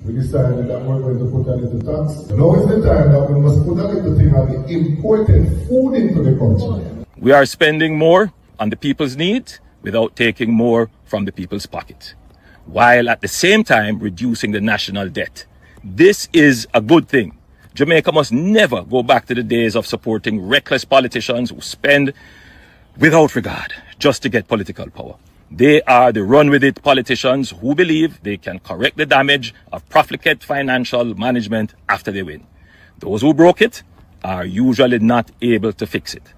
we decided that we're going to put a little tax. Now is the time that we must put a little thing on the imported food into the country. We are spending more on the people's needs without taking more from the people's pocket, while at the same time reducing the national debt. This is a good thing. Jamaica must never go back to the days of supporting reckless politicians who spend without regard just to get political power. They are the run-with-it politicians who believe they can correct the damage of profligate financial management after they win. Those who broke it are usually not able to fix it.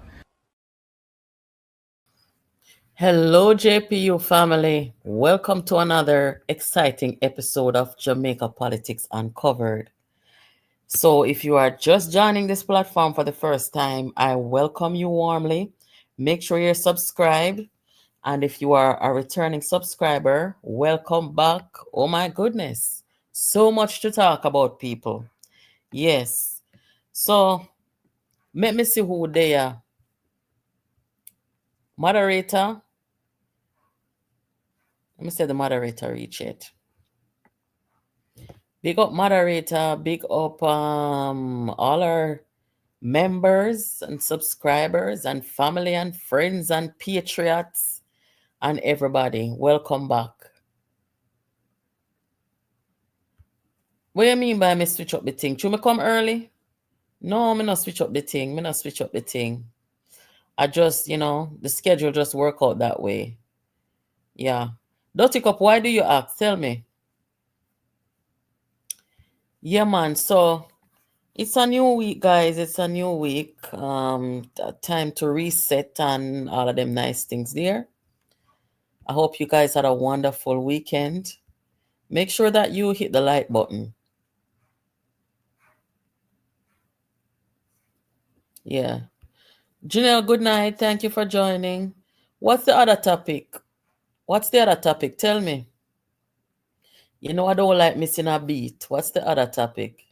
Hello, JPU family. Welcome to another exciting episode of Jamaica Politics Uncovered. So if you are just joining this platform for the first time, I welcome you warmly. Make sure you're subscribed. And if you are a returning subscriber, welcome back. Oh my goodness. So much to talk about, people. Yes. So let me see who they are. Moderator. Let me say the moderator reach it. Big up moderator, big up all our members and subscribers and family and friends and patriots and everybody. Welcome back. What do you mean by me switch up the thing? Should me come early? No, me not switch up the thing. I just, the schedule just work out that way. Yeah. Dirty Cup, why do you ask? Tell me. Yeah, man. So it's a new week, guys. It's a new week. Time to reset and all of them nice things there. I hope you guys had a wonderful weekend. Make sure that you hit the like button. Yeah. Janelle, good night. Thank you for joining. What's the other topic? Tell me. You know I don't like missing a beat. What's the other topic?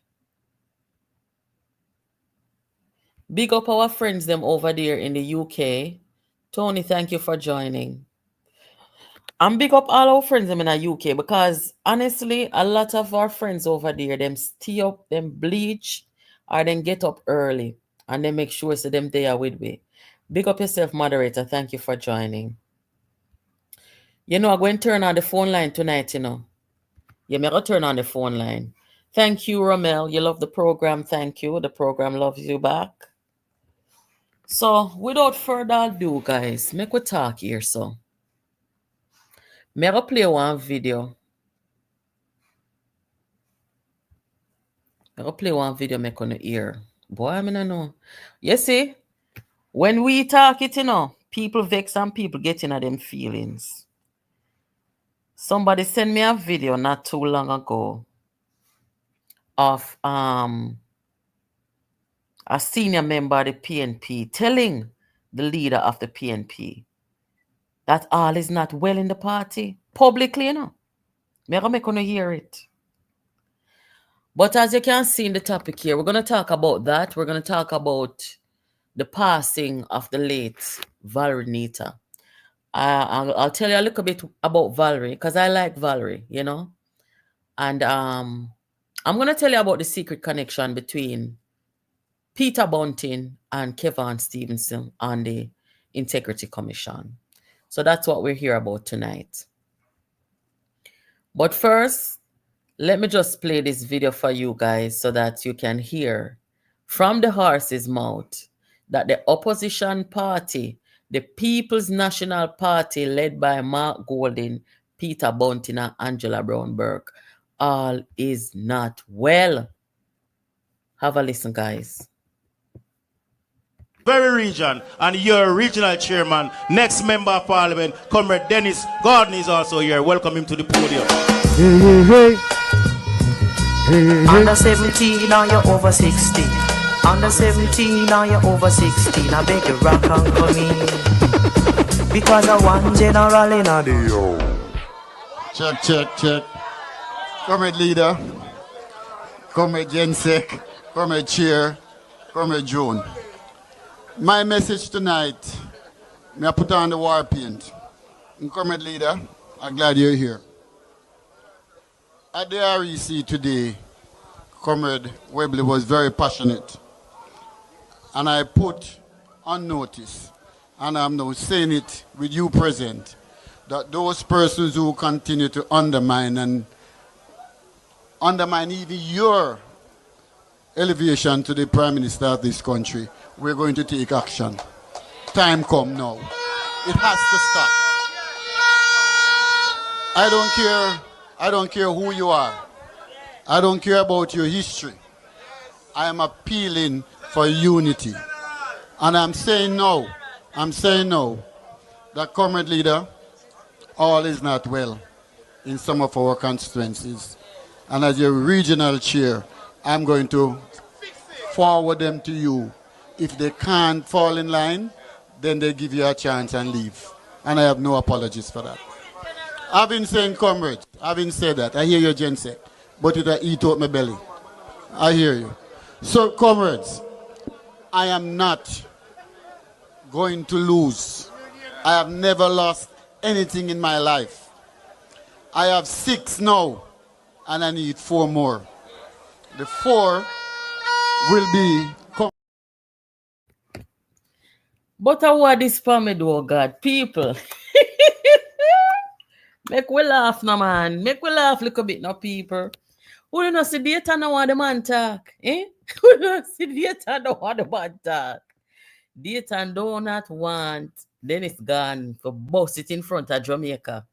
Big up our friends them over there in the UK. Tony, thank you for joining. And big up all our friends them in the UK because honestly, a lot of our friends over there, them stay up, them bleach, or them get up early and they make sure so them they are with me. Big up yourself, moderator. Thank you for joining. I'm going to turn on the phone line tonight, Yeah, I'm going to turn on the phone line. Thank you, Romel. You love the program. Thank you. The program loves you back. So, without further ado, guys, make we talk here, so. I'm going to play one video. I'm going to play one video make on the ear. Boy, I don't know. You see, when we talk it, people vex and people get into them feelings. Somebody sent me a video not too long ago of a senior member of the PNP telling the leader of the PNP that all is not well in the party publicly, I'm going to hear it. But as you can see in the topic here, we're going to talk about that. We're going to talk about the passing of the late Valerie Neita. I'll tell you a little bit about Valerie because I like Valerie, And I'm going to tell you about the secret connection between Peter Bunting and Kevin Stevenson on the Integrity Commission. So that's what we're here about tonight. But first, let me just play this video for you guys so that you can hear from the horse's mouth that the opposition party, the People's National Party led by Mark Golding, Peter Bunting, and Angela Brown-Burke, all is not well. Have a listen, guys. Very region, and your regional chairman, next member of parliament, Comrade Dennis Gordon is also here. Welcome him to the podium. Under 17, now you're over 16. Under 17, now you're over 16. I beg you rock and come in. Because I want general in a deal. Check. Comrade leader, Comrade Jensek, Comrade chair, Comrade June. My message tonight, may I put on the war paint. And Comrade leader, I'm glad you're here. At the REC today, Comrade Webley was very passionate. And I put on notice, and I'm now saying it with you present, that those persons who continue to undermine even your elevation to the Prime Minister of this country, we're going to take action. Time come now. It has to stop. I don't care who you are. I don't care about your history. I am appealing for unity. And I'm saying no, that Comrade Leader, all is not well in some of our constituencies. And as your regional chair, I'm going to forward them to you. If they can't fall in line, then they give you a chance and leave. And I have no apologies for that. I've been saying, comrades, having said that, I hear your Jensek, but it eat out my belly. I hear you. So, comrades, I am not going to lose. I have never lost anything in my life. I have 6 now, and I need 4 more. The 4 will be... But what this for me do, God? People. Make we laugh, no man. Make we laugh a little bit, no people. Who don't know see data now what the man talk? Eh? Who don't see data now what the man talk? Data do not want Dennis gone for bust it in front of Jamaica.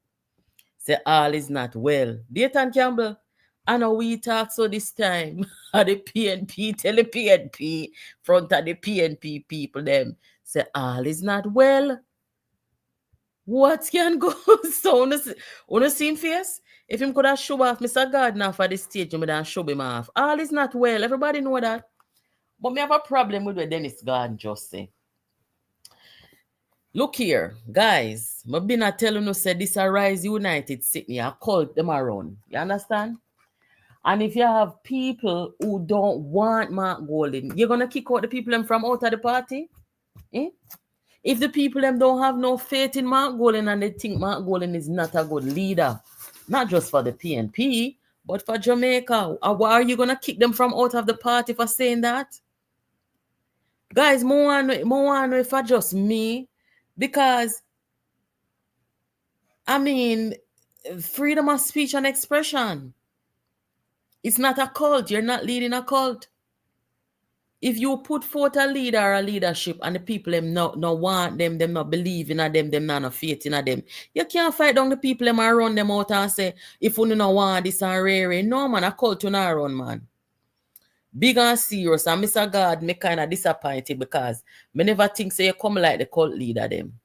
Say all is not well. Data and Campbell, I know we talk so this time. At the PNP, tell the PNP, front of the PNP people them. Say all is not well. What can go? So, on the same face, if him could have show off Mr. Gardner for the stage, you would have show him off. All is not well. Everybody know that. But me have a problem with what Dennis Gardner just say. Look here, guys. I've been telling you, say this Rise United Sydney, I called them around. You understand? And if you have people who don't want Mark Golding, you're going to kick out the people them from out of the party? Eh? If the people them don't have no faith in Mark Golding and they think Mark Golding is not a good leader, not just for the PNP, but for Jamaica, why are you going to kick them from out of the party for saying that? Guys, more if I just me, because, I mean, freedom of speech and expression. It's not a cult. You're not leading a cult. If you put forth a leader or a leadership and the people them not want them not believe in them not no faith in them, you can't fight down the people them and run them out and say, if you don't want this and rare. No, man, a cult to not run, man. Big and serious. And Mr. God, me kind of disappointed because me never think say you come like the cult leader them.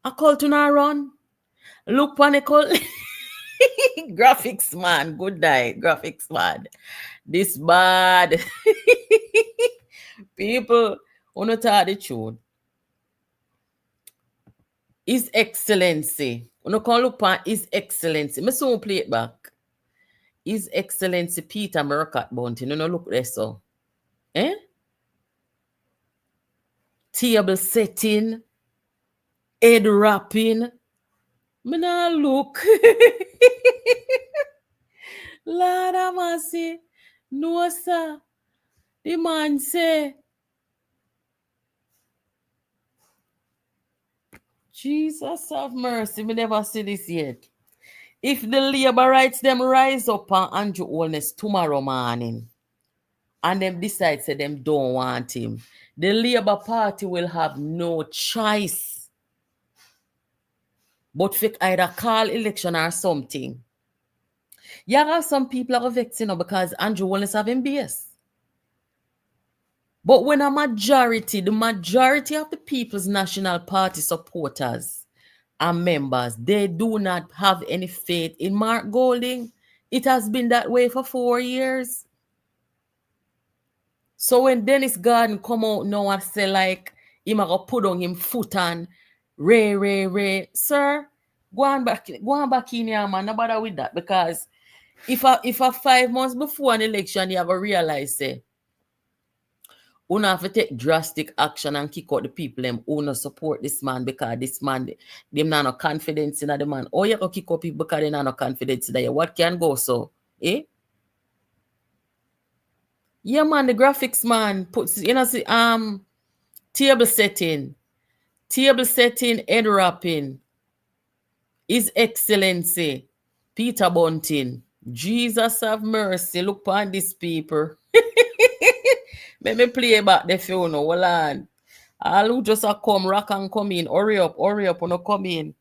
A cult to not run. Look on the cult. Graphics man, good night. Graphics man. This bad. People, wanna tell the truth. His Excellency. Wanna call look on His Excellency. Me soon play it back. His Excellency Peter Murcat Bounty. No look there so. Eh? Table setting. Head wrapping. Me nah look. Lord have mercy. No, sir. The man say, Jesus have mercy. Me never see this yet. If the labor rights them rise up on Andrew Holness tomorrow morning and them decide say them don't want him, the Labour Party will have no choice but to either call election or something. You have some people are vexing because Andrew Holness have him base. But when the majority of the People's National Party supporters and members, they do not have any faith in Mark Golding. It has been that way for 4 years. So when Dennis Gardner come out now and say like, he might put on him foot and Ray, sir, go on back in here, man. No bother with that because if 5 months before an election, you have to realize, say, Una have to take drastic action and kick out the people them who no support this man because this man, them not no confidence in the man. Or you go kick out people because they not no confidence in you. What can go so? Eh? Yeah, man, the graphics man puts, you know, see, table setting, head wrapping, His Excellency, Peter Bunting. Jesus have mercy. Look upon these people. Let me play back the phone. Hold on. All who just a come, rock and come in. Hurry up, no come in.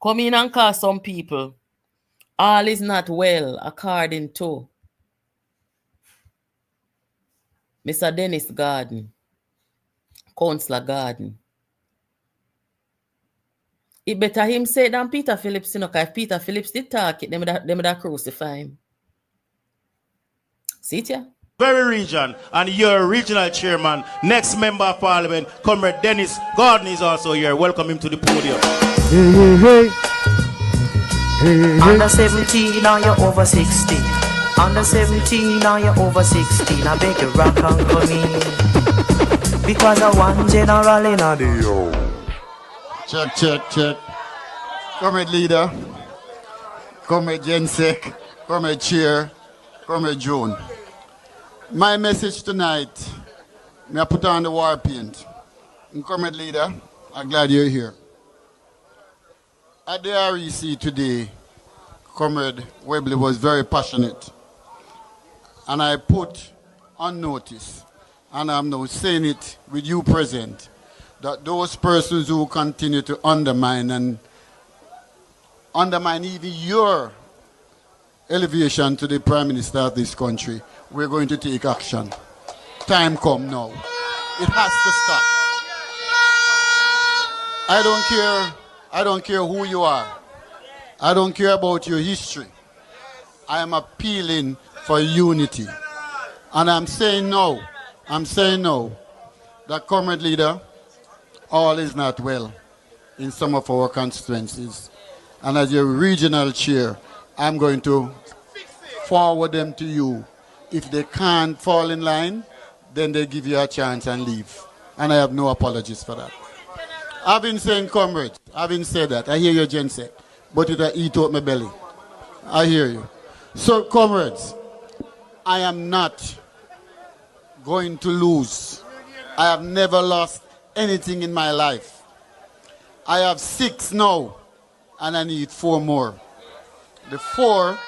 Come in and call some people. All is not well, according to Mr. Dennis Garden, Councillor Garden. It better him say than Peter Phillips, you know, because if Peter Phillips did talk it, them would crucify him. See it, yeah? Very region, and your regional chairman, next member of parliament, Comrade Dennis Gordon is also here. Welcome him to the podium. Under 17, now you're over 60. Under 17, now you're over 16. I beg you rock and come in. Because I want general in a deal. Check. Comrade leader, Comrade Jensek, Comrade chair, Comrade June. My message tonight, may I put on the war paint. And Comrade leader, I'm glad you're here. At the REC today, Comrade Webley was very passionate. And I put on notice, and I'm now saying it with you present, that those persons who continue to undermine even your elevation to the Prime Minister of this country, we're going to take action. Time come now. It has to stop. I don't care who you are. I don't care about your history. I am appealing for unity. And I'm saying no, that Comrade leader, all is not well in some of our constituencies. And as your regional chair, I'm going to forward them to you. If they can't fall in line, then they give you a chance and leave. And I have no apologies for that. I've been saying, comrades, I've been saying that. I hear your Jensek, but it eat out my belly. I hear you. So, comrades, I am not going to lose. I have never lost anything in my life. I have 6 now, and I need 4 more. The 4...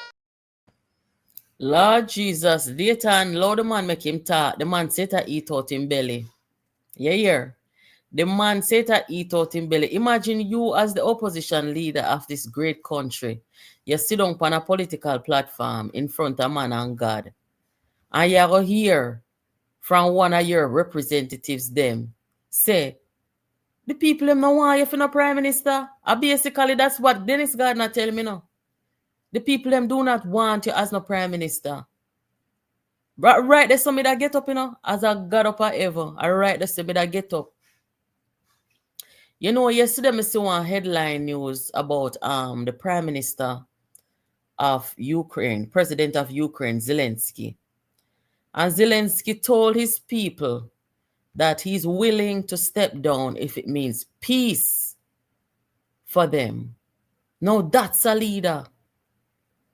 Lord Jesus, later and Lord, the man make him talk. The man said to eat out him belly. Yeah, here. The man said to eat out him belly. Imagine you as the opposition leader of this great country. You sit down on a political platform in front of man and God. And you go hear from one of your representatives them say, the people them no want you for no prime minister. And basically that's what Dennis Gardner tell me now. The people them do not want you as no prime minister. Right there's somebody that get up, you know, as I got up ever. I right there's somebody that get up. You know, yesterday I see one headline news about the prime minister of Ukraine, president of Ukraine, Zelensky. And Zelensky told his people that he's willing to step down if it means peace for them. Now that's a leader.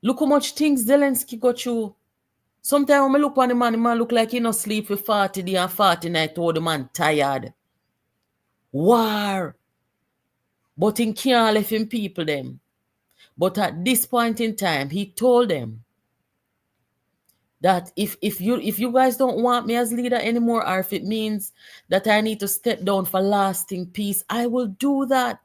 Look how much things Zelensky got through. Sometimes when I look on the man look like he no sleep for 40 days and 40 nights, the man tired. War. But he can't let him people them. But at this point in time, he told them that if you guys don't want me as leader anymore, or if it means that I need to step down for lasting peace, I will do that.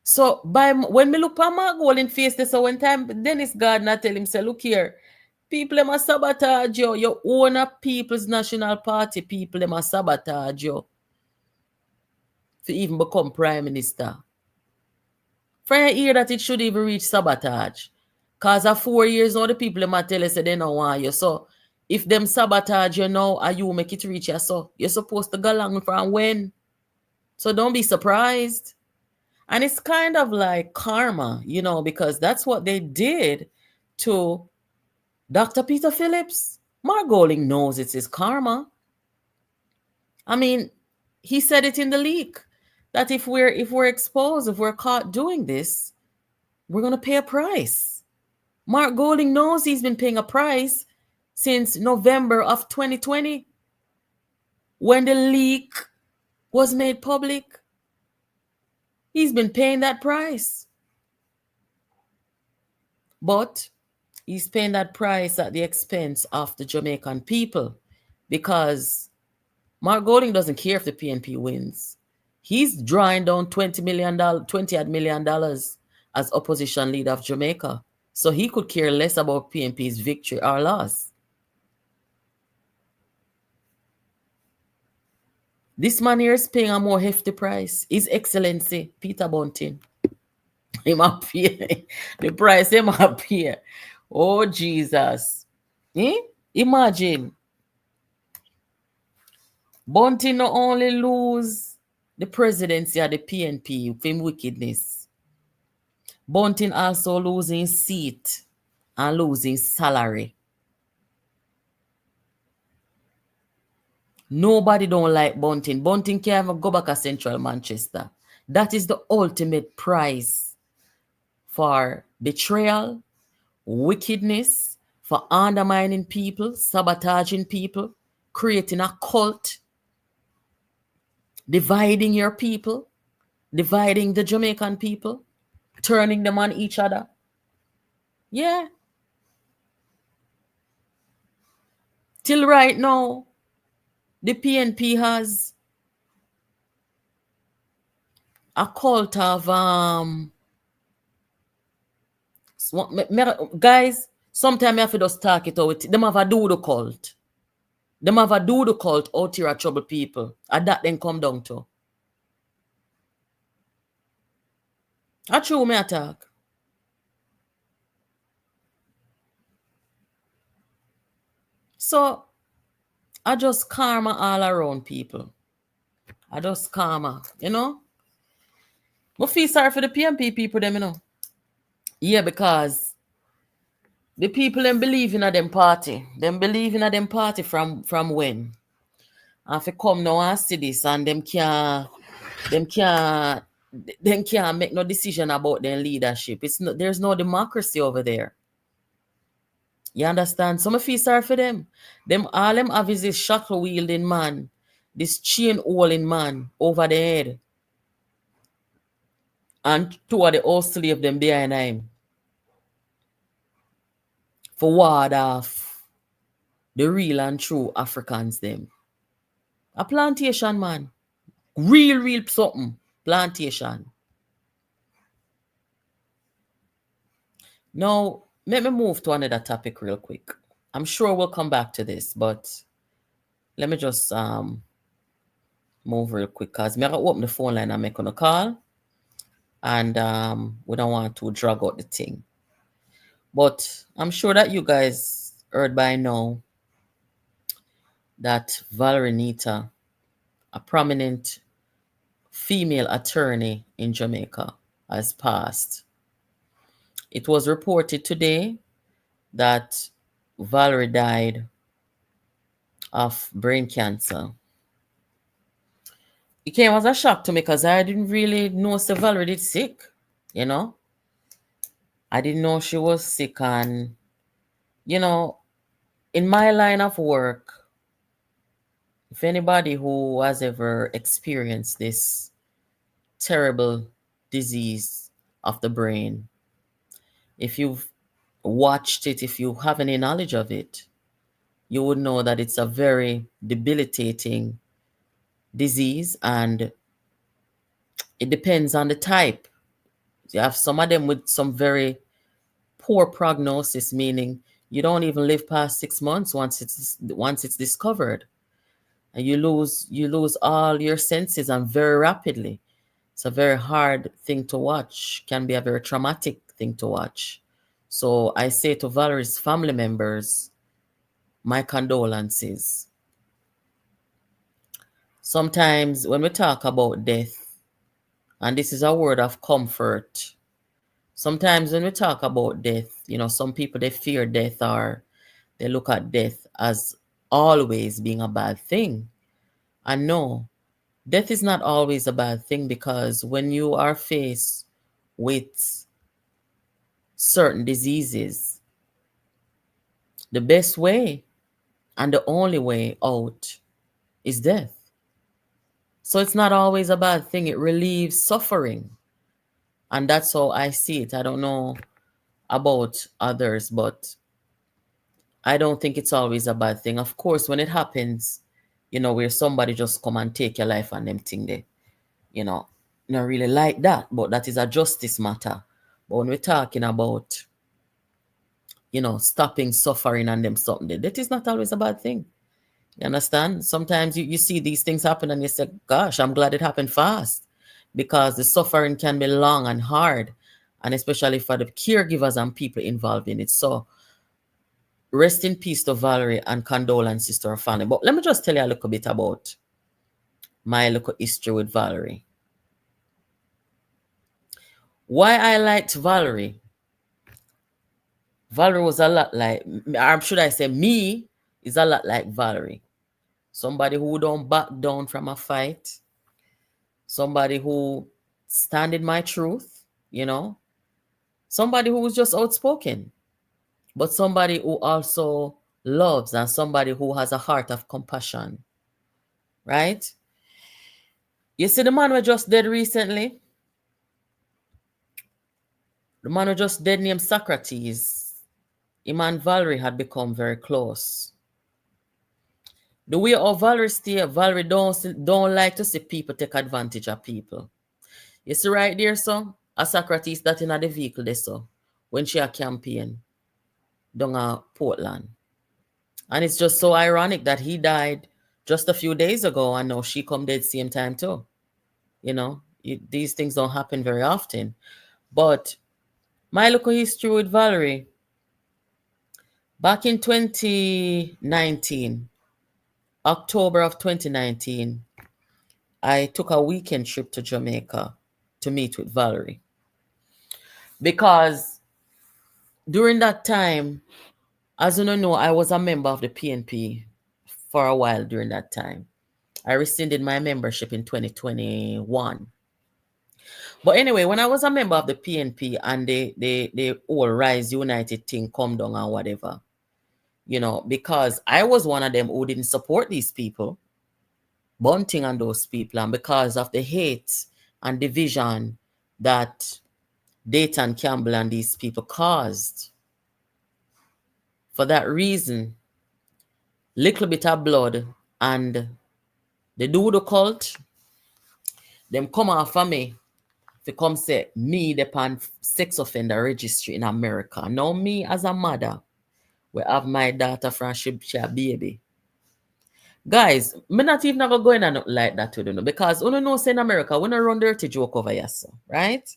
So when me look at my goal in face, so one time Dennis Gardner tell him, say, look here, people them a sabotage you. You own a People's National Party, people them a sabotage you to even become prime minister. From hear that it should even reach sabotage. Because of 4 years now, the people them a tell us they don't want you. So if them sabotage you now and you make it reach you, so you're supposed to go along from when. So don't be surprised. And it's kind of like karma, you know, because that's what they did to Dr. Peter Phillips, Mark Golding knows it's his karma. I mean, he said it in the leak that if we're exposed, if we're caught doing this, we're going to pay a price. Mark Golding knows he's been paying a price since November of 2020 when the leak was made public. He's been paying that price. But he's paying that price at the expense of the Jamaican people because Mark Golding doesn't care if the PNP wins. He's drawing down $20 million as opposition leader of Jamaica. So he could care less about PNP's victory or loss. This man here is paying a more hefty price. His Excellency, Peter Bunting. Him up here. The price him up here. Oh, Jesus. Imagine. Bunting not only lose the presidency of the PNP for him wickedness. Bunting also losing seat and losing salary. Nobody don't like Bunting. Bunting can't even go back to Central Manchester. That is the ultimate price for betrayal, wickedness, for undermining people, sabotaging people, creating a cult, dividing your people, dividing the Jamaican people, turning them on each other. Yeah. Till right now, the PNP has a cult of guys, sometimes I have to just talk it out. Them have a do the cult. Them have a do the cult out here at trouble people. And that then come down to. I true me attack. So I just karma all around people. I just karma, you know. I feel sorry for the PNP people, them, you know. Yeah, because the people them believe in a them party. Them believe in a them party from when. And if they come now and see this and them can't make no decision about their leadership. There's no democracy over there. You understand? So I feel sorry for them. All them have is this shackle wielding man, this chain holding man over the head. And two of the old slave them behind him. For ward off the real and true Africans them. A plantation, man. Real something. Plantation. Now, let me move to another topic real quick. I'm sure we'll come back to this, but let me just move real quick because I'm going to open the phone line and make a call. And we don't want to drag out the thing. But I'm sure that you guys heard by now that Valerie Neita, a prominent female attorney in Jamaica, has passed. It was reported today that Valerie died of brain cancer. It came as a shock to me because I didn't really know Valerie did sick, you know. I didn't know she was sick, and, you know, in my line of work, if anybody who has ever experienced this terrible disease of the brain, if you've watched it, if you have any knowledge of it, you would know that it's a very debilitating disease, and it depends on the type. You have some of them with some very poor prognosis, meaning you don't even live past 6 months once it's discovered, and you lose all your senses, and very rapidly. It's a very hard thing to watch. Can be a very traumatic thing to watch. So I say to Valerie's family members, my condolences. Sometimes when we talk about death, and this is a word of comfort, sometimes when we talk about death, you know, some people, they fear death, or they look at death as always being a bad thing. And no, death is not always a bad thing, because when you are faced with certain diseases, the best way and the only way out is death. So it's not always a bad thing. It relieves suffering. And that's how I see it. I don't know about others, but I don't think it's always a bad thing. Of course, when it happens, where somebody just come and take your life and them thing there, not really like that, but that is a justice matter. But when we're talking about, stopping suffering and them something there, that is not always a bad thing. You understand? Sometimes you see these things happen and you say, gosh, I'm glad it happened fast, because the suffering can be long and hard, and especially for the caregivers and people involved in it. So rest in peace to Valerie, and condolences to her family. But let me just tell you a little bit about my little history with Valerie. Why I liked Valerie. Valerie was a lot like, or should I say me is a lot like Valerie. Somebody who don't back down from a fight. Somebody who stand in my truth, Somebody who was just outspoken. But somebody who also loves, and somebody who has a heart of compassion. Right? You see the man who just dead recently? The man who just dead named Socrates. Him and Valerie had become very close. The way of Valerie stay, Valerie don't like to see people take advantage of people. You see right there, so a Socrates that in the vehicle there, so when she a campaign down at Portland. And it's just so ironic that he died just a few days ago, and now she come dead same time too. These things don't happen very often. But my local history with Valerie, back in 2019, October of 2019, I took a weekend trip to Jamaica to meet with Valerie. Because during that time, as you know, I was a member of the PNP for a while during that time. I rescinded my membership in 2021. But anyway, when I was a member of the PNP and they all Rise United thing come down and whatever, because I was one of them who didn't support these people, Bunting and those people, and because of the hate and division that Dayton Campbell and these people caused. For that reason, little bit of blood and the doodle cult, them come off of me to come say me depend sex offender registry in America. Now me as a mother, we have my daughter from she a baby. Guys, me not even gonna go in and like that to them, because you know say in America, we don't run dirty joke over here, so, right?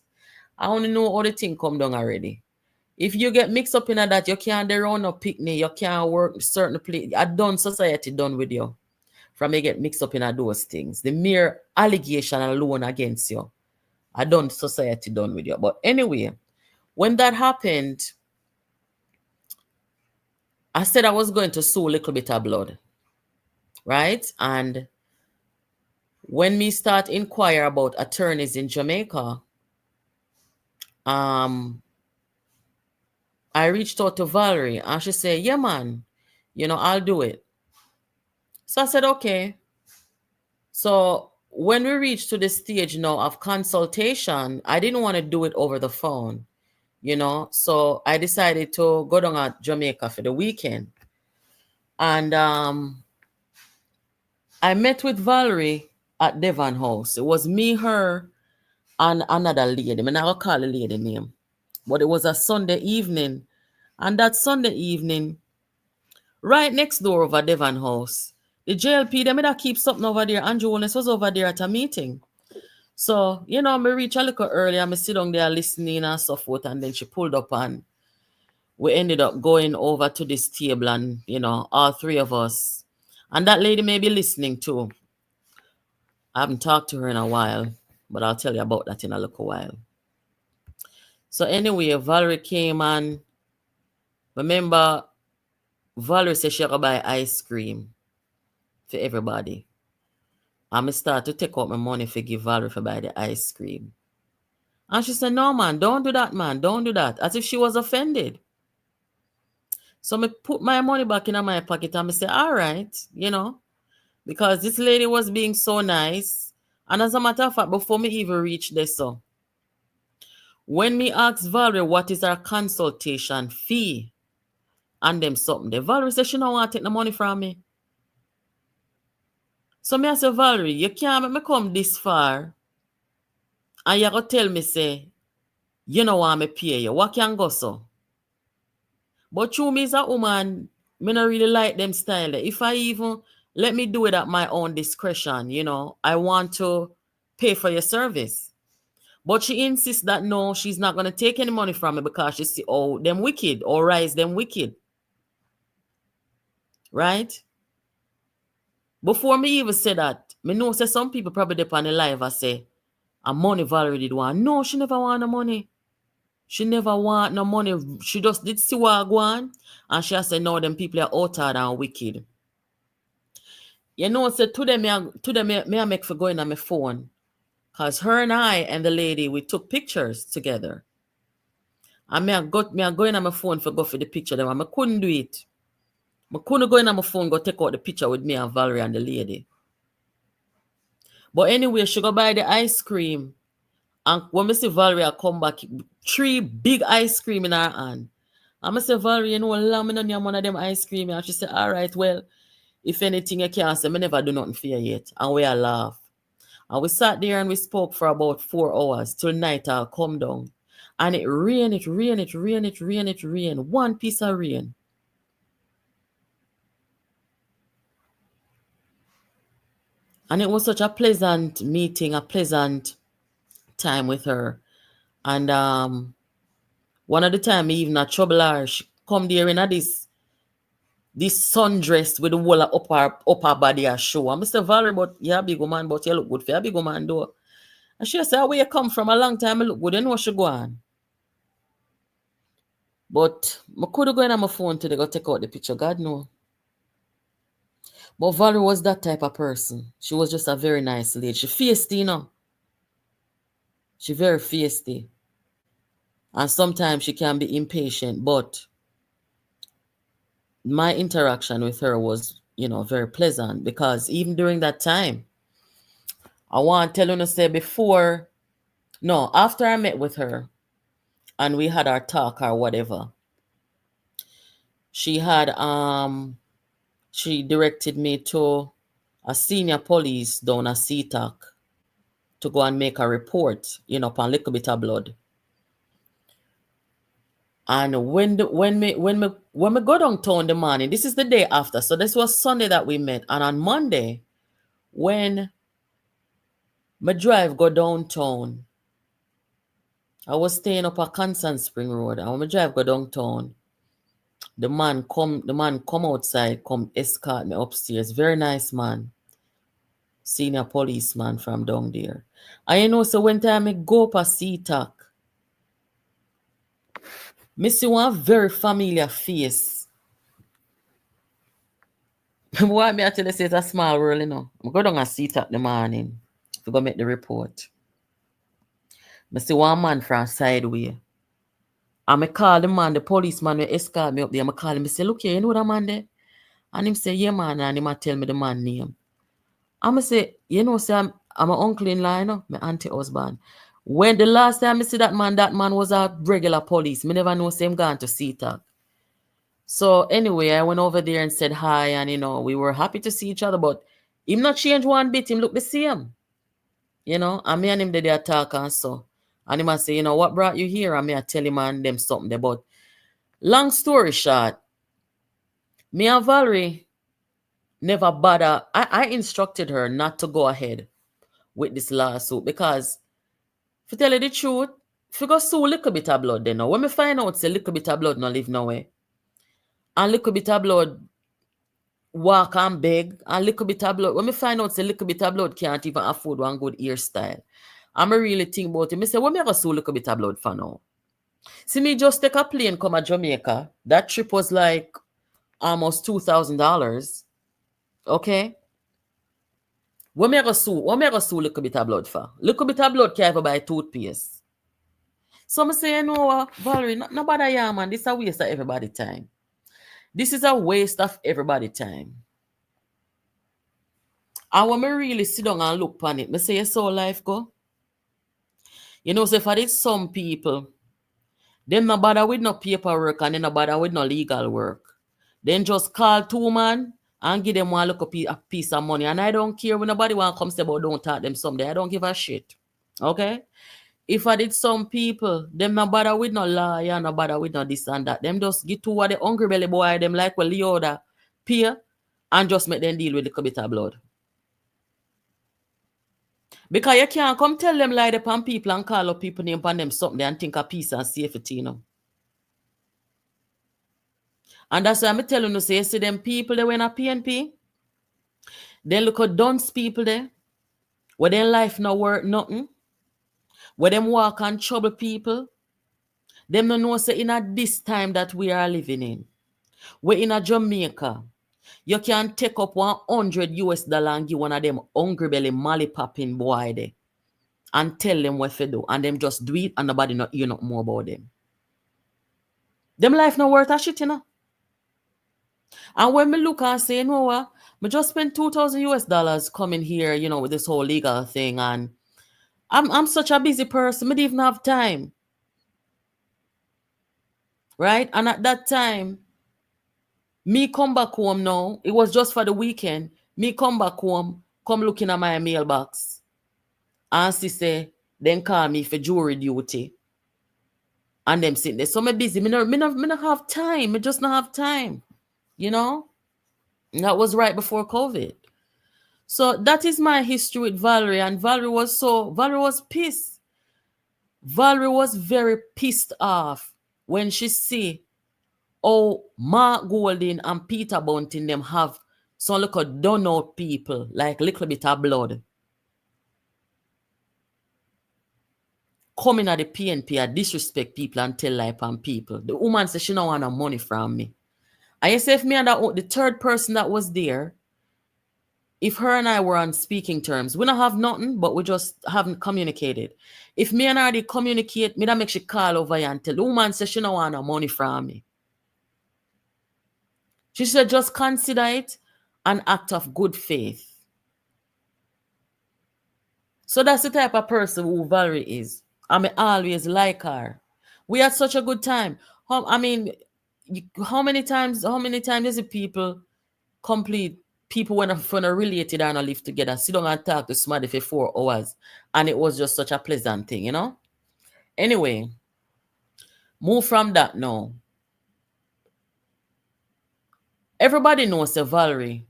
I only know all the thing come down already. If you get mixed up in that, you can't run a picnic, you can't work certain place. A done society done with you. From you get mixed up in those things. The mere allegation alone against you, a done society done with you. But anyway, when that happened, I said I was going to sue a little bit of blood. Right? And when me start inquire about attorneys in Jamaica, I reached out to Valerie and she said, yeah, man, I'll do it. So I said, okay. So when we reached to the stage now of consultation, I didn't want to do it over the phone, So I decided to go down at Jamaica for the weekend. And I met with Valerie at Devon House. It was me, her, and another lady. I'm not going to call the lady name. But it was a Sunday evening. And that Sunday evening, right next door of a Devon House, the JLP, they made her keep something over there. Andrew Wallace was over there at a meeting. So, me reach a little early and I sit down there listening and so forth. And then she pulled up and we ended up going over to this table and, all three of us. And that lady may be listening too. I haven't talked to her in a while, but I'll tell you about that in a little while. So anyway, Valerie came and remember Valerie said she gonna buy ice cream for everybody. I'm gonna start to take out my money for give Valerie for buy the ice cream. And she said, no, man, don't do that, man. Don't do that. As if she was offended. So I put my money back in my pocket and I say, all right, because this lady was being so nice. And as a matter of fact, before me even reach this, so when me asked Valerie what is her consultation fee and them something, the Valerie said she don't want to take the money from me. So me I say, Valerie, you can't make me come this far and you go tell me, say, you know want me pay you. What can go so? But you me as a woman, me not really like them style. If I even let me do it at my own discretion, I want to pay for your service. But she insists that no, she's not going to take any money from me because she see, oh, them wicked, or rise them wicked. Right? Before me even say that, me know say some people probably dip on the live and say, a money Valerie did want. No, she never want no money. She never want no money. She just did see what go on. And she said, no, them people are outside and wicked. So today me I make for going on my phone. Because her and I and the lady, we took pictures together. And me I going on my phone for go for the picture. Them, and I couldn't do it. I couldn't go in on my phone, go take out the picture with me and Valerie and the lady. But anyway, she go buy the ice cream. And when I see Valerie, I come back, 3 big ice cream in her hand. And I say, Valerie, allow me on one of them ice cream. And she said, all right, well, if anything you can say, I never do nothing for you yet. And we all laugh. And we sat there and we spoke for about 4 hours till night I'll come down. And it rained. One piece of rain. And it was such a pleasant meeting, a pleasant time with her. And one of the time, even a trouble her, she come there in this sundress with the whole upper body a show. I'm Mr. Valerie, but you're a big woman, but you look good for a big woman though. And she said, where you come from a long time, I look good, you know she go on. But I could have gone on my phone today go take out the picture, God know. But Valerie was that type of person. She was just a very nice lady. She feisty, She very feisty. And sometimes she can be impatient, but my interaction with her was, very pleasant because even during that time, I want to tell you, say after I met with her and we had our talk or whatever, she had, she directed me to a senior police down at CTAC to go and make a report, upon a little bit of blood. And when me go downtown the morning, this is the day after. So this was Sunday that we met. And on Monday, when my drive go downtown, I was staying up at Constant Spring Road. And when my drive go downtown, the man come outside, come escort me upstairs. Very nice man. Senior policeman from down there. And so when time I go up a CTAC, I see one very familiar face. Why me I tell you say it's a small world, I go down and CTAC the morning to go make the report. I see one man from sideway. And I call the man, the policeman who escort me up there. I call him, I say, look here, you know that man there? And him say, yeah, man. And him tell me the man name. And I say, say I'm an uncle-in-law, my auntie husband. When the last time I see that man was a regular police. Me never know say him gone to CTAC. So anyway, I went over there and said hi. And, we were happy to see each other. But him not change one bit. Him look the same. And me and him did their talk and so. And he must say, what brought you here? And me I tell him and them something there. But long story short, me and Valerie never bother. I instructed her not to go ahead with this lawsuit because, to tell you the truth, if you go sue a little bit of blood, then when me find out say a little bit of blood not live nowhere, and little bit of blood walk and beg, and little bit of blood, when me find out say a little bit of blood can't even afford one good hairstyle, I'm really think about it. I say, what me go sue a little bit of blood for now? See me just take a plane come to Jamaica. That trip was like almost $2,000. Okay? What me go sue little bit of blood for? Little bit of blood can't even buy toothpaste. So I say, you know what, Valerie, nobody yeah, man. This is a waste of everybody's time. This is a waste of everybody's time. And when I really sit down and look on it, I say, so life go. You know, so for this some people, them no bother with no paperwork and then no bother with no legal work. Then just call two man and give them one look a piece of money. And I don't care when nobody want to come say about don't talk them someday. I don't give a shit. Okay? If I did some people, them no bother with no lawyer, no bother with no this and that. Them just get to what the hungry belly boy, them like well Leoda pay and just make them deal with a little bit of blood. Because you can't come tell them lie upon people and call up people name upon them something and think of peace and safety, you know. And that's why I'm telling you, say, you see them people they went a PNP, they look at dunce people there, where their life no worth nothing, where them walk and trouble people, them no know say in a this time that we are living in, we're in a Jamaica, you can take up $100 and give one of them hungry belly molly popping boy there and tell them what to do, and them just do it and nobody not hear nothing more about them. Them life no worth a shit, you know. And when me look and say, you know what, me just spent $2,000 coming here, you know, with this whole legal thing, and I'm such a busy person, me didn't even have time. Right? And at that time, me come back home now, it was just for the weekend, me come back home, come looking at my mailbox, and she say, then call me for jury duty. And them sitting there. So me busy, me not have time, me just not have time. You know? And that was right before COVID. So that is my history with Valerie. And Valerie was pissed. Valerie was very pissed off when she see Mark Golding and Peter Bunting them have some little done out people, like little bit of blood. Coming at the PNP, I disrespect people and tell lie on people. The woman said she don't want no money from me. I say if me and the third person that was there, if her and I were on speaking terms, we don't have nothing, but we just haven't communicated. If me and her did communicate, me that make she call over here and tell the woman said she don't want no money from me. She said just consider it an act of good faith. So that's the type of person who Valerie is. I mean, always like her. We had such a good time. How many times does the people when are related and live together, sit down and talk to somebody for 4 hours, and it was just such a pleasant thing, you know? Anyway, move from that now. Everybody knows that Valerie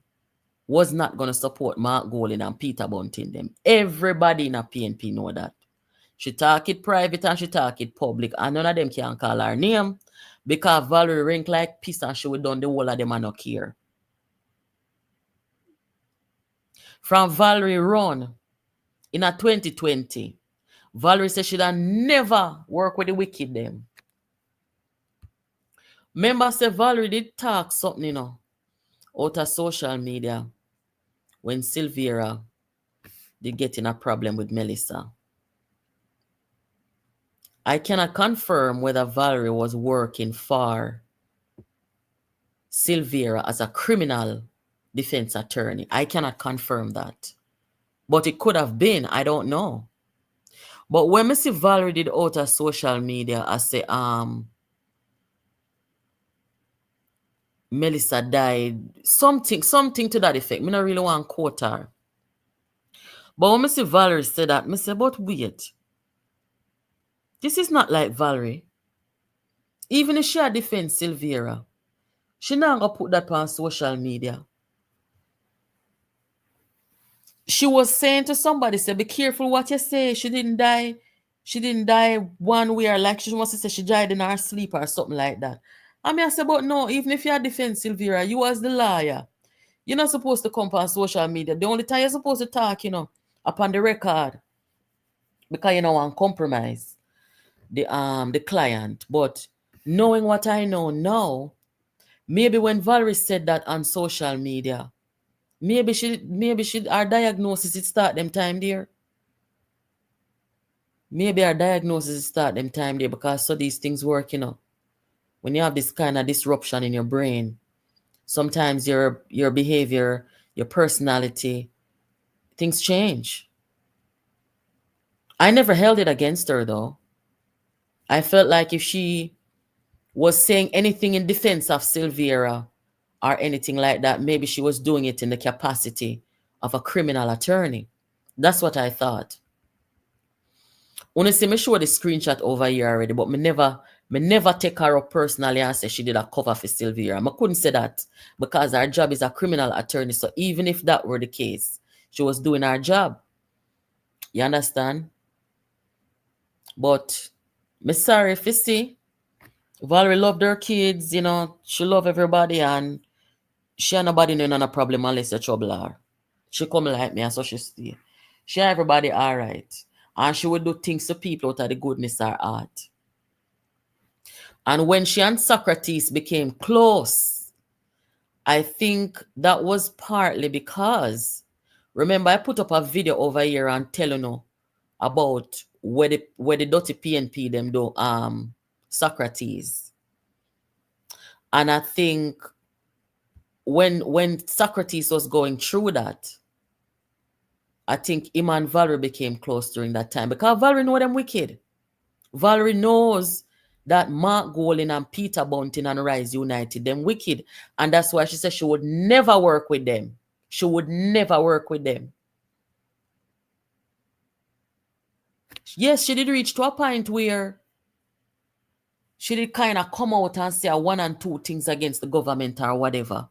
was not going to support Mark Golding and Peter Bunting them. Everybody in a PNP know that. She talk it private and she talk it public, and none of them can call her name because Valerie rank like piss and she would done the whole of them and not care. From Valerie run in a 2020, Valerie said she'd never work with the wicked them. Remember, say Valerie did talk something, you know, out of social media when Sylvia did get in a problem with Melissa. I cannot confirm whether Valerie was working for Sylvia as a criminal defense attorney. I cannot confirm that. But it could have been. I don't know. But when I see Valerie did out of social media, I say, Melissa died. Something to that effect. I don't really want to quote her. But when I see Valerie say that, I say, but wait. This is not like Valerie. Even if she had defend Sylvia, she not gonna put that on social media. She was saying to somebody, say, be careful what you say. She didn't die. She didn't die one way, or like she wants to say she died in her sleep or something like that. I say, but no, even if you had defend Sylvia, you as the lawyer, you're not supposed to come on social media. The only time you're supposed to talk, you know, upon the record, because you don't want to compromise the client. But knowing what I know now, Maybe when Valerie said that on social media, maybe our diagnosis it start them time there. Maybe our diagnosis start them time there because so these things work, you know. When you have this kind of disruption in your brain, sometimes your behavior, your personality, things change. I never held it against her though. I felt like if she was saying anything in defense of Silvera or anything like that, maybe she was doing it in the capacity of a criminal attorney. That's what I thought. Honestly, me show the screenshot over here already, but me never take her up personally and say she did a cover for Silvera. I couldn't say that because our job is a criminal attorney. So even if that were the case, she was doing her job. You understand? But me sorry if you see, Valerie loved her kids, you know, she loved everybody and she and nobody know none problem unless you trouble her. She come like me and so she stay. She and everybody all right. And she would do things to people out of the goodness of her heart. And when she and Socrates became close, I think that was partly because, remember I put up a video over here and telling you about where the dirty PNP them do Socrates. And I think when Socrates was going through that, I think him and Valerie became close during that time because Valerie know them wicked. Valerie knows that Mark Golding and Peter Bunting and Rise United, them wicked. And that's why she said she would never work with them. She would never work with them. Yes, she did reach to a point where she did kind of come out and say one and two things against the government or whatever.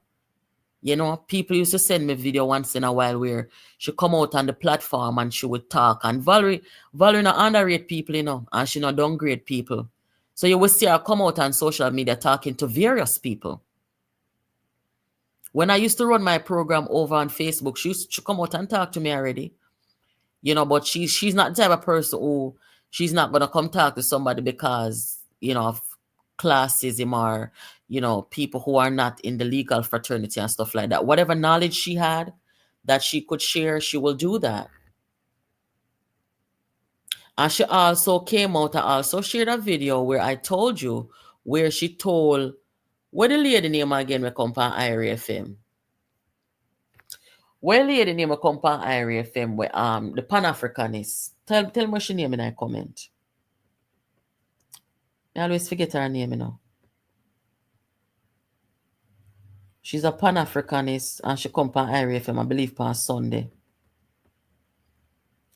You know, people used to send me video once in a while where she come out on the platform and she would talk. And Valerie not underrate people, you know, and she not downgrade people. So you will see her come out on social media talking to various people. When I used to run my program over on Facebook, she used to come out and talk to me already. You know, but she's not the type of person who she's not going to come talk to somebody because, you know, of classism or, you know, people who are not in the legal fraternity and stuff like that. Whatever knowledge she had that she could share, she will do that. And she also came out and also shared a video where I told you where she told, what the lady name again we come from IRA FM? Well, lady name come from IRA FM where the Pan-Africanist. Tell me what she name in I comment. I always forget her name, you know. She's a Pan-Africanist and she come from IRA FM, I believe, on Sunday.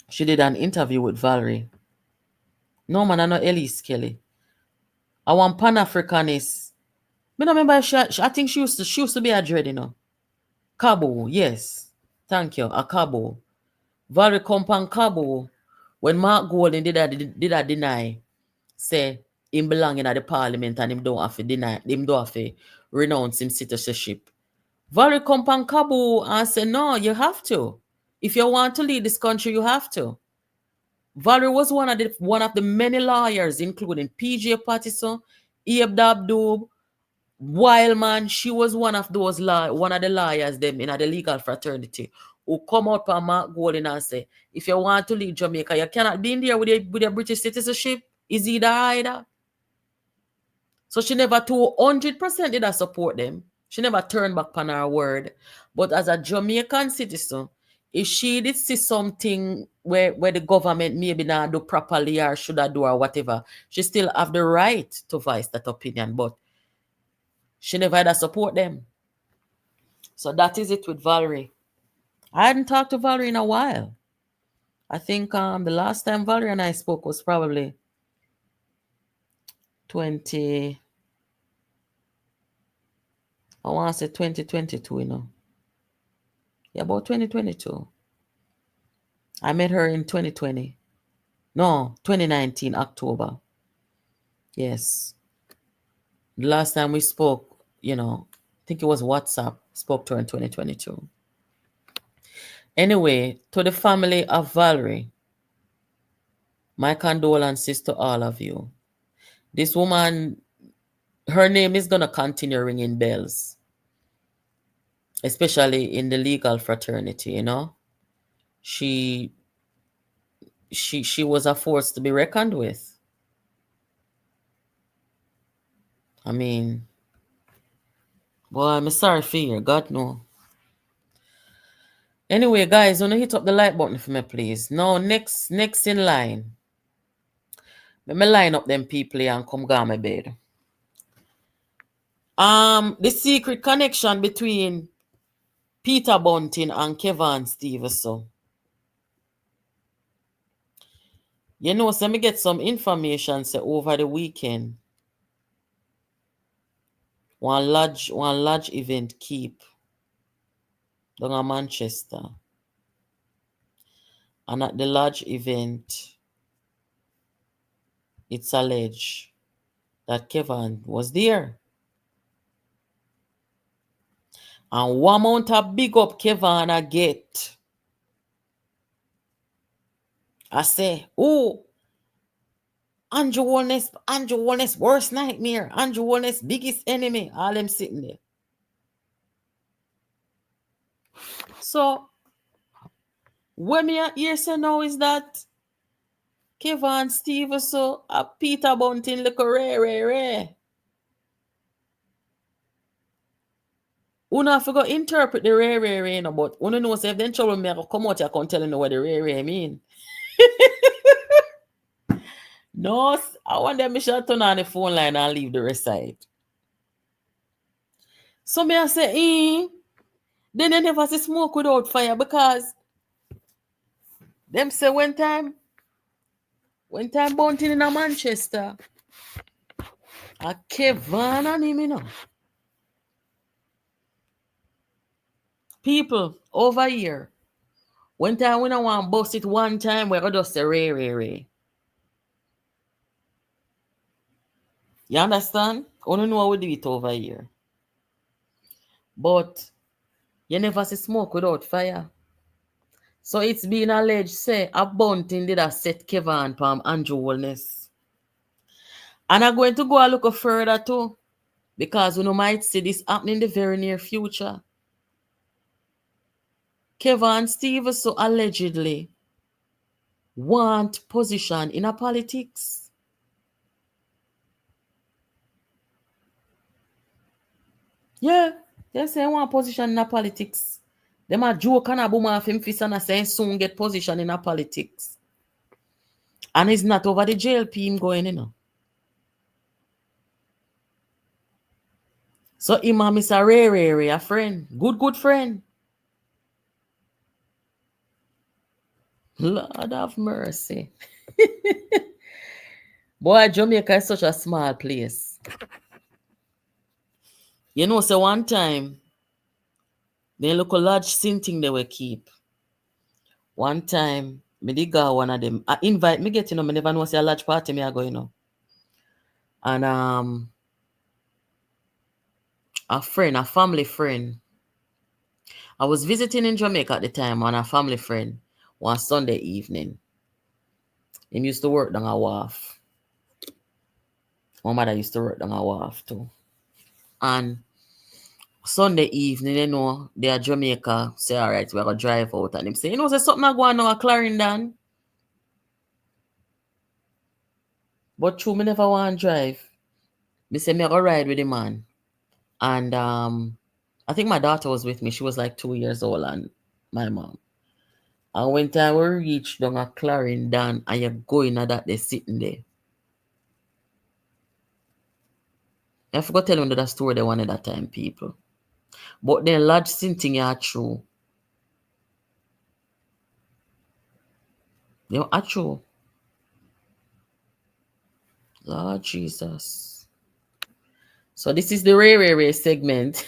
She did an interview with Valerie. No, man, I know Elise Kelly. I want Pan-Africanist. I don't remember I think she used to be a dread, you know. Cabo, yes. Thank you. A Cabo. Valerie come from Cabo. When Mark Golding did a deny, say him belong in the parliament and him don't have to renounce him citizenship. Valerie come from Cabo and say, no, you have to. If you want to lead this country, you have to. Valerie was one of the many lawyers, including PJ Pattison, Abe Dabdoob, Wildman. She was one of the lawyers them in the legal fraternity who come out from Mark Golding and say, if you want to leave Jamaica, you cannot be in there with your British citizenship. Is either. So she never 200% did I support them. She never turned back on her word. But as a Jamaican citizen, if she did see something where the government maybe not do properly or should I do or whatever, she still have the right to voice that opinion. But she never had to support them. So that is it with Valerie. I hadn't talked to Valerie in a while. I think the last time Valerie and I spoke was probably 2022, you know. Yeah, about 2022. I met her in 2020. No, 2019, October. Yes. The last time we spoke, you know, I think it was WhatsApp, spoke to her in 2022. Anyway, to the family of Valerie, my condolences to all of you. This woman her name is gonna continue ringing bells, especially in the legal fraternity. You know, she was a force to be reckoned with. I mean, boy, I'm sorry for you. God no. Anyway, guys, wanna hit up the like button for me, please. Now, next in line. Let me line up them people here and come go my bed. The secret connection between Peter Bunting and Kevin Stevenson. You know, so me get some information say over the weekend. One large event keep down in Manchester. And at the large event, it's alleged that Kevin was there. And one amount of big up Kevin I get. I say, oh, Andrew Wellness worst nightmare. Andrew Wellness biggest enemy. All them sitting there. So, what me hear say now is that Kevin Stevenson a Peter Bunting look rare. Una have to go interpret the rare, you know, but una know say if them trouble me, I go come out here and tell you what the rare mean. No, I want them to turn on the phone line and leave the recite. So me I say, then they never see smoke without fire because them say when time Bunting in a Manchester, a Kevin and him, you know. People over here, when time we don't want to bust it one time, we're just say rare. You understand? I don't know how we do it over here. But you never see smoke without fire. So it's been alleged, say, a Bunting did a set Kevin from Andrew Wellness. And I'm going to go a look further too, because we might see this happening in the very near future. Kevin Stevenson allegedly want position in a politics. Yeah, they say want position in a politics. Them a joke and a boom off him fist and a say soon get position in a politics. And it's not over the JLP him going, you know. So Imam is a rare, a friend. Good friend. Lord have mercy. Boy, Jamaica is such a small place. You know, so one time, they look a large thing they will keep. One time, me did go one of them. I invite me get, you know, me never know say a large party me I go, you know. And a family friend. I was visiting in Jamaica at the time and a family friend one Sunday evening. Him used to work down a wharf. My mother used to work down a wharf too. And Sunday evening, you know, they are Jamaica, say, all right, we're going to drive out. And him say, you know, say something I go on now at Clarendon. But true, me never want to drive. Me say, me go ride with the man. And I think my daughter was with me. She was like 2 years old and my mom. And when time we reach down at Clarendon and you're going at that, they're sitting there. I forgot to tell you that story they wanted that time, people. But then large thing are true. You know, are true. Lord Jesus. So this is the rare segment.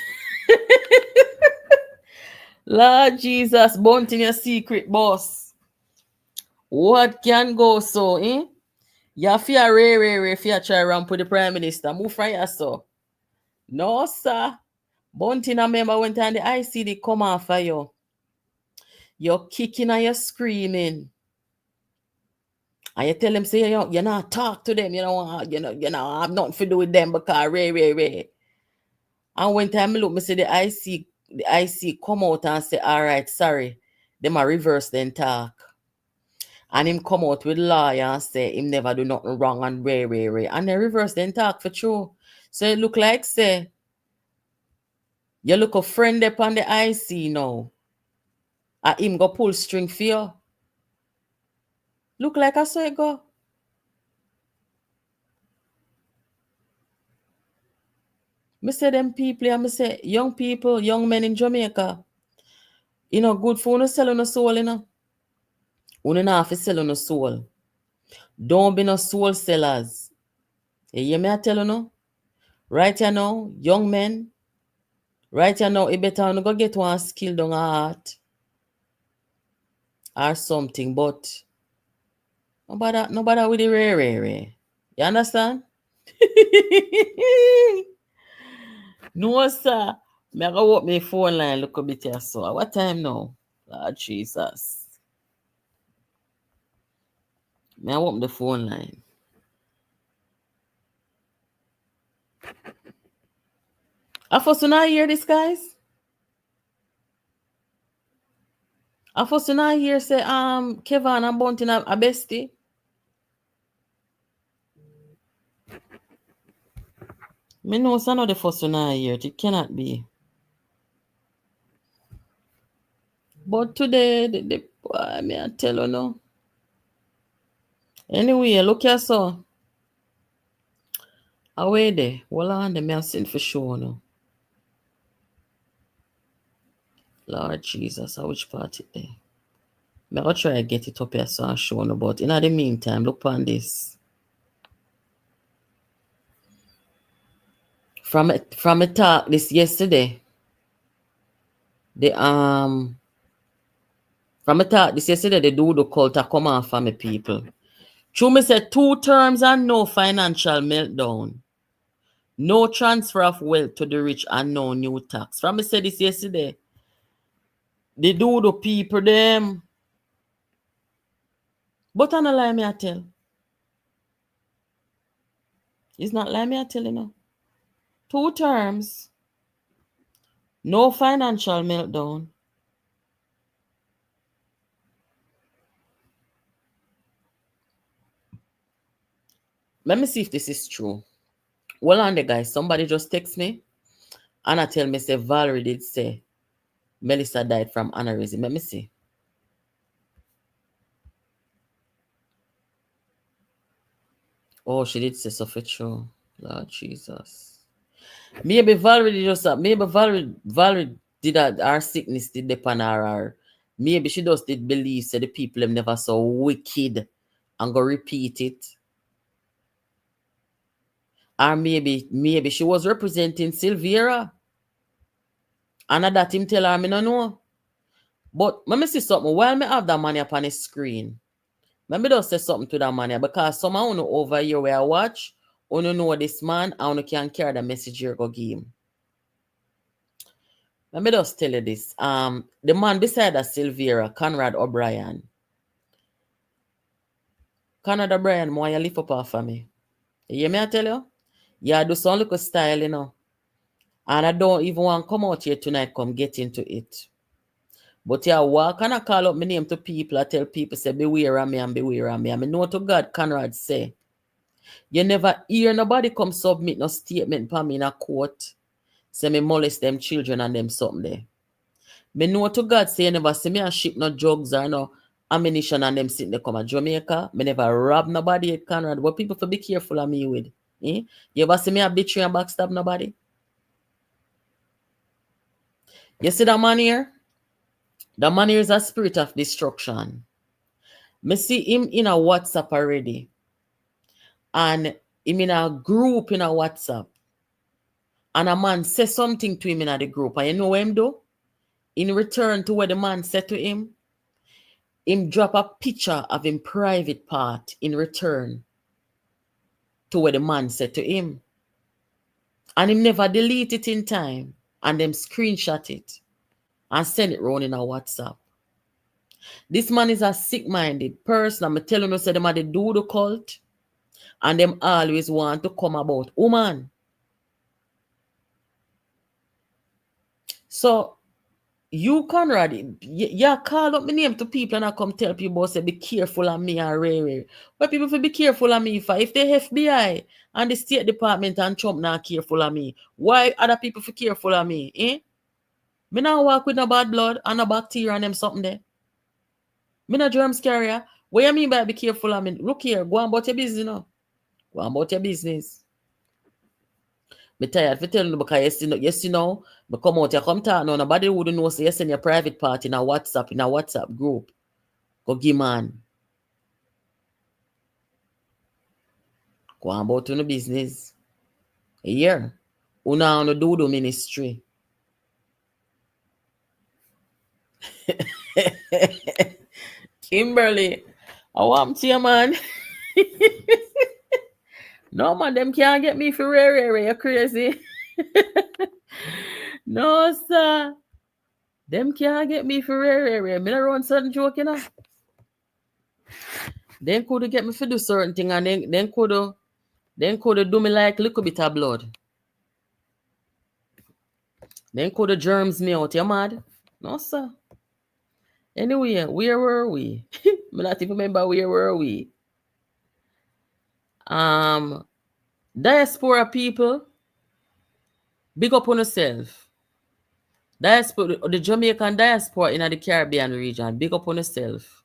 Lord Jesus, Bunting your secret boss. What can go so, eh? You feel rare if you try around with the Prime Minister. Move from here, so. No, sir. Bunting, I remember when time the ICD come after you. You're kicking and you're screaming. And you tell them, say, you not talk to them, you know, I have nothing to do with them because Ray. And when time I look, me say the IC come out and say, all right, sorry. Them a reverse then talk. And him come out with lawyer and say him never do nothing wrong and Ray. And they reverse then talk for true. So it look like say, you look a friend up on the IC now. And him go pull string for you. Look like I saw it go. Me say them people, and me say young people, young men in Jamaica, you know, good for you sell on a soul, you know. You not have to sell on a soul. Don't be no soul sellers. You hear me I tell you no? Right you now, young men, right you now, you better go get one skill down a heart or something, but nobody with the rare. You understand? No, sir. Me I go up my phone line, look a bit here, so. What time now? Lord Jesus. Me I open the phone line. I first not hear this, guys. I first not hear say Kevin and Bunting a bestie. Me know some of the first not hear it. It cannot be. But today, the boy, me I tell you no. Anyway, look here, so. Away there. Well, on the me I seen for sure no. Lord Jesus, which part it there? Me I try to get it up here so I show no. But in the meantime, look on this. From a talk this yesterday. From a talk this yesterday, the do the cult to come off from the people. True, me said 2 terms and no financial meltdown. No transfer of wealth to the rich and no new tax. From me said this yesterday. They do the people them. But I don't lie me I tell. It's not lie me I tell you know. 2 terms. No financial meltdown. Let me see if this is true. Well on the guys, somebody just text me and I tell me say Valerie did say Melissa died from aneurysm. Let me see. Oh, she did say so for true. Lord Jesus. Maybe Valerie Valerie did that our sickness did depend on her. Maybe she just did believe say the people them never so wicked and go repeat it. Or maybe she was representing Silvera. And that him tell her, I don't know. But let me see something. While me have that money up on the screen, let me just say something to that man because some of you over here where I watch, you know this man, and you can carry the message here go give him. Let me just tell you this. The man beside that Silvera, Conrad O'Brien. Conrad O'Brien, more you lift up for me. You hear me I tell you? Yeah, do some little style, you know. And I don't even want to come out here tonight, come get into it. But yeah, walk and I call up my name to people. I tell people, say, beware of me and beware of me. And I know to God, Conrad say, you never hear nobody come submit no statement for me in a court. Say me molest them children and them something there. Me know to God say you never see me a ship no drugs or no ammunition and them sitting there come to Jamaica. Me never rob nobody at Conrad. But people for be careful of me with. Eh? You ever see me a betray and backstab nobody? You see that man here? The man here is a spirit of destruction. Me see him in a WhatsApp already. And him in a group in a WhatsApp. And a man says something to him in the group. And you know what him do? In return to what the man said to him drop a picture of him private part in return to what the man said to him. And him never delete it in time. And them screenshot it. And send it round in a WhatsApp. This man is a sick-minded person. I'm telling you, say them are the do the cult, and them always want to come about woman. So you, Conrad, you call up my name to people and I come tell people, say, be careful of me and Ray. But people feel be careful of me if the FBI and the State Department and Trump not careful of me, why other people feel careful of me? Eh? Me not walk with no bad blood and no bacteria and them something there. Me no germs carrier. What you mean by be careful of me? Look here, go on about your business now. Go on about your business. Me tired for telling you because you know, me come out, you come talk now, nobody wouldn't know, so you send your private part in a WhatsApp group. Go give man. Go on about your business. Here. Una on the do ministry. Kimberly, I want you, man. No, man, them can't get me for rare. You're crazy. No, sir. Them can't get me for rare. Me not run certain joke, you know. Then could get me for do certain thing, and then could do me like little bit of blood. Then could germs me out. You mad? No, sir. Anyway, where were we? I not even remember where were we. Diaspora people, big up on yourself. Diaspora, the Jamaican diaspora in the Caribbean region, big up on yourself.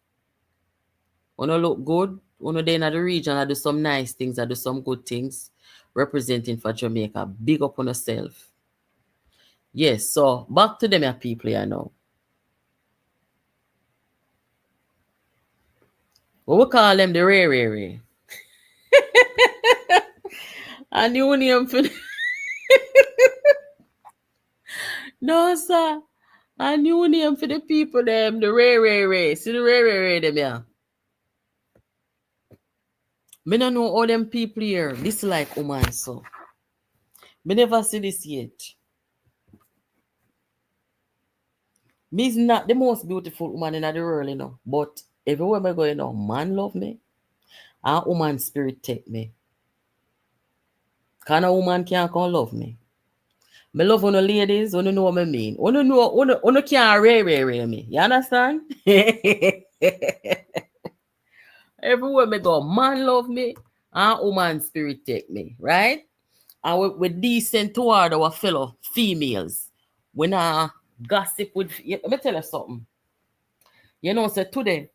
Wanna look good, wanna dey in the region, I do some nice things, I do some good things, representing for Jamaica. Big up on yourself. Yes, so back to them people here now. What we call them the Ray. A new name for no, sir. A new name for the people them, the Ray. See the Ray them here. Me don't know all them people here. This like woman, so. Me never see this yet. Me is not the most beautiful woman in the world, you know. But everywhere I go, you know, man love me. And woman spirit take me. Kind of woman can't come love me. Me love on the ladies, you know what I mean. You can't ray me. You understand? Everywhere me go, man love me and woman spirit take me, right? And we're decent toward our fellow females. We not gossip with. Let me tell you something. You know, so today,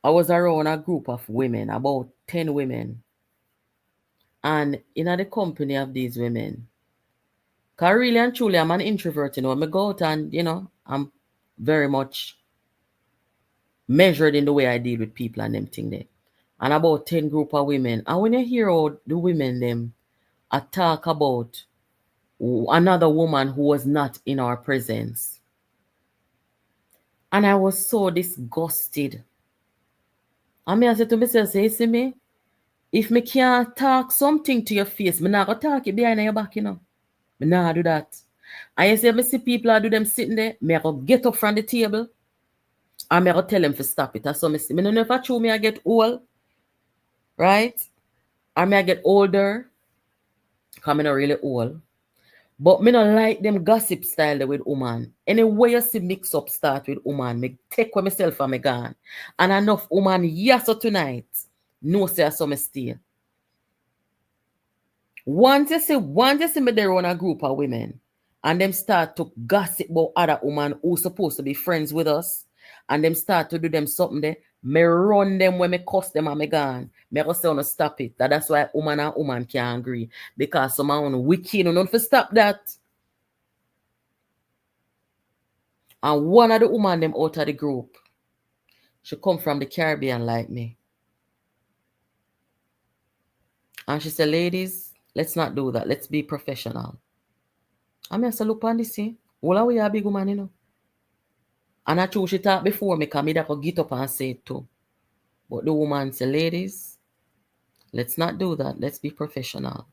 I was around a group of women, about 10 women. And in the company of these women, because really and truly, I'm an introvert, you know. I go out and, you know, I'm very much measured in the way I deal with people and them thing there. And about 10 group of women. And when you hear all the women, them, I talk about another woman who was not in our presence. And I was so disgusted. I mean, I said to myself, say, see me, if me can't talk something to your face, me not gonna talk it behind your back, you know. Me not do that. And you see, me see people do them sitting there, me go get up from the table, and me go tell them to stop it. That's so me see. Me don't know if I true me I get old, right? Or me I get older, because me not really old. But me not like them gossip style there with woman. Anyway you see mix up start with woman, me take with myself and me gone. And enough woman, yes, so tonight, no say I saw me stay. Once you see me there on a group of women, and them start to gossip about other women who supposed to be friends with us, and them start to do them something there, me run them when me cuss them and me gone. Me go say on stop it. That's why woman and woman can't agree. Because someone wicked, you don't stop that. And one of the woman them out of the group, she come from the Caribbean like me. And she said, ladies, let's not do that. Let's be professional. I mean, I said, look on this, see. Well, we are big woman, you know. And I told she talked before me, because me that could get up and say it too. But the woman said, ladies, let's not do that. Let's be professional.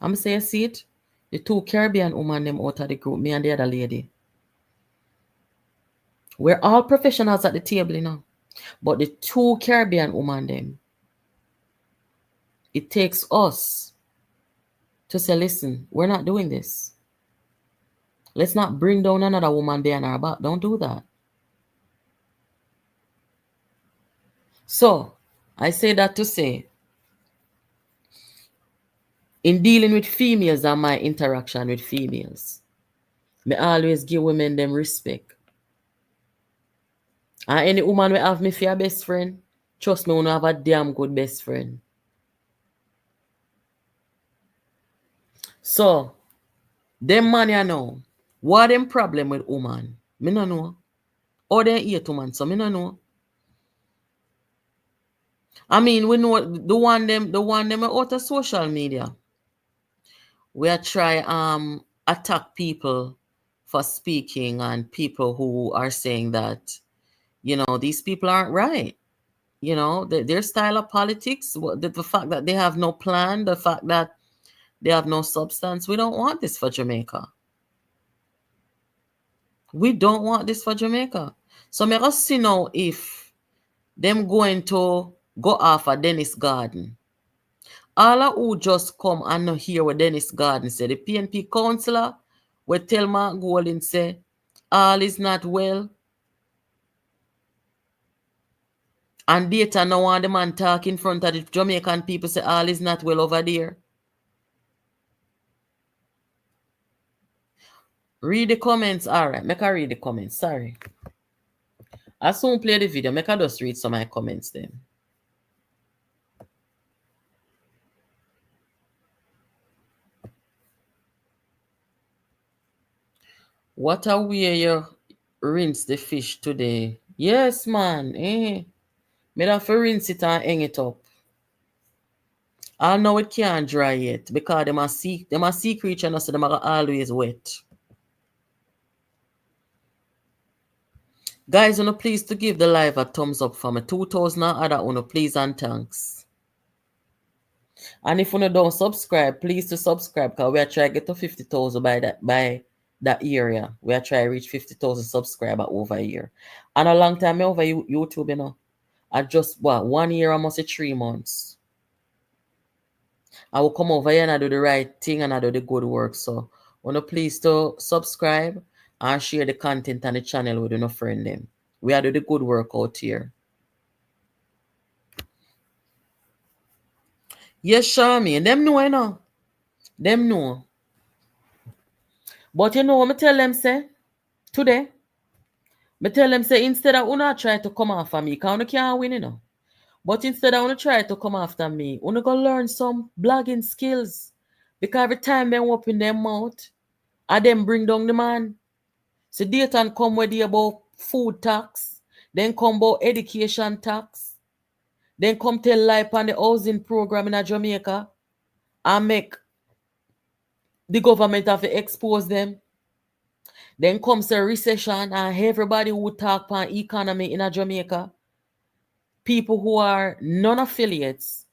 I'm say, you see it? The two Caribbean women them out of the group, me and the other lady. We're all professionals at the table, you know. But the two Caribbean women, them, it takes us to say, listen, we're not doing this. Let's not bring down another woman behind our back. Don't do that. So, I say that to say, in dealing with females and my interaction with females, me always give women them respect. And any woman will have me for your best friend, trust me, we have a damn good best friend. So, them man you know, what them problem with woman? Me no know. Or they hate woman, so me no know. I mean, we know the one them out of social media. We are try attack people for speaking and people who are saying that, you know, these people aren't right. You know, their style of politics, the fact that they have no plan, the fact that they have no substance. We don't want this for Jamaica. We don't want this for Jamaica. So me just see now if them going to go after Dennis Garden. All of who just come and not hear what Dennis Garden said. The PNP councillor will tell Mark Golding say, all is not well. And data now want the man talk in front of the Jamaican people say all is not well over there. Read the comments. Alright, make I read the comments. Sorry. I soon play the video. Make I just read some of my comments then. What a way you rinse the fish today. Yes, man. Me have to rinse it and hang it up. I know it can't dry yet because them a sea creature and so them are always wet. Guys, please to give the live a thumbs up for me. 2,000 other please and thanks. And if you don't subscribe, please to subscribe because we are trying to get to 50,000 by that area. We are trying to reach 50,000 subscribers over a year. And a long time over YouTube, you know. I just 1 year, almost 3 months. I will come over here and I do the right thing and I do the good work. So, please to subscribe and share the content on the channel with your friend them. We are doing the good work out here. Yes, Shami. And them know, you know. Them know. But you know what I tell them, say? Today, I tell them, say, instead of not try to come after me, because you can't win, you know. But instead of try to come after me, you go learn some blogging skills. Because every time they open their mouth, I them bring down the man. So data come with you about food tax, then come about education tax, then come tell life on the housing program in Jamaica and make the government have to expose them. Then comes a recession and everybody who talk about economy in Jamaica, people who are non-affiliates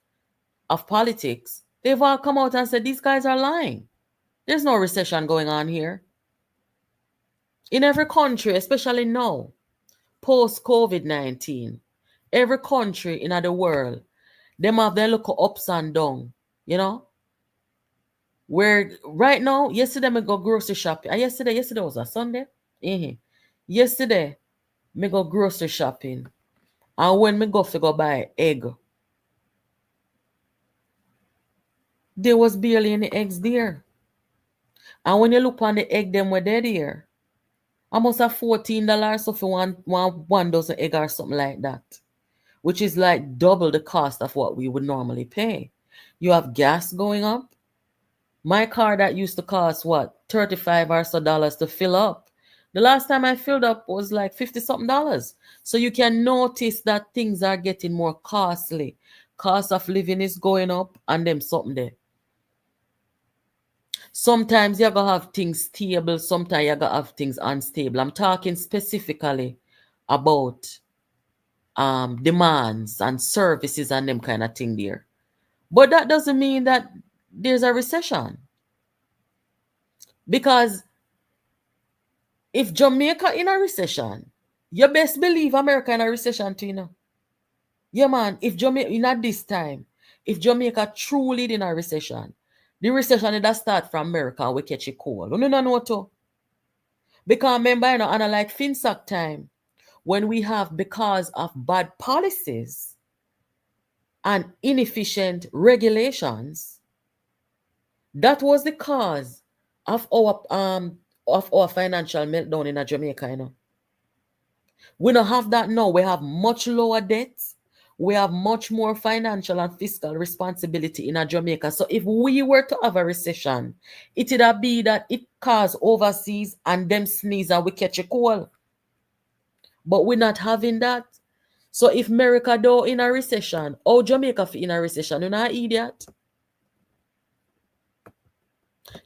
of politics, they've all come out and said these guys are lying. There's no recession going on here. In every country, especially now, post-COVID-19, every country in the world, them have their look ups and downs, you know? Where right now, yesterday I go grocery shopping. Yesterday was a Sunday. Yesterday, me go grocery shopping. And when me go to go buy egg, there was barely any eggs there. And when you look on the egg, them were there. Almost have $14 so for one dozen egg or something like that. Which is like double the cost of what we would normally pay. You have gas going up. My car that used to cost $35 or so to fill up. The last time I filled up was like $50-something. So you can notice that things are getting more costly. Cost of living is going up and them something there. Sometimes you're going to have things stable. Sometimes you're going to have things unstable. I'm talking specifically about demands and services and them kind of thing there. But that doesn't mean that there's a recession. Because if Jamaica in a recession, You best believe America in a recession too, you know. Yeah, man, if Jamaica, in at this time, if Jamaica truly in a recession, the recession that start from America and we catch it cold. No, no, no, no. Because remember, you know, and like FinSac time, when we have, because of bad policies and inefficient regulations, that was the cause of our financial meltdown in Jamaica, you know. We don't have that now. We have much lower debt. We have much more financial and fiscal responsibility in Jamaica. So if we were to have a recession, it would be that it caused overseas and them sneeze and we catch a cold. But we're not having that. So if America do in a recession, or Jamaica in a recession, you're not an idiot.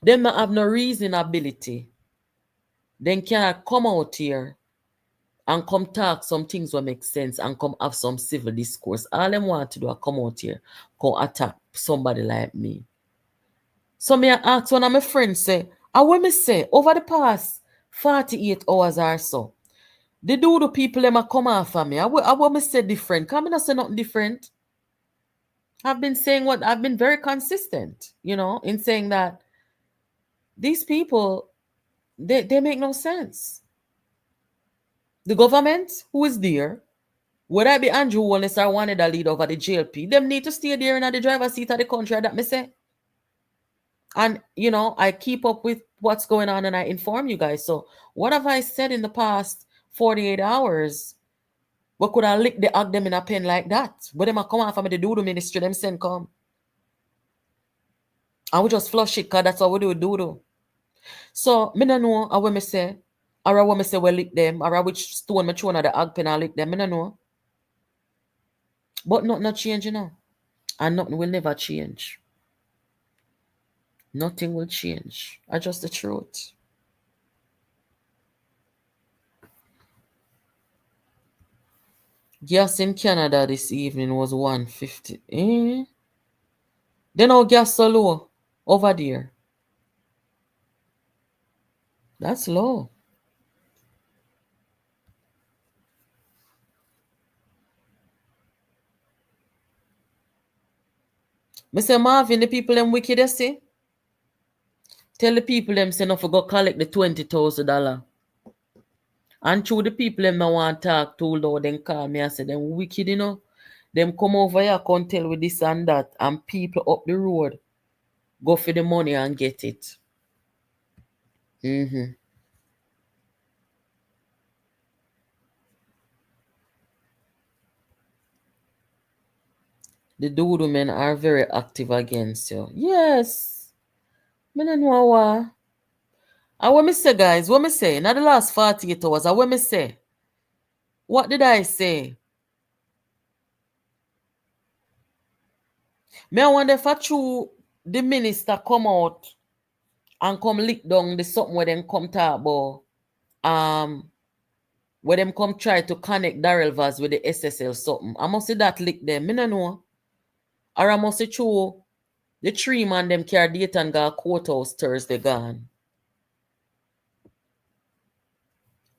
Them not have no reasonability. Then cannot come out here and come talk some things will make sense and come have some civil discourse. All them want to do is come out here, come attack somebody like me. So me ask one of my friends say, and when me say, over the past 48 hours or so, the people them a come after me. I will me say different. Come not say nothing different. I've been saying what I've been very consistent, you know, in saying that these people, they make no sense. The government who is there, would I be Andrew Wallace or one of the lead over the JLP, them need to stay there in the driver's seat of the country, that me say. And, you know, I keep up with what's going on and I inform you guys. So what have I said in the past 48 hours? What could I lick the them in a pen like that? But them a come out from the do ministry, them send come. And we just flush it, because that's how we do. So, me no know how me say, or how me say we lick them, or which stone me throw on the ag pen and lick them, me no know. But nothing not change, you know. And nothing will never change. Nothing will change. I just the truth. Gas in Canada this evening was 150. Then our gas so low over there. That's low. Mr. Marvin, the people them wicked, you see? Tell the people them say no for go collect the $20,000. And through the people them I want to talk to, though, then call me and say them wicked, you know. Them come over here, come tell with this and that, and people up the road go for the money and get it. The doodoo men are very active against you. Yes. I don't know why. And what me say, guys, what me say? Not the last 48 hours, and what me say? What did I say? Me I wonder if true the minister come out and come lick down the something where them come talk about where them come try to connect Darrell Vaz with the SSL something. I must say that lick them. Me no know. Or I must say true the 3 man them carry date and go courthouse Thursday gone.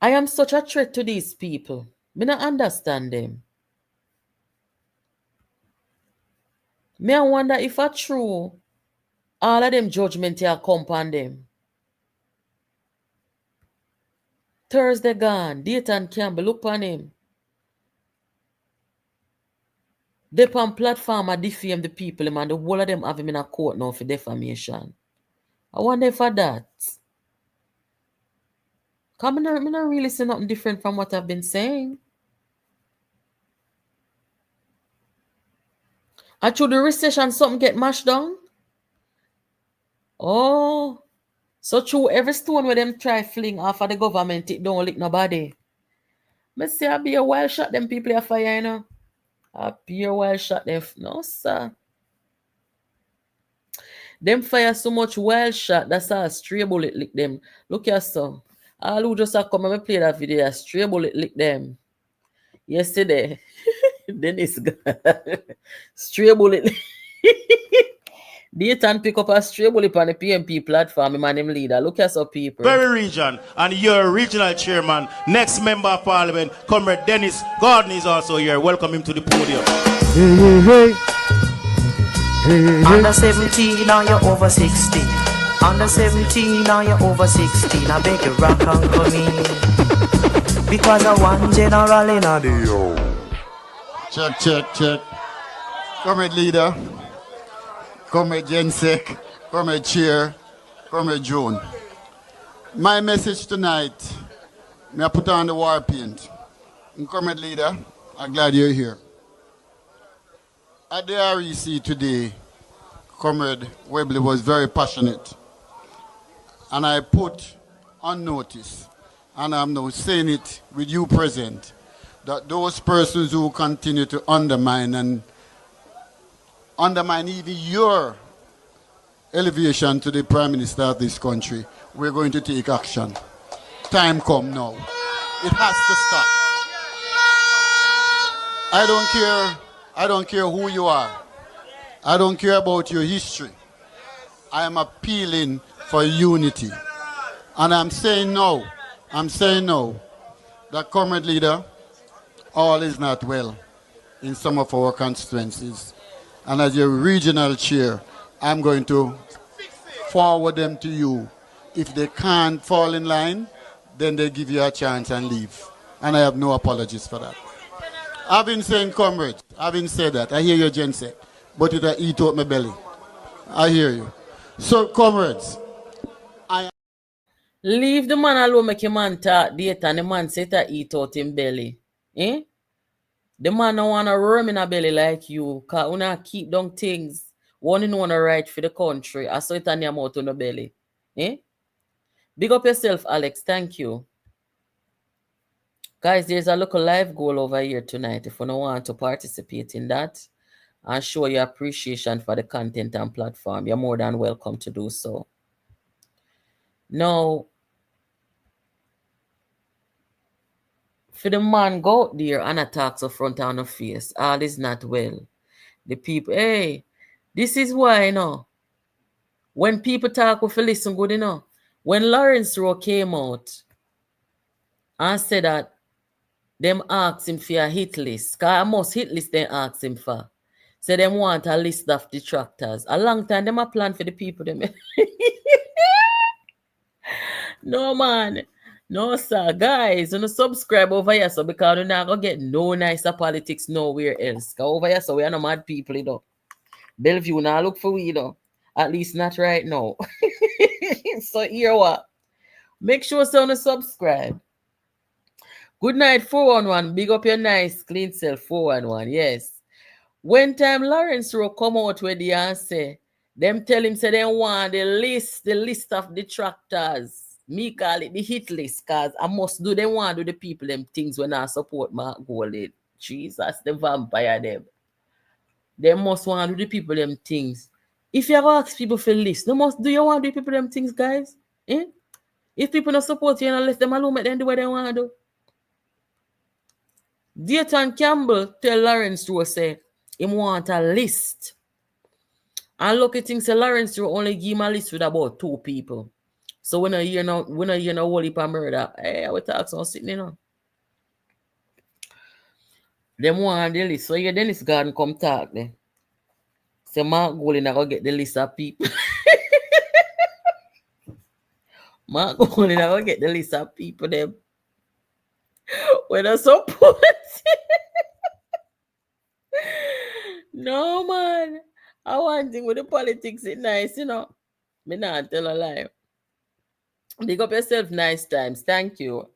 I am such a threat to these people. Me not understand them. Me I wonder if true all of them judgment here come upon them. Thursday gone. Dayton Campbell, look on him. They on platform a defame the people, and the whole of them have him in a court now for defamation. I wonder for that. Because I not really say nothing different from what I've been saying. And through the recession, something get mashed down. Oh. So through every stone where them try fling off of the government, it don't lick nobody. Me say I be a wild shot them people a fire, you know. I be a wild shot them. No, sir. Them fire so much wild shot, that's how a stray bullet lick them. Look here, so. All who just come and play that video, a stray bullet lick them. Yesterday. Dennis got stray bullet. Dayton pick up a stray bully on the PNP platform, my name leader. Look at some people. Very region, and your regional chairman, next member of parliament, Comrade Dennis Gordon is also here. Welcome him to the podium. Under 17, now you're over 16. Under 17, now you're over 16. I beg you rock and come in. Because I want general in a deal. Check, check, check. Comrade leader, Comrade Jensek, Comrade Chair, Comrade June. My message tonight, may I put on the war paint. And Comrade leader, I'm glad you're here. At the REC today, Comrade Webley was very passionate. And I put on notice, and I'm now saying it with you present, that those persons who continue to undermine even your elevation to the Prime Minister of this country, we're going to take action. Time come now. It has to stop. I don't care who you are. I don't care about your history. I am appealing for unity. And I'm saying no, that Comrade leader, all is not well in some of our constituencies. And as your regional chair, I'm going to forward them to you. If they can't fall in line, then they give you a chance and leave. And I have no apologies for that. I've been saying, comrades, I've been saying that. I hear you, Jensen, but it eat out my belly. I hear you. So, comrades, leave the man alone, make your man talk data, and the man say to eat out him belly. Eh? The man don't want to worm in a belly like you, because you not keep down things. One in one right for the country. I saw it on your mouth on the belly. Eh? Big up yourself, Alex. Thank you. Guys, there's a local live goal over here tonight. If you don't want to participate in that and show your appreciation for the content and platform, you're more than welcome to do so. Now, for the man go out there and attack the front on the face, all is not well. The people, hey, this is why, you know, when people talk, we feel listen good, you know. When Lawrence Rowe came out and said that them asked him for a hit list, because a most hit list they asked him for. So them want a list of detractors. A long time, them a plan for the people. Them. No, man. No, sir. Guys, you know, subscribe over here, so because you're not going to get no nicer politics nowhere else. Because over here, so we are no mad people, you know. Bellevue, now look for we, you know. At least not right now. So here what? Make sure so to subscribe. Good night, 411. Big up your nice, clean self, 411. Yes. When time Lawrence Rowe come out with the answer, them tell him say they want the list of detractors. Me call it the hit list, because I must do them want to do the people them things when I support Mark Goldie. Jesus, the vampire them. They must want to do the people them things. If you ever ask people for list, do you want to do people them things, guys? Eh? If people don't support you and let them alone, make them do what they want to do. Dayton Campbell tell Lawrence Rowe say him want a list. And look at things say Lawrence Rowe only give him a list with about 2 people. So when I hear no whole heap of murder, hey, I will talk some sitting, you know. Them want the list. So yeah, Dennis Garden come talk there. Say Mark Goldie not gonna get the list of people. Mark Goldie not gonna get the list of people them. When I support. No, man. I want thing with the politics, it's nice, you know. Me not tell a lie. Big up yourself, nice times. Thank you.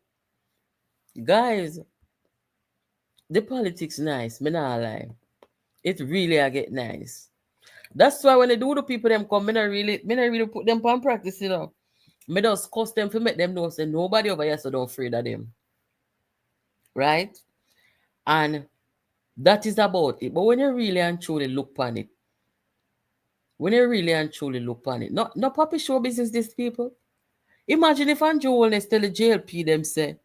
Guys, the politics nice. Me not lie. It really I get nice. That's why when they do the people them come, me not really put them on practice, you know. Me just cuss them to make them know say nobody over here so don't afraid of them. Right? And that is about it. But when you really and truly look on it, not puppy show business, these people. Imagine if Andrew Holness tell the JLP them say,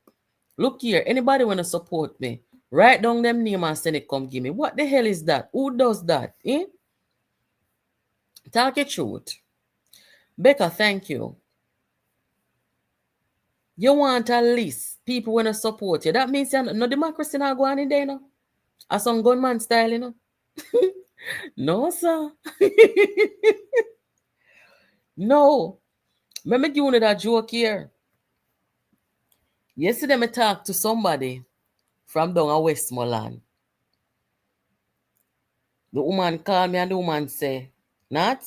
look here, anybody want to support me, write down them name and send it come give me. What the hell is that? Who does that? Eh? Talk it truth. Becca, thank you. You want at least people wanna support you. That means you're no democracy not going in there, you know. As some gunman style, you know. No, sir. No. Let me give you that joke here. Yesterday, I talked to somebody from down at Westmoreland. The woman called me and the woman say, Nat,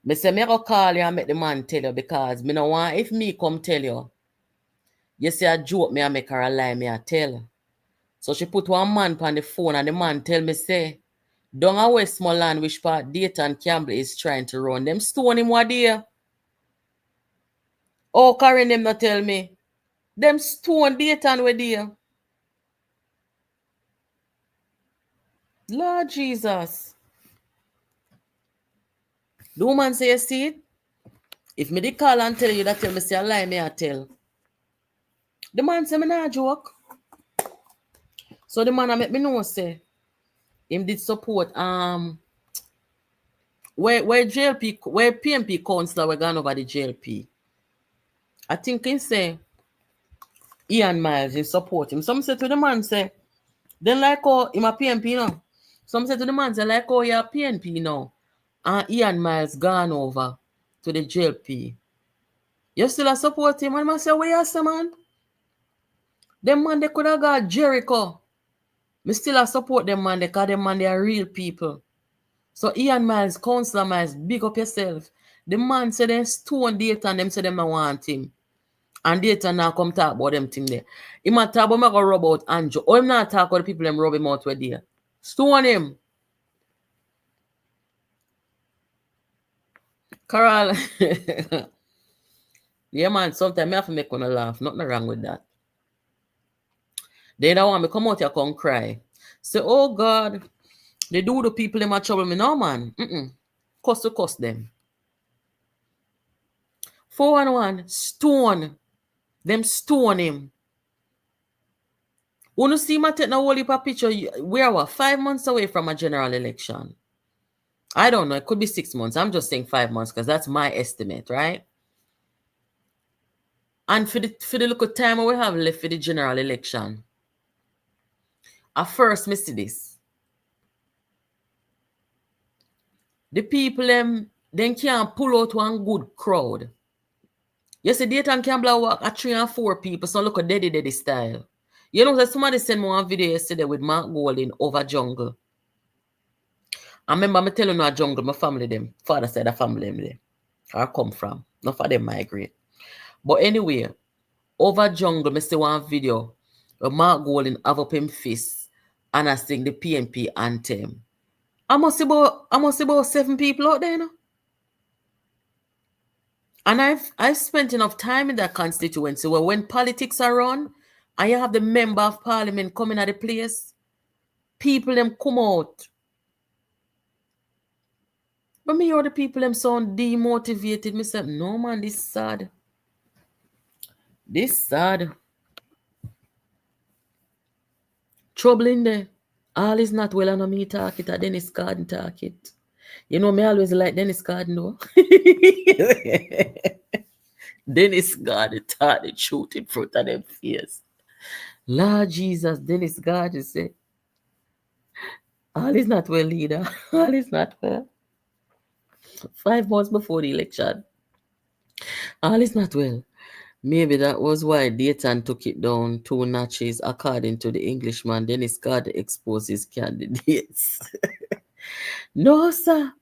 me say me go call you and make the man tell you because me no want if me come tell you. You say a joke me and make her a lie me a tell. So she put one man on the phone and the man tell me say, down at Westmoreland which part Dayton Campbell is trying to run. Them stone him what there. Oh, Karen them not tell me. Them stone Dayton where there. Lord Jesus. The woman say, you see it? If me did call and tell you that tell me say a lie me I tell. The man say me not joke. So the man I make me know say him did support where JLP where PNP councillor were gone over the JLP. I think he say Ian Miles in support him. Some say to the man say then like how him a PNP now. Some say to the man say like how you a PNP now. And Ian Miles gone over to the JLP. You still a support him? And I say, where you say, man? Them man, they could have got Jericho. Me still a support them man, because them man, they are real people. So Ian Miles, Councillor Miles, big up yourself. The man said they stone Dayton and them say them not want him. And Dayton now come talk about them thing there. He might talk about me go rub out Andrew. Or him not talk about the people them rub him out where there. Stone him. Carol. Yeah, man, sometimes I have to make one laugh. Nothing wrong with that. They don't want me come out here come cry. Say, oh God, they do the people in my trouble me. No, man. Cuss to cuss them. 411, stone. Them stone him. When you see my take a whole heap of picture, we are 5 months away from a general election. I don't know. It could be 6 months. I'm just saying 5 months because that's my estimate, right? And for the look of time we have left for the general election, at first, me see this. The people them can't pull out one good crowd. You see, Dayton Campbell walk at 3 and 4 people, so look at daddy style. You know that somebody sent me one video yesterday with Mark Golding over jungle. I remember me telling you a jungle, my family them. Father said a family them there. I come from. Not for them migrate. But anyway, over jungle, me see one video where Mark Golding have up him fist and I sing the PNP anthem. I must see about 7 people out there, you know. And I've spent enough time in that constituency where when politics are on and you have the member of parliament coming at the place, people them come out. But me hear the people them sound demotivated. Me say, no man, this is sad. This sad. Trouble in there. All is not well on me talk it, or Dennis Garden talk it. You know, me always like Dennis Garden, though. Dennis Garden talk the truth in front of them face. Lord Jesus, Dennis Garden say, all is not well, leader. All is not well. 5 months before the election. All is not well. Maybe that was why Dayton took it down 2 notches, according to the Englishman. Dennis Garden exposed his candidates. No, sir.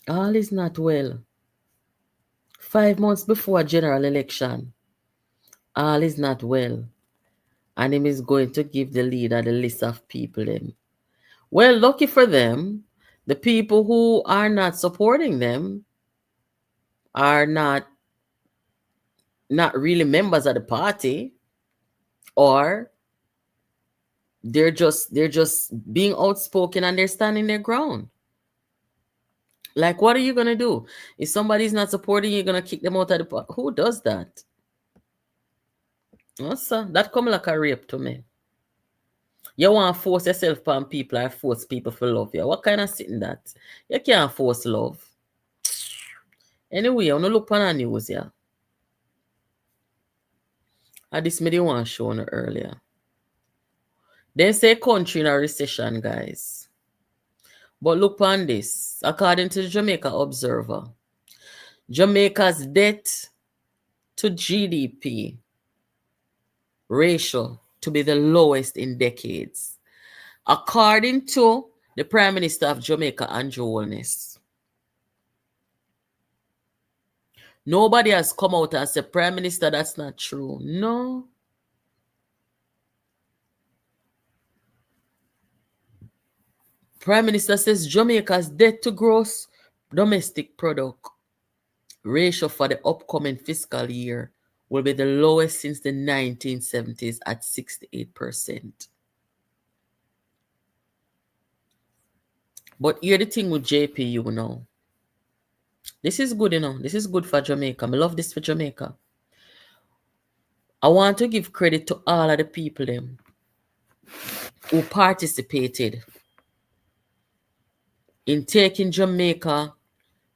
All is not well. 5 months before a general election. All is not well. And him is going to give the leader the list of people then. Well, lucky for them, the people who are not supporting them are not really members of the party, or they're just being outspoken and they're standing their ground. Like, what are you gonna do if somebody's not supporting you? You're gonna kick them out of the party? Who does that? No, sir, that come like a rape to me. You want to force yourself on people or force people to love you. What kind of sitting that? You can't force love. Anyway, I want to look on the news here. And this me the one shown earlier. They say country in a recession, guys. But look on this. According to the Jamaica Observer, Jamaica's debt to GDP ratio to be the lowest in decades. According to the Prime Minister of Jamaica, Andrew Holness. Nobody has come out and said, Prime Minister, that's not true. No. Prime Minister says Jamaica's debt to gross domestic product ratio for the upcoming fiscal year will be the lowest since the 1970s at 68%. But here the thing with JPU now. This is good, This is good for Jamaica. I love this for Jamaica. I want to give credit to all of the people them who participated in taking Jamaica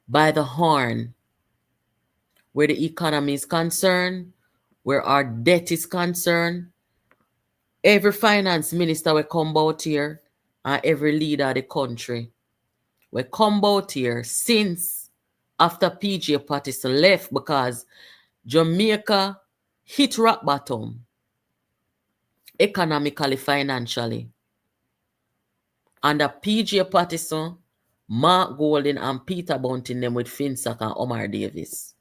by the horn where the economy is concerned, where our debt is concerned. Every finance minister will come out here and every leader of the country will come out here since after PJ Patterson left because Jamaica hit rock bottom economically, financially. Under PJ Patterson, Mark Golden and Peter Bunting them with Finsack and Omar Davis.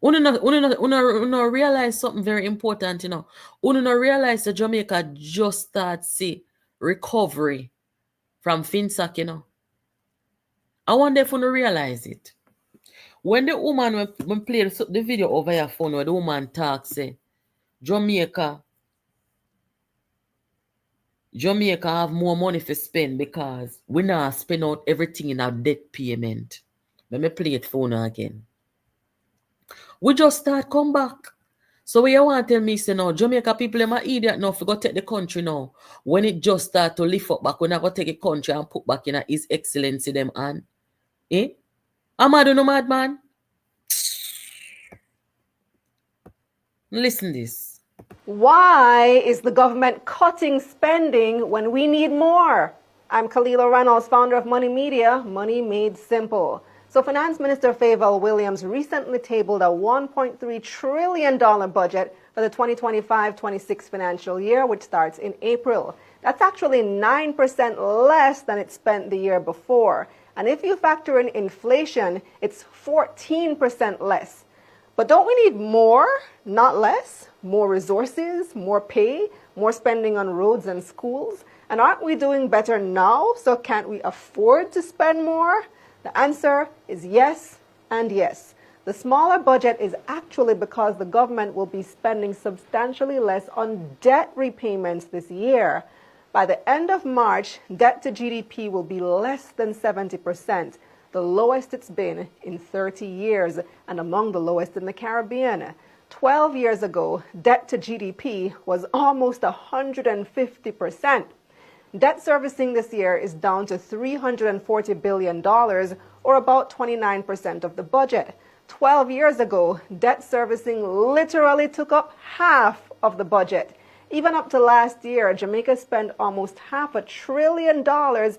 Uno realize something very important, Uno realize that Jamaica just start see recovery from Finsack, I wonder if uno realize it. When the woman when played the video over your phone where the woman talks, say, Jamaica have more money to spend because we now spend out everything in our debt payment. Let me play it phone again. We just start come back. So what you want to tell me, say now, Jamaica people are idiot now, forgot to take the country now. When it just start to lift up back, we're not going to take a country and put back in His Excellency them hand. Eh? Am I no madman? Listen this. Why is the government cutting spending when we need more? I'm Khalila Reynolds, founder of Money Media, Money Made Simple. So Finance Minister Fayval Williams recently tabled a $1.3 trillion budget for the 2025-26 financial year, which starts in April. That's actually 9% less than it spent the year before. And if you factor in inflation, it's 14% less. But don't we need more, not less? More resources, more pay, more spending on roads and schools? And aren't we doing better now, so can't we afford to spend more? The answer is yes and yes. The smaller budget is actually because the government will be spending substantially less on debt repayments this year. By the end of March, debt to GDP will be less than 70%, the lowest it's been in 30 years and among the lowest in the Caribbean. 12 years ago, debt to GDP was almost 150%. Debt servicing this year is down to $340 billion, or about 29% of the budget. 12 years ago, debt servicing literally took up half of the budget. Even up to last year, Jamaica spent almost $500 billion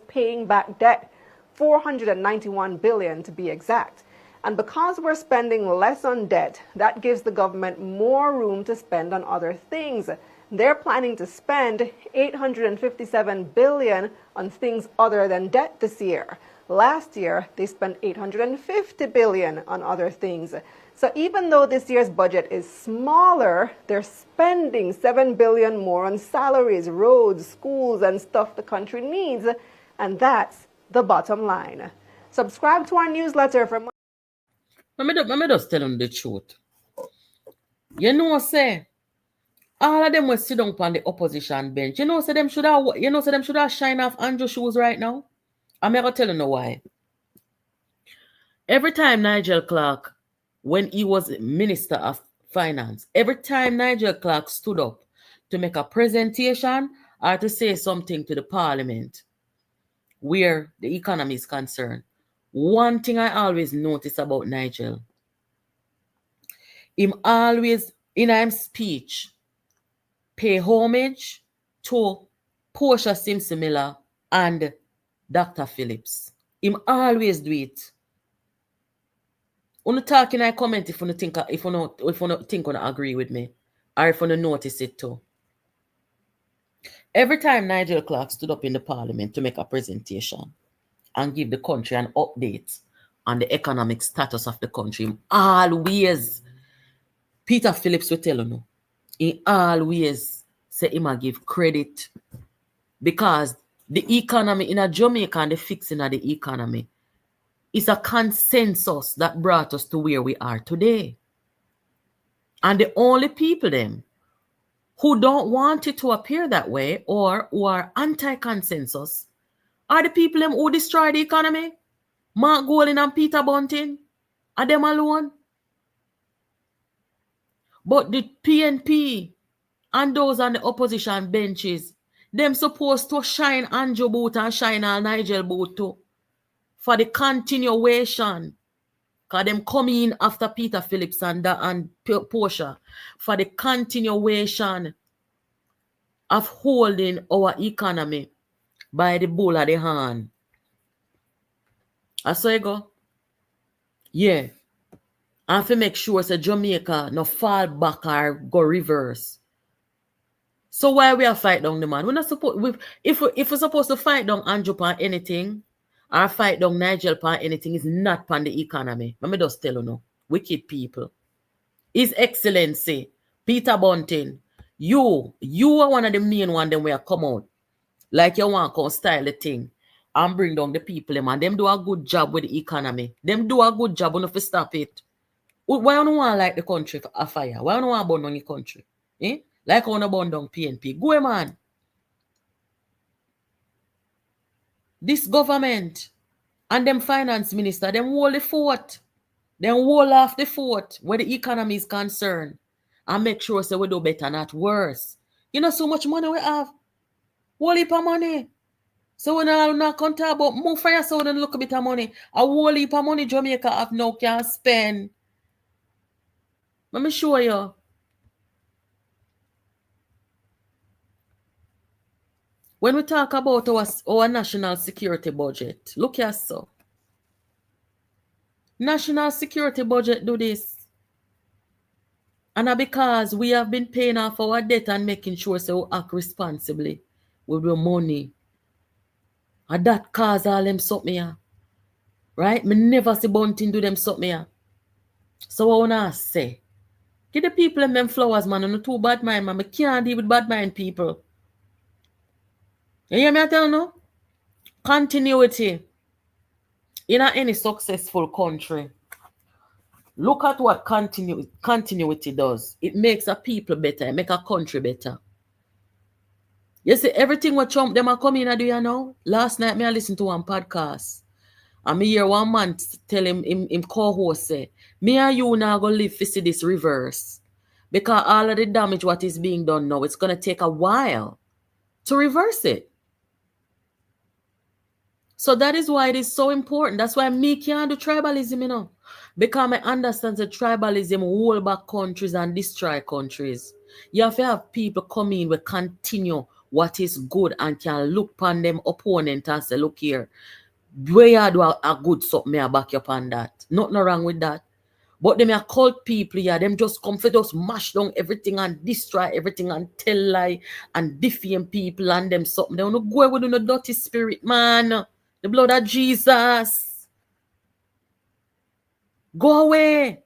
paying back debt, $491 billion to be exact. And because we're spending less on debt, that gives the government more room to spend on other things. They're planning to spend $857 billion on things other than debt this year. Last year, they spent $850 billion on other things. So even though this year's budget is smaller, they're spending $7 billion more on salaries, roads, schools, and stuff the country needs. And that's the bottom line. Subscribe to our newsletter for more. Let me just tell them the truth. Say, all of them will sit down on the opposition bench. Say them should have shine off Andrew shoes right now. I'm going to tell you why. Every time Nigel Clark, when he was Minister of Finance, every time Nigel Clark stood up to make a presentation or to say something to the parliament where the economy is concerned, one thing I always notice about Nigel, him always, in his speech, pay homage to Portia Simpson Miller and Dr. Phillips. Him always do it. When talk in I comment if you think you agree with me, or if you notice it too. Every time Nigel Clark stood up in the parliament to make a presentation and give the country an update on the economic status of the country, always, Peter Phillips will tell you, he always say him a give credit because the economy in a Jamaica and the fixing of the economy is a consensus that brought us to where we are today. And the only people them who don't want it to appear that way or who are anti-consensus are the people them who destroy the economy. Mark Golding and Peter Bunting, are them alone? But the PNP and those on the opposition benches, them supposed to shine Andrew boot and shine all Nigel boot too. For the continuation. Because them coming in after Peter Phillips and Portia. For the continuation of holding our economy by the bull of the hand. I saw you go. Yeah. And to make sure that Jamaica no fall back or go reverse. So why we are fight down the man? We're not supposed if we're supposed to fight down Andrew on anything, or fight down Nigel on anything, is not on the economy. Let me just tell you no. Wicked people. His Excellency, Peter Bunting, you are one of the main one them where come out. Like you want to style the thing and bring down the people them, and them do a good job with the economy. Them do a good job enough to stop it. Why you don't want like the country a fire? Why you don't want to burn down the country? Eh? Like you want to burn down PNP. Go man. This government and them finance minister, them hold the fort. Them hold off the fort where the economy is concerned. And make sure so we do better, not worse. You know so much money we have. Whole heap of money. So when I not count about move for yourself and look a bit of money. A whole heap of money Jamaica have now can spend. Let me show you. When we talk about our national security budget, look here, so. National security budget do this. And because we have been paying off our debt and making sure so we act responsibly with the money. And that cause all them something here. Right? Me never see Bunting do them something here. So what I wanna say? Give the people them flowers, man, and no too bad mind, man. I can't deal with bad mind people. You hear me I tell you no? Continuity in any successful country. Look at what continuity does. It makes a people better. It makes a country better. You see, everything what Trump them are coming and do you know? Last night me I listened to one podcast. And me hear one man tell him co-host say, me and you now go live to see this reverse. Because all of the damage what is being done now, it's going to take a while to reverse it. So that is why it is so important. That's why me can't do tribalism, you know. Because I understand that tribalism hold back countries and destroy countries. You have to have people come in will continue what is good and can look upon them opponent and say, look here, where you do a good something, I back you up on that. Nothing wrong with that. But them are cult people, yeah, them just come for just mash down everything and destroy everything and tell lie and defame people and them something. They don't go with no dirty spirit, man. The blood of Jesus. Go away.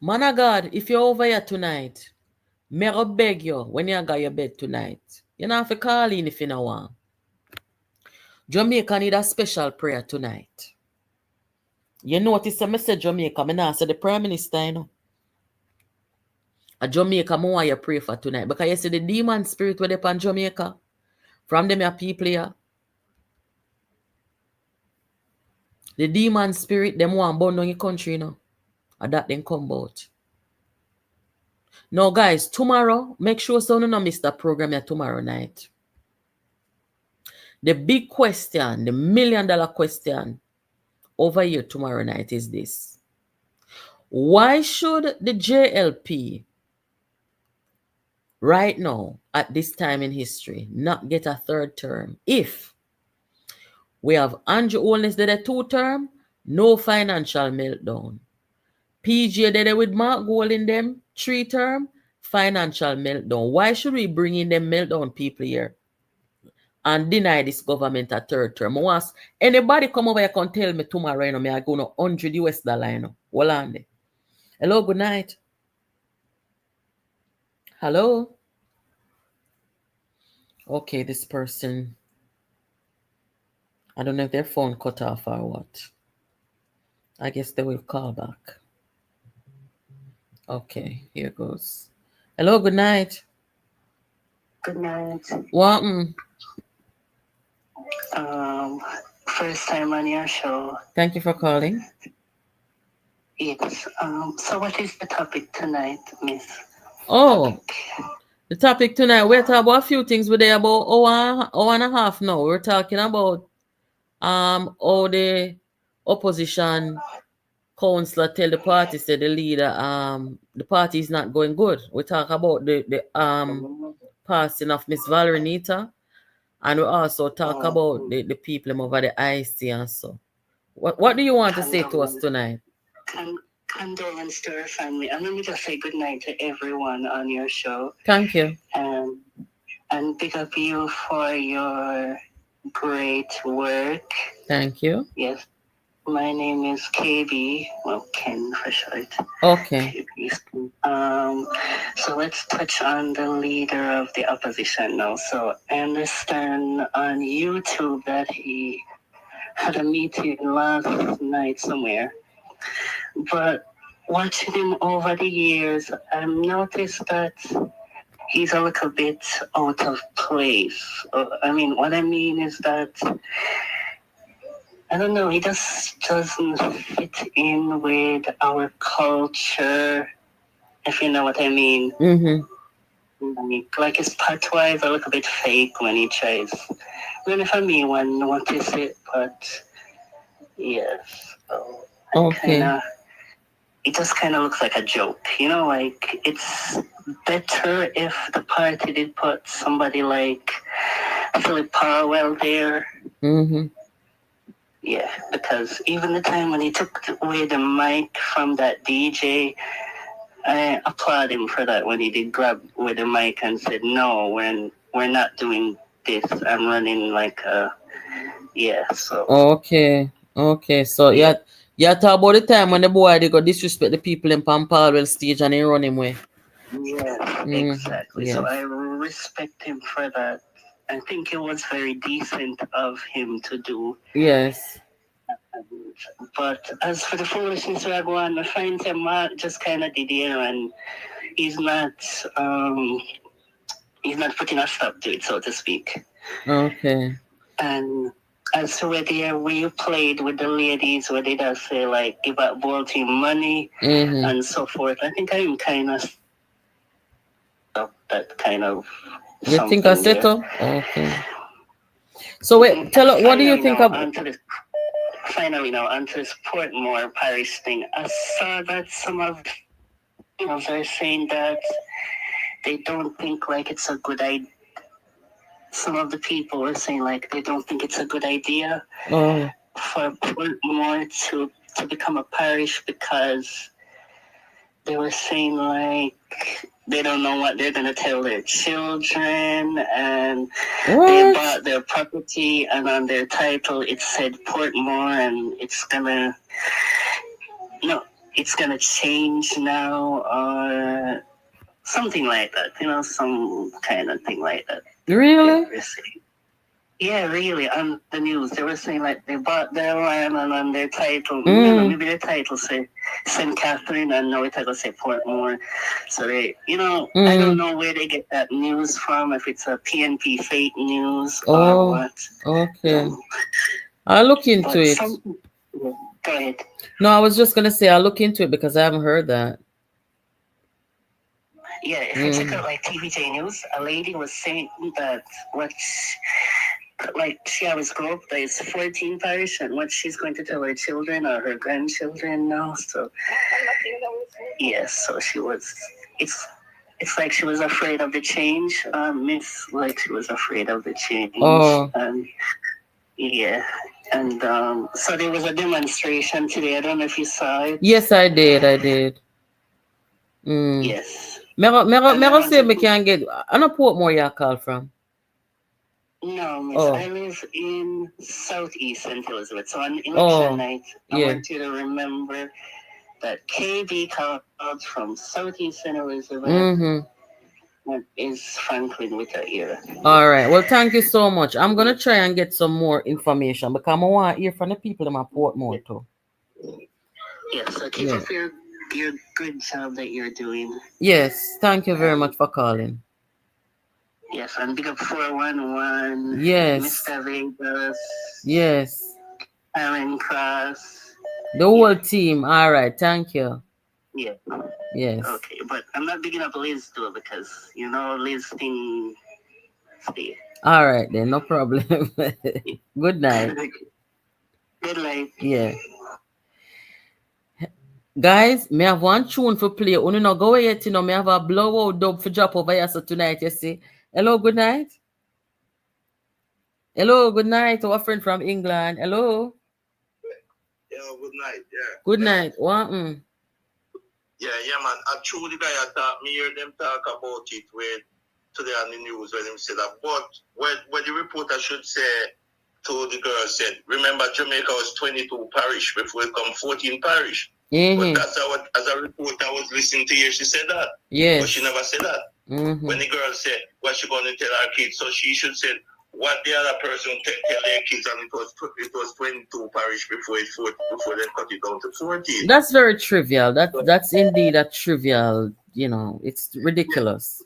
Man of God, if you're over here tonight, may I beg you, when you got your bed tonight, you don't have to call in if you don't want. Jamaica need a special prayer tonight. You notice I said Jamaica, I now say the Prime Minister, you know. A Jamaica, I want you pray for tonight. Because you see the demon spirit where they upon Jamaica. From them your people here. The demon spirit, them want burn down your country, you know. And that then come out. No, guys, tomorrow, make sure so no miss the program here tomorrow night. The big question, the $1 million question over here tomorrow night is this. Why should the JLP right now, at this time in history, not get a third term if we have Andrew Holness did a 2-term, no financial meltdown. PJ did it with Mark Gold in them, 3-term, financial meltdown. Why should we bring in them meltdown people here and deny this government a 3rd term? Once anybody come over here can tell me tomorrow, you know, me I go no $100, you know. Hold on there. Hello, good night. Hello. Okay, this person, I don't know if their phone cut off or what. I guess they will call back. Okay, here goes. Hello, good night. Good night. What? First time on your show. Thank you for calling. Yes. So what is the topic tonight, Miss? Oh, the topic tonight, we're talking about a few things. We're there about hour and a half now. We're talking about how the opposition councillor tell the party, said the leader, the party is not going good. We talk about the passing of Miss Valerie Neita, and we also talk about the people over the IC and so. What do you want to say to us tonight? Condolence to her family. And let me just say good night to everyone on your show. Thank you. And pick up you for your great work. Thank you. Yes. My name is KB, well, Ken for short. Okay. KB. So let's touch on the leader of the opposition now. So I understand on YouTube that he had a meeting last night somewhere. But watching him over the years, I've noticed that he's a little bit out of place. I mean, what I mean is that, I don't know, he just doesn't fit in with our culture, if you know what I mean. Mm-hmm. Like his patois is a little bit fake when he tries. Even for me, one notice it, but yes. So okay. It just kind of looks like a joke, you know, like it's better if the party did put somebody like Philip Powell there. Mm-hmm. Yeah, because even the time when he took away the mic from that DJ, I applaud him for that when he did grab with the mic and said, no, we're not doing this. I'm running like a, yeah, so. Okay, so yeah. You talk about the time when the boy they go disrespect the people in Pampalwell stage and they run him away. Yes, exactly. Yes. So I respect him for that. I think it was very decent of him to do. Yes. But as for the foolishness I go on, I find him just kind of did here, and he's not putting a stop to it, so to speak. Okay. And as to where you played with the ladies, where they just say like give out ball team money and so forth, I think I'm kind of that kind of. You think I settle? Okay. So wait, tell us, what do you think of? Finally, now onto this Portmore Parish thing. I saw that some of are saying that they don't think like it's a good idea. Some of the people were saying like they don't think it's a good idea for Portmore to become a parish because they were saying like they don't know what they're going to tell their children, and they bought their property and on their title it said Portmore, and it's gonna change now or something like that, some kind of thing like that. Really? Yeah, really. On the news, they were saying like they bought their land and on their title, maybe their title say St. Catherine, and now it's going to say Portmore. So they, I don't know where they get that news from, if it's a PNP fake news or what. Okay. I'll look into it. Go ahead. No, I was just going to say I'll look into it because I haven't heard that. Yeah, if you check out like TVJ News, a lady was saying that she always grew up, there's 14 parish, and what she's going to tell her children or her grandchildren now. So, yes, so she was, it's like she was afraid of the change, Miss, like she was afraid of the change. And yeah, and so there was a demonstration today. I don't know if you saw it. Yes, I did. Yes. Me say me can get, I don't Portmore you call from. No, Miss, I live in Southeast St. Elizabeth. So on election night, I want you to remember that KB called from Southeast St. Elizabeth is Franklin with her ear. All right. Well, thank you so much. I'm going to try and get some more information because I want to hear from the people in my Portmore too. Yes, so keep up your good job that you're doing. Yes, thank you very much for calling. Yes, and big up 411. Yes. Mr. Vegas. Yes. Aaron Cross. The whole team. All right, thank you. Yeah. Yes. Okay, but I'm not bigging up Liz too because Liz thing. All right then, no problem. Good night. Good night. Yeah. Guys, me have one tune for play. Only not go away yet, me have a blowout dub for drop over here so tonight, you see. Hello, good night. Hello, good night. Our friend from England. Hello. Yeah, good night. Yeah. Good night. What? Yeah, man. I truly guy I thought me hear them talk about it today on the news when them say that. But when the reporter should say to the girl said, remember Jamaica was 22 parish before it come 14 parish. But that's what, as a reporter was listening to her, she said that. Yes. But she never said that. When the girl said what she going to tell her kids, so she should say what the other person tell their kids, and it was 22 parish before they cut it down to 14. That's very trivial. That's indeed a trivial. It's ridiculous.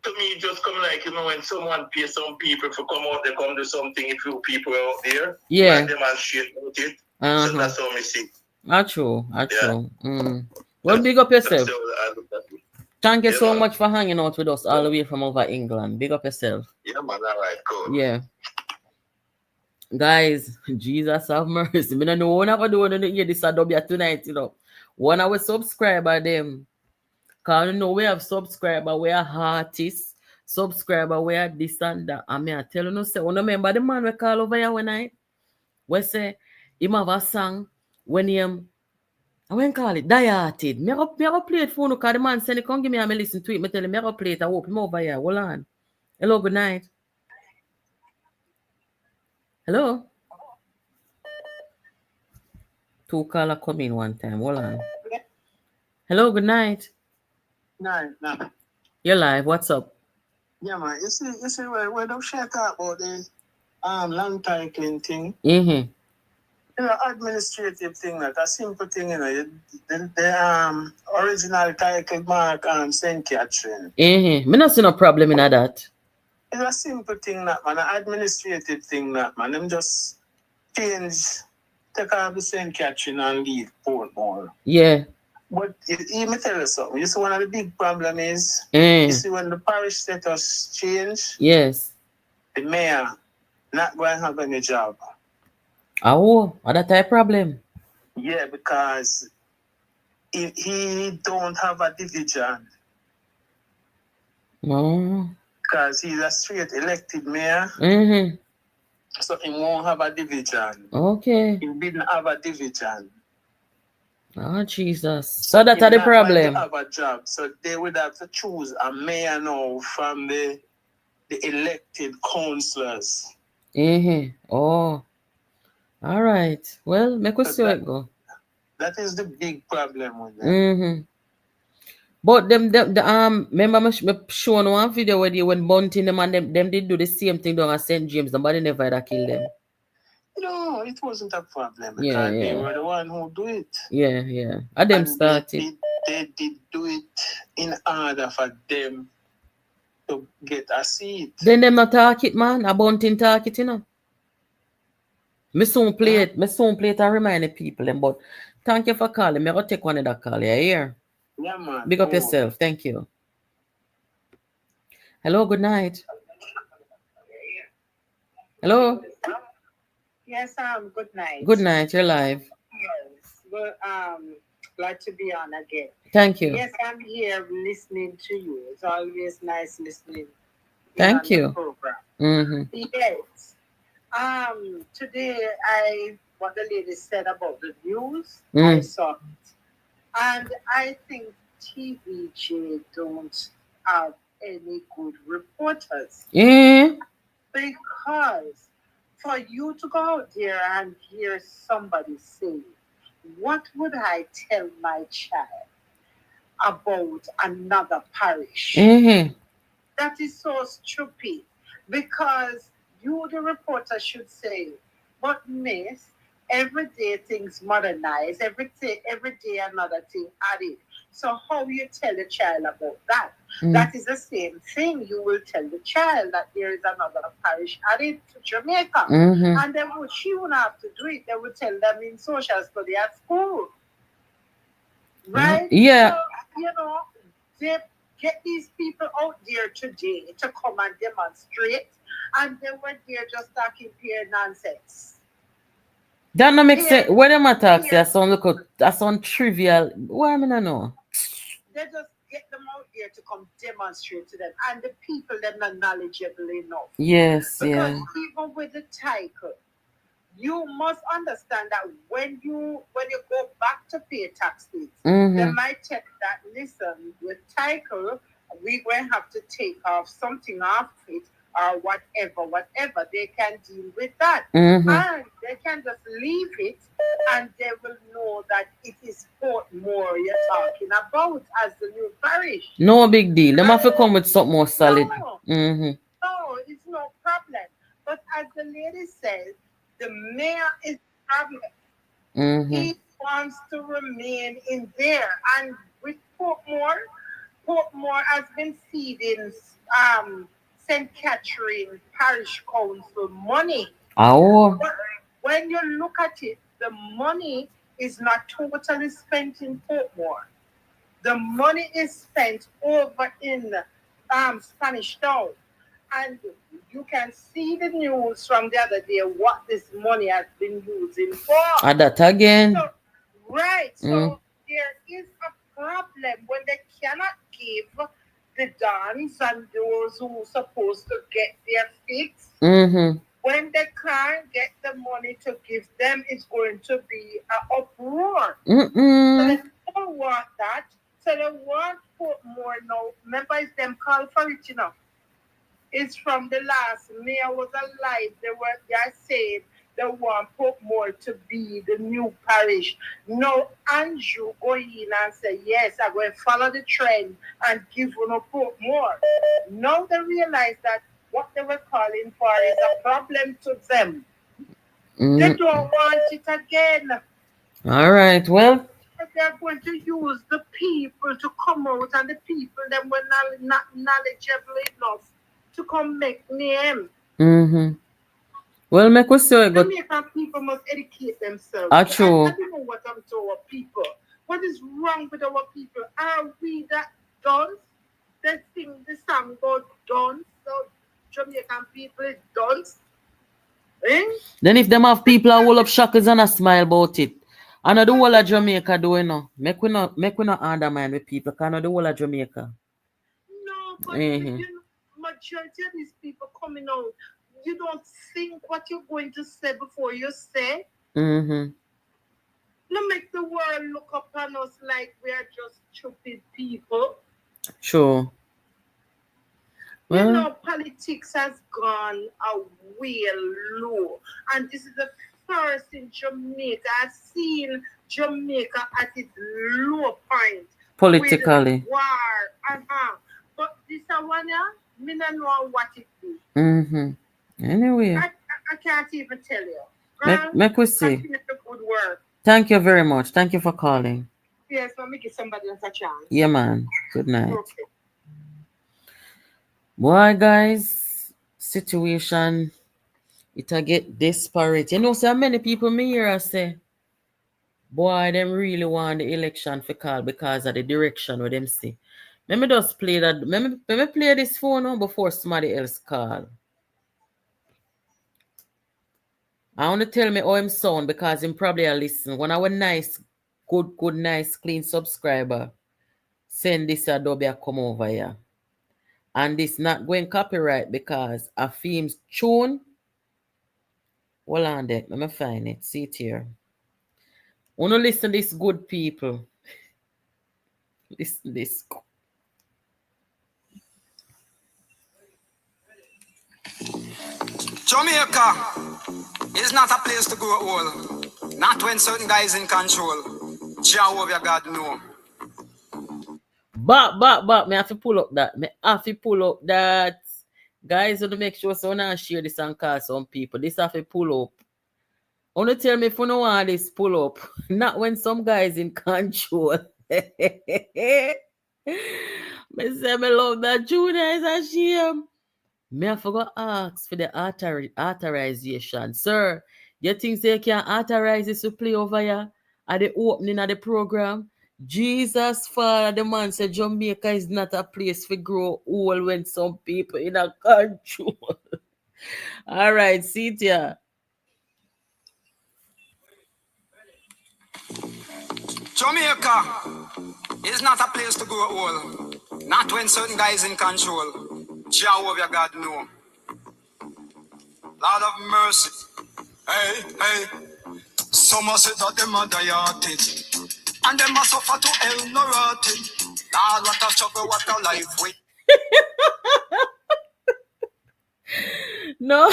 To me, it just come like when someone pays some people for come out, they come do something. A few people out there, yeah, demonstrate about it. So that's how me see. True. Well, big up yourself. Thank you so much for hanging out with us all the way from over England. Big up yourself. Yeah, man. All right, cool. Yeah. Guys, Jesus have mercy. I don't know what I'm going to hear this Adobe tonight, One of our subscriber them. Because we have subscriber, we are artists, subscriber, we are this and that. I mean, I tell you, say, remember the man we call over here one night? We say, him have a song when him, I won't call it, Die-Hearted. Me go play it for you because the man said, come give me and me listen to it. Me tell him, me go play it. I hope him over here. Hold on. Hello, good night. Hello? 2 caller come in one time. Hold on. Hello, good night. No. You're live. What's up? Yeah, man. You see, we don't share talk about the land titling thing. Administrative thing, like a simple thing, the original title mark St. Catherine. Me not see no problem in that. It's a simple thing, that man. An administrative thing, that man. Them just take off the St. Catherine and leave Portmore. Yeah. But let me tell you something. You see, one of the big problem is, you see, when the parish status change, yes, the mayor not going to have any job. Oh, that type problem? Yeah, because he don't have a division. No. Because he's a straight elected mayor. So he won't have a division. Okay. He didn't have a division. Oh, Jesus. So that's the problem. Have a job. So they would have to choose a mayor now from the elected councillors. Oh. All right. Well, make us see how it go. That is the big problem with them. But remember me showing one video where they went bunting them and them did do the same thing down at St. James, but never had kill them. No, it wasn't a problem because they were the one who do it. Yeah. And them started. They did do it in order for them to get a seat. Then them not talk it, man. A bunting talk it, Me soon play it and remind the people them. But thank you for calling. Me go take one of that call here. Yeah, man. Big up Oh. yourself. Thank you. Hello, good night. Hello. Yes, good night. Good night. You're live. Yes. Well, glad to be on again. Thank you. Yes, I'm here listening to you. It's always nice listening. Thank on the you. program. Mm-hmm. Yes. Today what the lady said about the news, I saw it. And I think TVJ don't have any good reporters. Yeah. Because for you to go out there and hear somebody say, what would I tell my child about another parish? Mm-hmm. That is so stupid. Because you, the reporter, should say, but miss, every day things modernize, every day another thing added. So how you tell the child about that? That is the same thing. You will tell the child that there is another parish added to Jamaica. And then she wouldn't have to do it. They would tell them in social study at school. Right? Yeah. So, they get these people out there today to come and demonstrate, and they were there just talking pure nonsense. That no make sense. When them attacks, that sound trivial. Why I mean I know? They just get them out there to come demonstrate to them, and the people they're not knowledgeable enough. Yes, because even with the title, you must understand that when you go back to pay taxes, they might tell you that listen, with title, we're going to have to take off something off it or whatever. They can deal with that. And they can just leave it and they will know that it is Portmore you're talking about as the new parish. No big deal. They have to come with something more solid. No, it's no problem. But as the lady says, the mayor is problem. He wants to remain in there. And with Portmore has been feeding St. Catherine Parish Council money. Oh. But when you look at it, the money is not totally spent in Portmore. The money is spent over in Spanish Town. And you can see the news from the other day what this money has been using for. And that again. So there is a problem when they cannot give the dons and those who are supposed to get their fix. When they can't get the money to give them, it's going to be an uproar. So they don't want that. So they want Portmore now. Remember, it's them call for it, It's from the last mayor was alive. They saying they want Portmore to be the new parish. No, Andrew go in and say, yes, I'm going to follow the trend and give them Portmore. Now they realize that what they were calling for is a problem to them. They don't want it again. All right, well. They're going to use the people to come out, and the people that were not knowledgeable enough to come make name. Well, make us say Jamaican people must educate themselves. I don't know what I'm to our people. What is wrong with our people? Are we that done? They sing the song about done. So Jamaican people is done. Then if them have people who hold up shackles and a smile about it, I know the whole of Jamaica do Make we not undermine with people. Because I know the whole of Jamaica. No, but majority of these people coming out, you don't think what you're going to say before you say. No make the world look upon us like we are just stupid people. Sure. Well, politics has gone way low. And this is the first in Jamaica. I've seen Jamaica at its low point. Politically. With war. But this one, me don't know what it is. Anyway. I can't even tell you. Make we see. Continue the good work. Thank you very much. Thank you for calling. Yes, let me give somebody else a chance. Yeah, man. Good night. Okay. Boy, guys, situation, it'll get desperate. So many people me hear say, Boy, them really want the election for call because of the direction where them see. Let me just play that. Let me play this phone on before somebody else call. I want to tell me how him sound because him probably a listen. When I was nice, good, nice, clean subscriber, send this Adobe come over here. And this not going copyright because a film's tune. Hold on there. Let me find it. See it here. Want to listen to this good people. Listen this. Jamaica is not a place to grow old. Not when certain guys in control. Jehovah God know. But me have to pull up that. Guys, want to make sure so now share this and call some people. This have to pull up. Want to tell me if you know want this pull up. Not when some guys in control. Me say me love that Junior is a shame. Me I forgot ask for the authorization. Sir, you think they can authorize this to play over here at the opening of the program? Jesus, Father, the man said Jamaica is not a place for grow old when some people in a control. All right, see it here. Jamaica is not a place to grow old. Not when certain guys in control. Jehovah God know. Lord of mercy. Hey. Some say that them are diated. And them must suffer to hell no rotted. Lord, what a struggle, what a life we. No.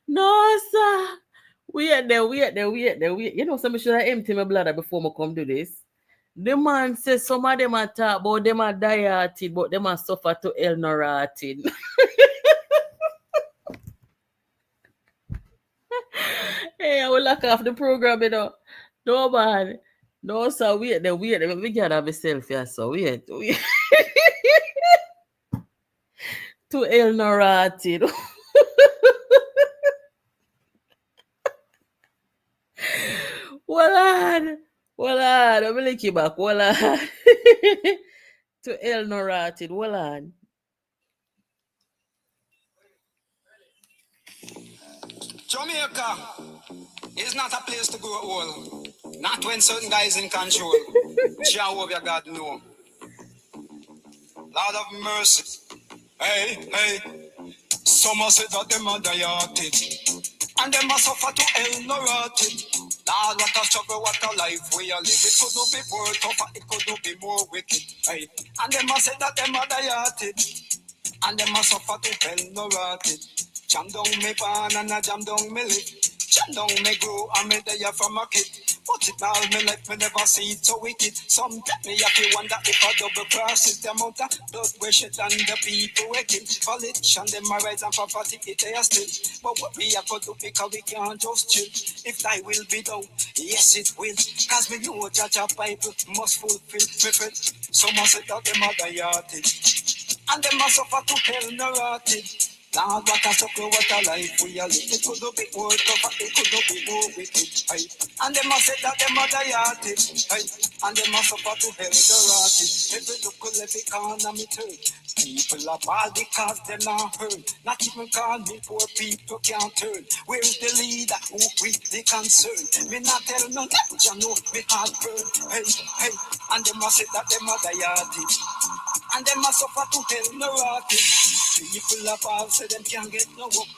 No, sir. Wait there. You know, somebody should have empty my bladder before I come do this. The man says some of them are talk about them are dieted, but them are suffer to hell no rotted. Hey, I will lock off the program, you know. No, man. No, sir, wait there. We gotta have a selfie, so wait. To hell no rotted. Well on. I'm link you back. Well on. To hell no rotted. Well on. Jamaica is not a place to grow old. Not when certain guys in control. Jehovah God know. Lord of mercy. Hey. Some say that them are dieted. And them must suffer to hell no rotted. Lord, what a struggle, what a life we are living. It could not be more tougher, it could not be more wicked. Hey. And them must say that them are dieted. And them must suffer to hell no rotted. Jam down me pan and a jam down me lip. Jam down me grow and me there from a kid. But it all me life, me never see it so wicked. Sometimes me have to wonder if a double cross is the amount of blood we shed and the people waking. Politician, them my rights and property, it they are still. But what we have to do because we can't just chill. If thy will be done, yes it will. Cause me know Judge Bible must fulfill me friend. Someone said that them are dieted. And them must suffer to hell no rotted. Lord, what a sucker, what a life we are living. It could not be more tougher, it could not be more wicked. Aye. And them must say that them are dieted. And them must suffer to hell the rotted. Every local, every corner me turn. People are bad because they're not heard. Not even call me poor people can't turn. Where's the leader who really concerned? Me not tell no that you know me heart burn. Hey. And them must say that them are dieted. And them must suffer to hell no rotted. People of all say them can't get no work.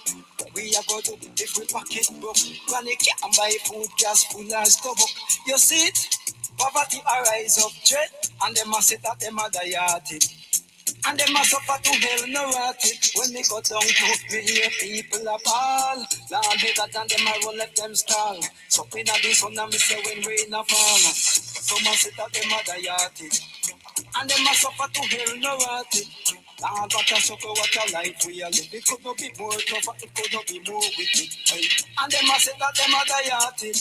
We are going to if we pocket book. Granny can't buy food, gas, full and stomach. You see it? Poverty arise up dread. And them must say that them are dieted. And them must suffer to hell no rotted. When they go down to me hear people of all. Lord be that and them I won't let them stall. So in a this one and me say when rain a fall. So must say that them are dieted. And them must suffer to hell no rotted. Lord, what a sucker, what a life we are living. It could not be more tougher, it could not be more wicked. Hey. And them must say that them are dieted.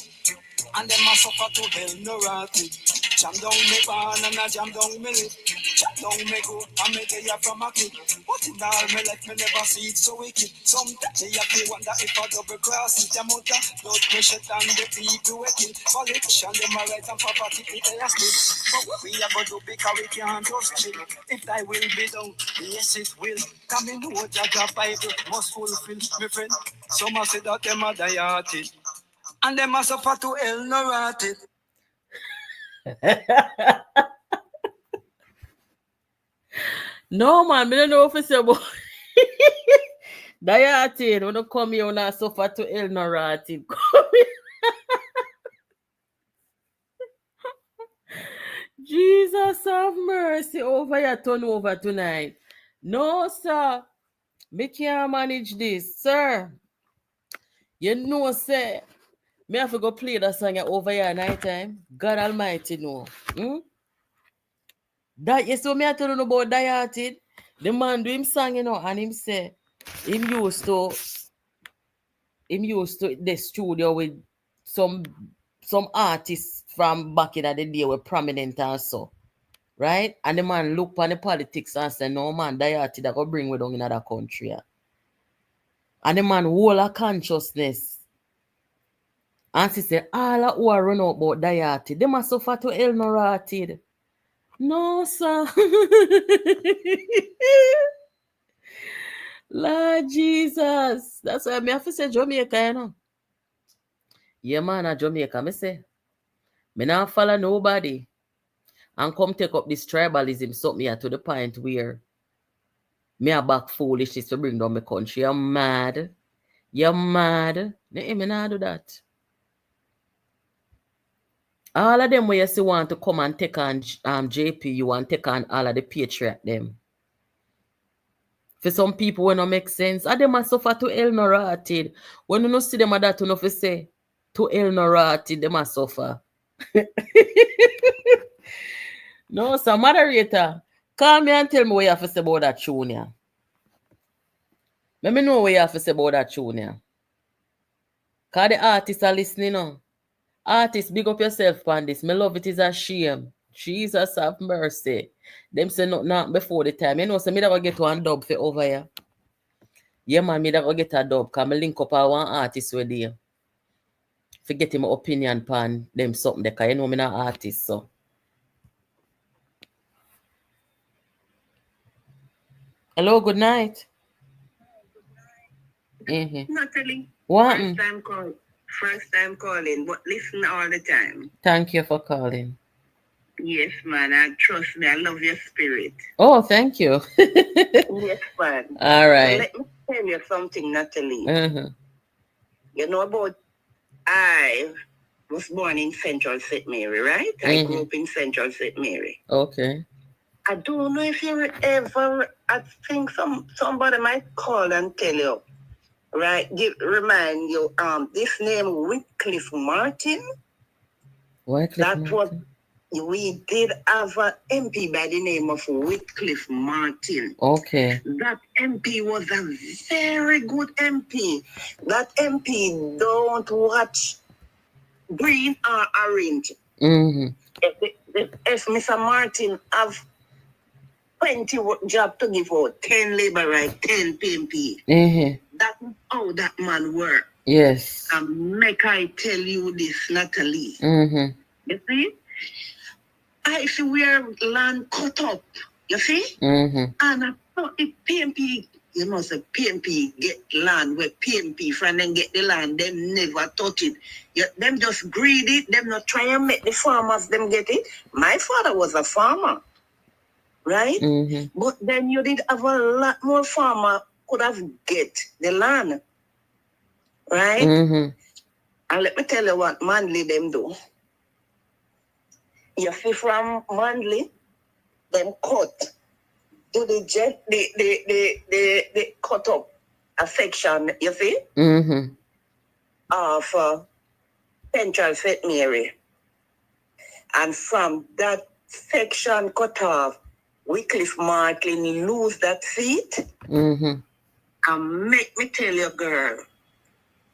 And them must suffer to hell no rotted. Jam down me barn and I jam down me lip. Chat down me go, and me get ya from a kid. But in all my life, me never see it so wicked. Sometimes me have to wonder if I double cross it. Your mother, blood pressure and the people we kill. Politicians, them a right and property, people are still. But what we are going to do because we can't just chill. If thy will be done, yes it will. Come in what the Bible must fulfill, my friend. Some say that them are dieted. And them a suffer to hell no rotted. No, man, I don't know if it's about Diatin. When you come here, when I suffer to hell no rotted. Jesus have mercy over your turn over tonight. No, sir. Me can't manage this, sir. You know, sir. Me have to go play that song over here night time. God Almighty know. That you saw me I tell you about Diatin. The man do him song, you know, and him say him used to the studio with some artists from back in the day were prominent and so. Right? And the man look on the politics and say, no man, Diatin that go bring we down in another country. Yeah. And the man whole a consciousness. And she said, all who are run out about Diatin, they must suffer to hell no rotted. No, sir. Lord Jesus. That's why I have to say Jamaica, you know. Yeah, man, at Jamaica, me say. Me not follow nobody. And come take up this tribalism something here to the point where me a back foolishness to bring down my country. You're mad. You're mad. Me not do that. All of them where you see want to come and take on JPU and take on all of the patriot them. For some people when it make sense, and them a suffer to hell no rotted. When you no see them at that, you know say to hell no rotted, them a suffer. No, sir, moderator, call me and tell me what you have to say about that tune here. Let me know what you have to say about that tune here. Because the artists are listening now. Artists, big up yourself on this. Me love it is a shame. Jesus have mercy. Them say not before the time. You know, so me that go get one dub for over here. Yeah, man, me that go get a dub. Because me link up a one artist with you. For get him opinion pan them something. Because you know me not artist, so. Hello, good night. Natalie. What? First time calling, but listen all the time. Thank you for calling. Yes, man. And trust me, I love your spirit. Oh, thank you. Yes, man. All right. So let me tell you something, Natalie. You know about, I was born in Central St. Mary, right? I grew up in Central St. Mary. Okay. I don't know if you ever, I think somebody might call and tell you, right? Remind you, this name Wycliffe Martin. Wycliffe Martin. We did have an MP by the name of Wycliffe Martin. Okay. That MP was a very good MP. That MP don't watch green or orange. If Mr. Martin have 20 job to give out, 10 labor right, 10 PNP. That's how that man work. Yes. And make I tell you this, Natalie. You see? I see where land cut up. You see? And I thought if PNP, you know, say PNP get land where PNP from them get the land, them never touch it. Them just greedy, them not try and make the farmers them get it. My father was a farmer. Right? But then you did have a lot more farmer could have get the land. Right? And let me tell you what Manly them do. You see from Manly, them cut to the jet, they cut up a section, you see? Of Central St. Mary. And from that section cut off, Wycliffe Martin lose that seat. And make me tell you, girl,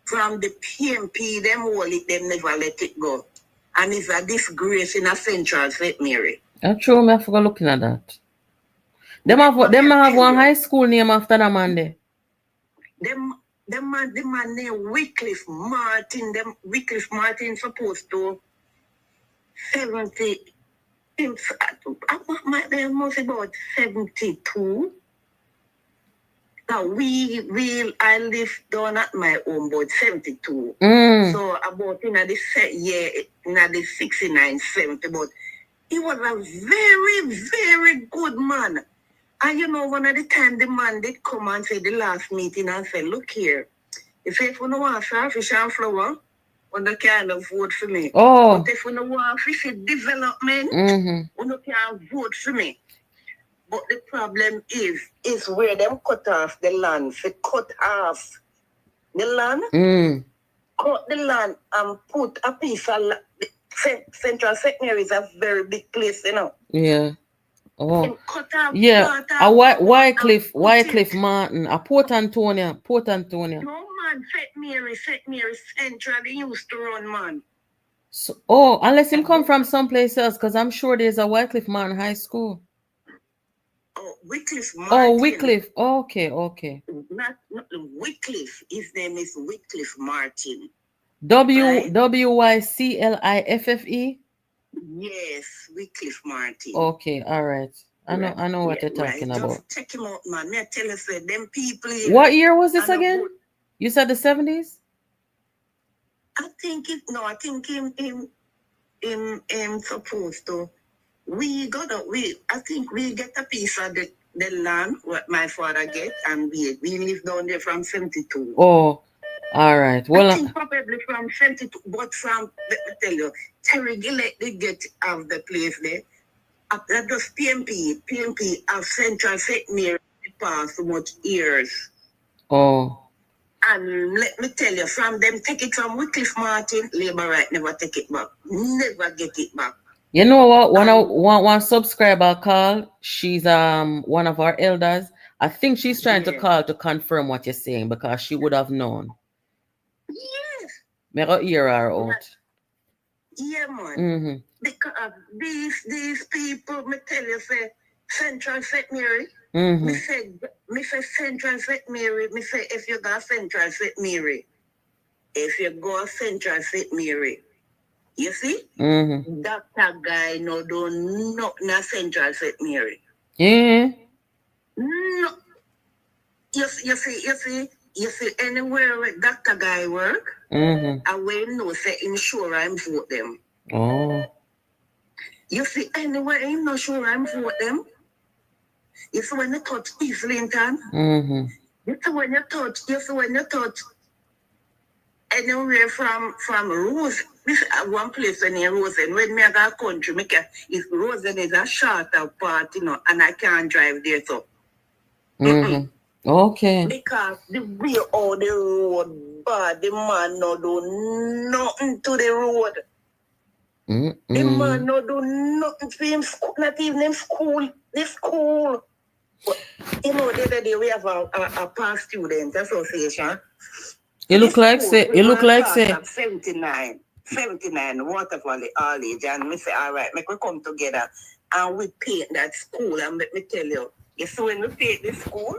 from the PNP, them hold it, them never let it go. And it's a disgrace in a Central St. Mary. That's true, I forgot looking at that. Them have one high school name after that man there. The man named Wycliffe Martin. Wycliffe Martin supposed to 70. I must about 72. Now I live down at my home about 72. So about in the 69, 70, but he was a very, very good man. And you know, one of the time the man did come and say the last meeting and say, look here, if you don't want fish and flour, on the kind of vote for me. Oh. But if you don't want fish development, you can't vote for me. But the problem is where them cut off the land. They cut off the land, cut the land and put a piece of land. Central St. Mary is a very big place, you know. Yeah. Oh. Yeah. A Wycliffe Martin. A Port Antonia. No man, St. Mary Central, they used to run, man. So, oh, unless him come from someplace else, because I'm sure there's a Wycliffe Martin High School. Oh, Wycliffe Martin. Oh, Wycliffe. Okay. Not Wycliffe. His name is Wycliffe Martin. Wycliffe? Yes, Wycliffe Martin. Okay, all right. I know what you're talking about. Just check him out, man. Me tell you, say, them people. What year was this again? You said the 70s? I think him supposed to. I think we get a piece of the land what my father get, and we live down there from 72. Oh, all right. Well, I think probably from 72, but from, let me tell you, Terry Gillette did get out of the place there. That was PNP of Central St. Mary past so much years. Oh. And let me tell you, from them take it from Wycliffe Martin, Labour right never take it back. Never get it back. You know what? One subscriber called. She's one of our elders. I think she's trying to call to confirm what you're saying because she would have known. Yes. May I hear her out. Yeah, man. Because these people, me tell you, say Central St. Mary. Me say Central St. Mary. Me say if you go Central St. Mary, you see, Dr. Guy no do nothing at Central St. Mary. Yeah. No. You see anywhere where Dr. Guy work, I will know say him sure I'm vote them. Oh. You see anywhere him not sure I'm vote them. You see when you touch East Lincoln, you see when you touch anywhere from Rose. This one place near Rosen. When me go country, if Rosen is a shorter part, you know, and I can't drive there, so. Okay. Because the way all the road bad, the man no do nothing to the road. The man no do nothing for him, not even him school. The school. But, you know, the other day we have a past student association. It look like say 79 Water Valley all age, and we say, all right, make we come together and we paint that school. And let me tell you, see when we paint the school,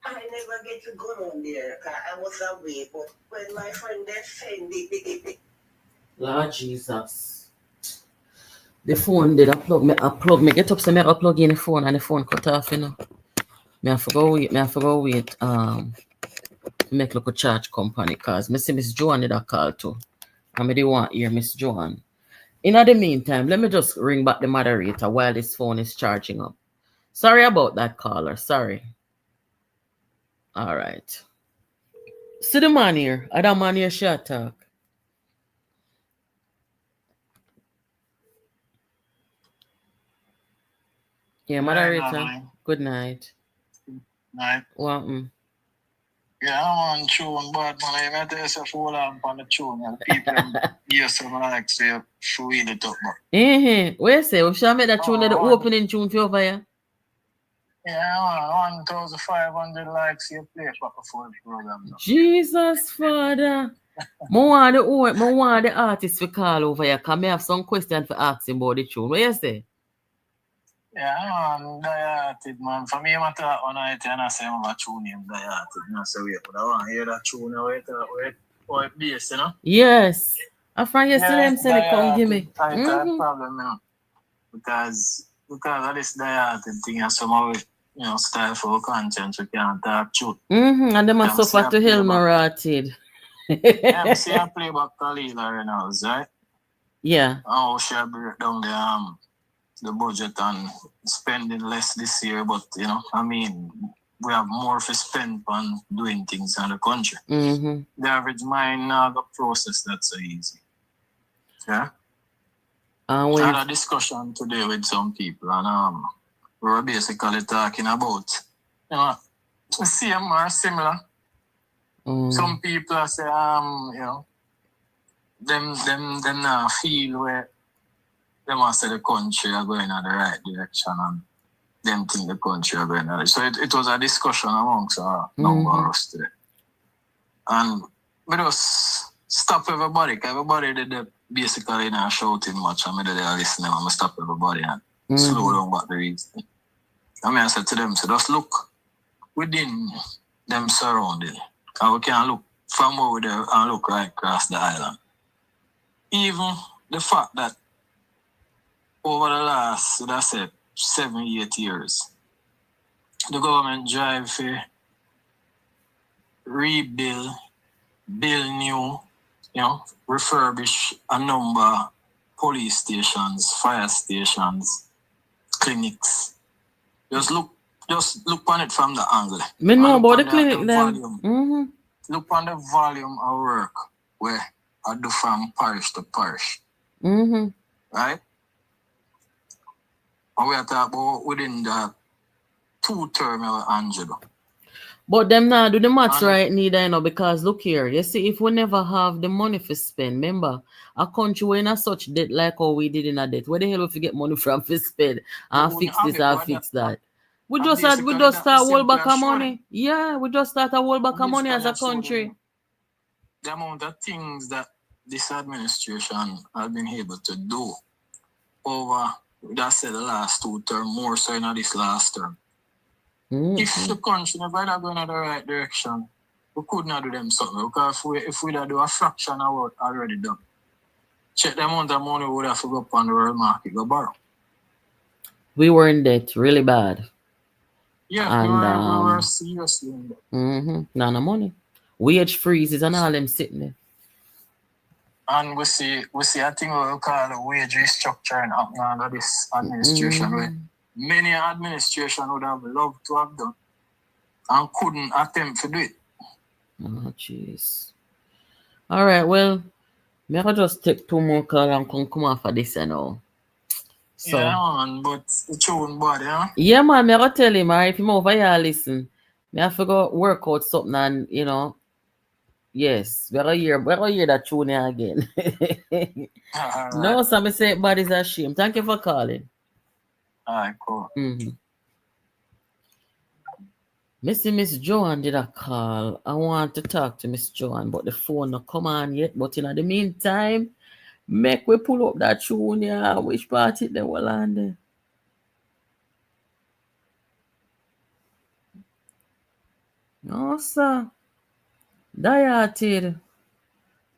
I never get to go down there because I was away. But when my friend they send it, Lord Jesus. The phone did a plug me get up so me a plug in the phone and the phone cut off, you know. Me I forgot wait. Make look a charge company cause me see Miss Joan did a call too. And me they want hear Miss Joan. In the meantime, let me just ring back the moderator while this phone is charging up. Sorry about that, caller. Sorry. All right. See the man here. Other man here shall talk. Yeah, moderator. Good night. Night. What? Yeah, I'm on tune, but man, I met yourself hold on the tune and people yes, I like say feel it up. Where say we shall make that tune the opening tune for over here? Yeah, 1,500 likes you play for a full program. Now. Jesus, Father. I want the artist to call over here because I have some questions to ask him about the tune. What you say? Yeah, man, Diated, man. For me, I'm talk one night and I say I'm a tune him Diated. And I say, wait, but I want to hear that tune. Wait, bass, you know? Yes. I find yesterday him saying come give me. I had problem, you know. Because of this Diated thing and some of it, you know, style for content, we can't talk truth. And they must suffer to hell Marated. Yeah, I see I play back Kalila Reynolds, right? Yeah. Oh, she break down the budget and spending less this year, but you know, I mean, we have more to spend on doing things in the country. The average mind now got process that so easy. Yeah. I had a discussion today with some people, and we were basically talking about, you know, the same or similar. Some people say, you know, them now feel where them must say the country are going in the right direction, and them think the country are going in the right. So it was a discussion amongst a number of us today. And we just stop everybody, because everybody did basically not shouting much, and we did listening, and we stop everybody and slow down back the reason. I said to them, so just look within them surrounding. And we can look from over there and look right across the island. Even the fact that over the last, should I say, 7-8 years, the government drive to rebuild, build new, you know, refurbish a number of police stations, fire stations, clinics. Just look on it from the angle. Me know about the clinic then. Look on the volume of work where I do from parish to parish. Right? And we are talking about within the 2-term of Angelo. But them now do the maths right neither, you know, because look here, you see, if we never have the money for spend, remember, a country we're in a such debt like how we did in a debt. Where the hell if we get money from for spend and fix this and fix that? We just start a whole back of money. Yeah, we just start a whole back of money as a country. The amount of things that this administration has been able to do over, that's the last 2 terms, more so in this last term. If the country never going in the right direction, we could not do them something. Because if we do a fraction of what already done, check the amount of money we would have to go up on the world market, go borrow. We were in debt really bad. Yeah, and, we were seriously in debt. None of money. Wage freezes and all them sitting there. And we see a thing we call the wage restructuring happening under this administration where many administration would have loved to have done and couldn't attempt to do it. Oh, jeez. All right, well, may I just take 2 more calls and come off of this, you know. So, yeah, man, but it's your own body, huh? Yeah, man, may I tell him, if him over here listen, may I forgo work out something and, you know, yes, we're gonna hear that tune again. No, so me say body's a shame. Thank you for calling. All right, cool. Miss Joanne did a call. I want to talk to Miss Joanne, but the phone not come on yet. But in the meantime, make we pull up that tune, yeah. Which part it they will land there? No, sir. Diated.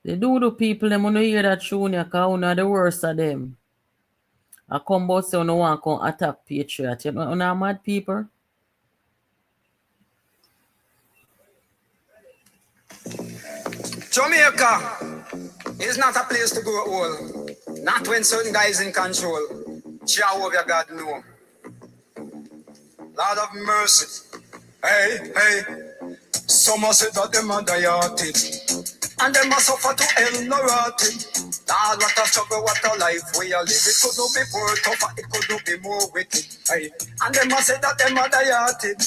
They do the people them when you hear that tune, because one of the worst of them. I come about say no one can attack Patriot. You know mad people? Jamaica is not a place to go old. Not when certain guys in control. Jehovah God know. Lord of mercy. Hey. Some say that them are diated. And them must suffer to hell no rotted. Lord, what a struggle, what a life we are live. It could not be more tougher, it could not be more wicked. Hey. And them must say that them are diated.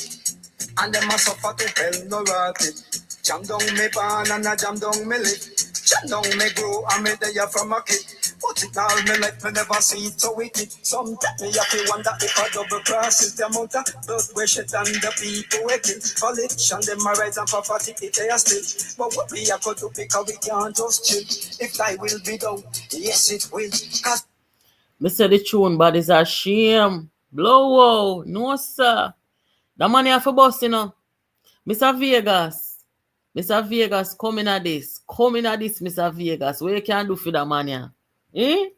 And them must suffer to hell no rotted. Jam down me pan and I jam down me lip. Jam down me grow and me there from a kid. Put it all me life, me never see it so wicked. Sometimes me have to wonder if a double cross is the amount of blood we shed and the people we kill. Collection them a rise and property it they are still. But what we have to do because we can't just chill. If thy will be done, yes it will. Me say the tune bad is a shame. Blow, no sir. The money have for bus, you know. Mr. Vegas. Mr. Vegas, come in at this. Come in at this, Mr. Vegas. What you can do for the money? Eh?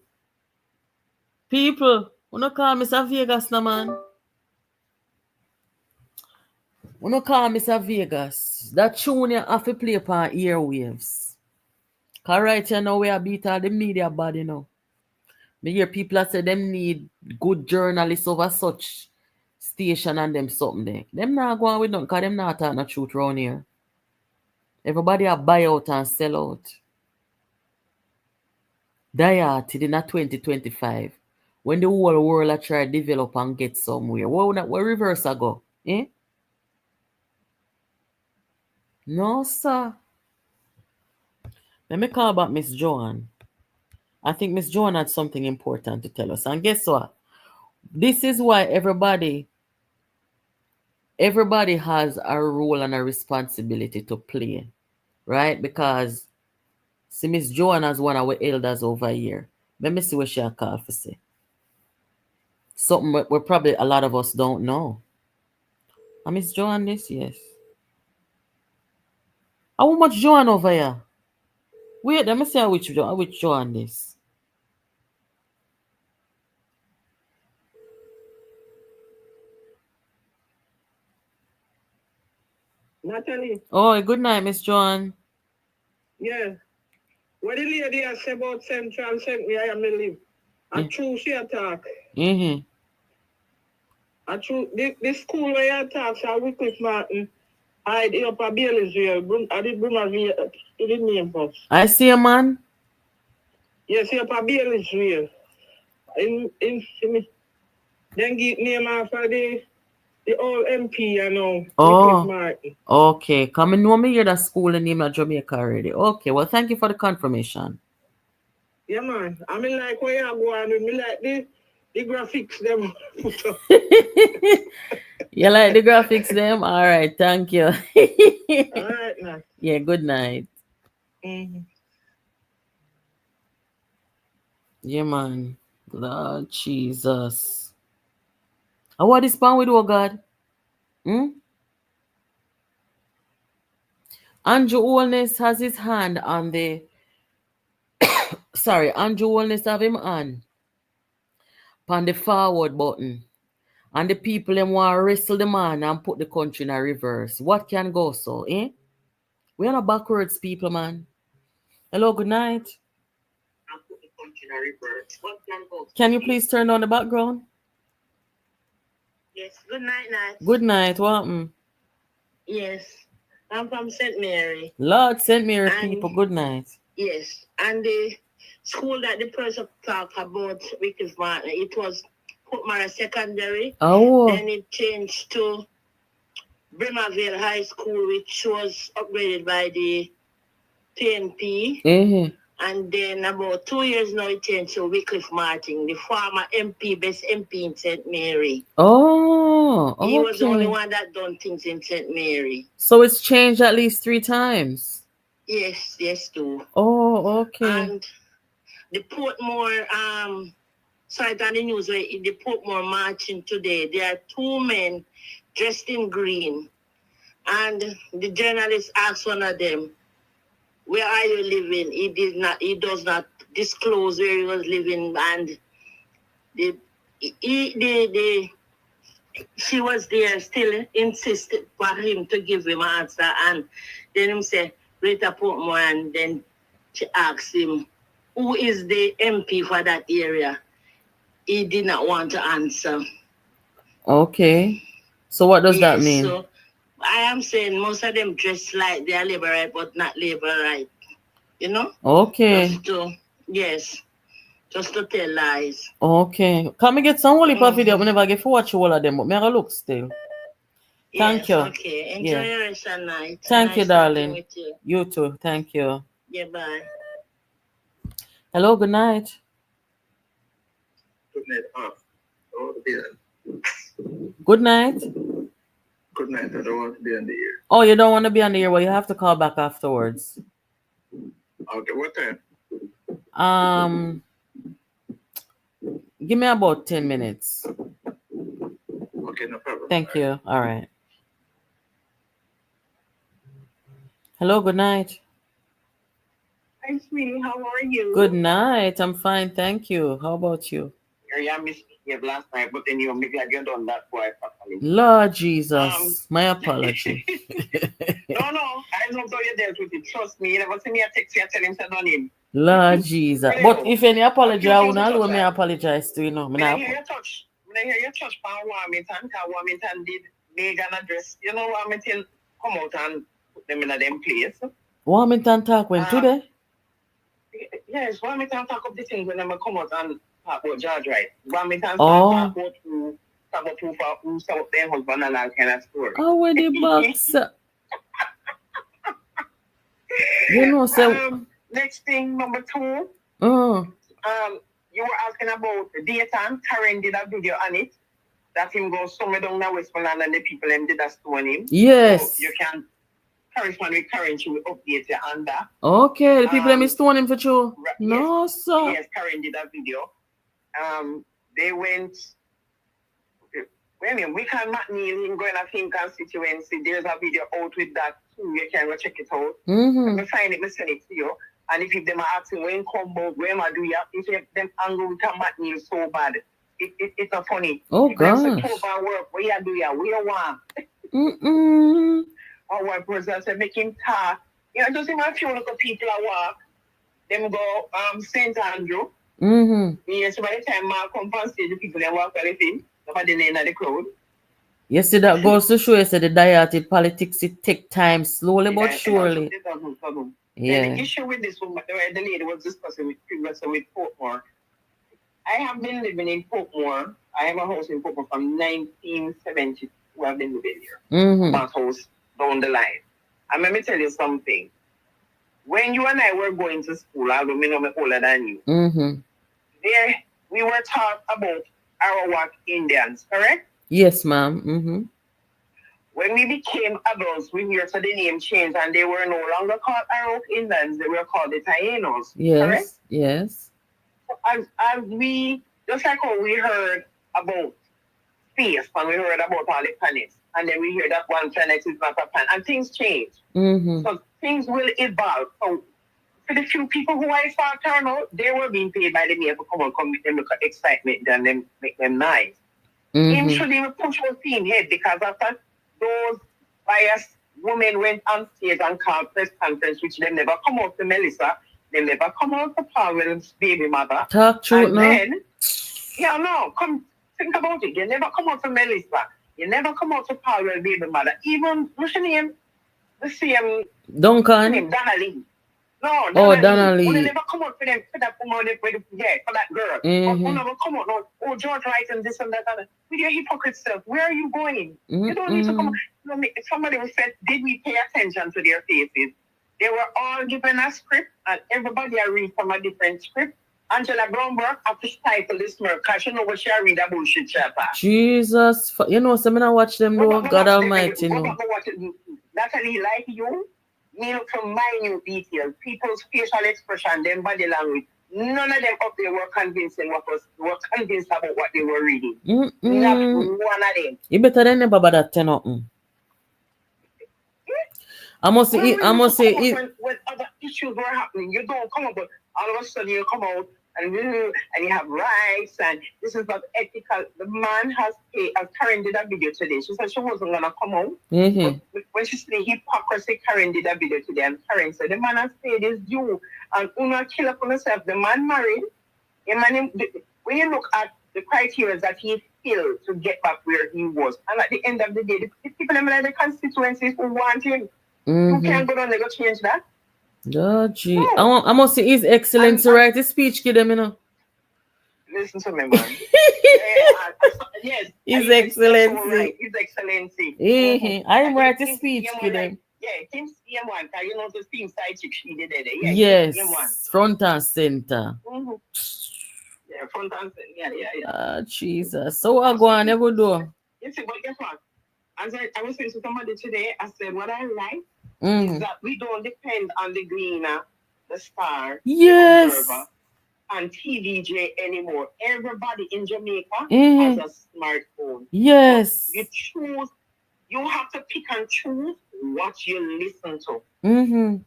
People, who no call Mr. Vegas no man? Who no call Mr. Vegas? That tune you have to play upon airwaves. Cause right here now we are beat all the media body now. Me hear people that say them need good journalists over such station and them something there. Them not going with nothing because them not talking the truth around here. Everybody a buy out and sell out. Die out in 2025. When the whole world a try to develop and get somewhere. Where reverse a go? Eh? No, sir. Let me call back Miss Joanne. I think Miss Joanne had something important to tell us. And guess what? This is why everybody has a role and a responsibility to play. Right? Because see Miss Joanne as one of our elders over here. Let me see what she call for say. Something where probably a lot of us don't know. And Miss Joanne this, yes. How much Joanne over here? Wait, let me see which Joanne this. Natalie. Oh, good night, Miss Joanne. Yeah. What the lady has said about Central sent me, I am live. I true she attack. Mm-hmm. I true this school where you attack, so Wycliffe Martin, I did up a Bailey'sville. I did bring my to the name first. I see a man. Yes, up a Bailey'sville. In then give name after the old MP, you know. Oh, Wycliffe Martin. okay. Come and know me here that school in name of Jamaica already. Okay, well, thank you for the confirmation. Yeah, man. I mean, like, where you go on with me, like, the graphics, them. You like the graphics, them? All right, thank you. All right, man. Yeah, good night. Mm-hmm. Yeah, man. Lord Jesus. What is pan with, oh God? Andrew Holness has his hand on the... Sorry, Andrew Holness have him on the forward button. And the people them want to wrestle the man and put the country in a reverse. What can go so, eh? We are not backwards people, man. Hello, good night. Can you please turn on the background? Yes, good night, Nat. Good night, what happened? Yes, I'm from St. Mary. Lord, St. Mary people, good night. Yes, and the school that the person talked about, Wycliffe Martin, it was Putmara Secondary. Oh. Then it changed to Bremerville High School, which was upgraded by the PNP. Mm-hmm. And then about 2 years now, it changed to Wycliffe Martin, the former MP, best MP in St. Mary. Oh, okay. He was the only one that done things in St. Mary. So it's changed at least 3 times? Yes, too. Oh, okay. And the Portmore, site on the news, where the Portmore marching today, there are 2 men dressed in green. And the journalist asked one of them, where are you living? He does not disclose where he was living, and she was there still insisted for him to give him an answer, and then him say, Rita Portmore, and then she asked him, who is the MP for that area? He did not want to answer. Okay. So what does that mean? So I am saying most of them dress like they are labor right, but not labor right. You know? Okay. Just to tell lies. Okay. Can we get some whole heap of video? We never get to watch all of them, but me I look still. Thank you. Okay. Enjoy your rest of night. Thank you, darling. With you. You too. Thank you. Yeah, bye. Hello, good night. Good night. Good night. Good night. I don't want to be on the air. Oh, you don't want to be on the air? Well, you have to call back afterwards. Okay, what time? Give me about 10 minutes. Okay, no problem. Thank you. All right. Hello, good night. Hi, sweetie. How are you? Good night. I'm fine, thank you. How about you? Yeah, I misbehaved last night, but then I'm glad you done that boy properly. Lord Jesus, my apology. No, I don't know you dealt with it. Trust me. You never see me a text you tell him to done him. Lord Jesus. But if any apology, I will not alone me apologize to you know. When I hear your touch on Warmington, because Warmington did Megan address, you know, Warmington come out and put them in them place. Warmington talk when today? Yes, Warmington talk up the things when they come out and talk about George Right. Warmington Oh. talk about who saw their husband and all kind of story. Oh, where the box? You know, so next thing, number 2. You were asking about the data, and Karen did a video on it that him go somewhere down in Westmoreland and the people them did a stone him. Yes. So you can correspond with Karen, she will update you on that. Okay, the people them is stone him for true. No, sir. Yes, Karen did a video. They went. We can McNeil him going to Film constituency. There's a video out with that too. You can go check it out. Mm-hmm. I find it, I send it to you. And if them are asking when come out, when I do you, if them angle with a McNeil so bad, it's not funny. Oh, if gosh. them say work, where you do you, where you want. Or one person say make him talk. You know, just a few little people at work. Them go St. Andrew. Mm-hmm. Yes, so by the time I come on stage, the people they walk everything. Nobody in the crowd. You see, that goes to show you say the diet politics it take time slowly but surely. It doesn't. Yeah. And the issue with this woman, the lady was discussing with Portmore. I have been living in Portmore. I have a house in Portmore from 1972. I've been living here. Mm-hmm. My house down the line. And let me tell you something. When you and I were going to school, although I'm older than you, there we were taught about Arawak Indians, correct? Yes, ma'am. Mm-hmm. When we became adults, we heard so the name changed and they were no longer called Arawak Indians, they were called the Taínos, correct? Yes. So as we, just like how we heard about space and we heard about all the planets, and then we hear that one planet is not a planet, and things change. Mm-hmm. So things will evolve. So for the few people who I saw turn out, they were being paid by the mayor to come with them look at excitement and then make them nice. Him should even push our team head because after those biased women went on stage and called press conference, which they never come out to Melissa, they never come out to Powell's baby mother. Talk true, and no? then, come think about it. They never come out to Melissa. You never come out to Powell's baby mother. Even, what's her name? The same Duncan? name, Donnelly. No, Donnelly. They never come out for them, for that woman, for that girl. Mm-hmm. But never come out, no, George Wright and this and that. And with your hypocrite self, where are you going? You don't need to come. Somebody was said, did we pay attention to their faces? They were all given a script, and everybody read from a different script. Angela Brownberg have to title this murder because you know what she read a bullshit chapter. Jesus. You know, so I not watch them though. God Almighty, no. Natalie, like you, me look for minute details, people's facial expression, them body language. None of them up there were convincing were convinced about what they were reading. Not one of them. You better than never bother that nothing. I must say when other issues were happening, you don't come up, but all of a sudden you come out and you have rights and this is not ethical. The man has paid, as Karen did a video today. She said she wasn't gonna come out. Mm-hmm. But when she said hypocrisy, Karen did a video today, and Karen said the man has paid his due. And Una kill up on himself. The man married. When you look at the criteria that he filled to get back where he was, and at the end of the day, the people in the constituencies who want him, who can't go down, they go change that. Oh, gee. I must say His Excellency write the speech, kid them, you know. Listen to me, man. Yes. His Excellency. Right. His Excellency. Mm-hmm. I write the speech, kid them. Yeah, Team CM1, because you know the team side chick she did it. Yes, front and center. Mm-hmm. Yeah, front and center. Yeah. Jesus. So I go on, you go do. You see, but guess what? As I was saying to somebody today, I said, what I like is that we don't depend on the Greener, the Star, yes, the Observer, on TVJ anymore. Everybody in Jamaica has a smartphone. Yes. But you have to pick and choose what you listen to.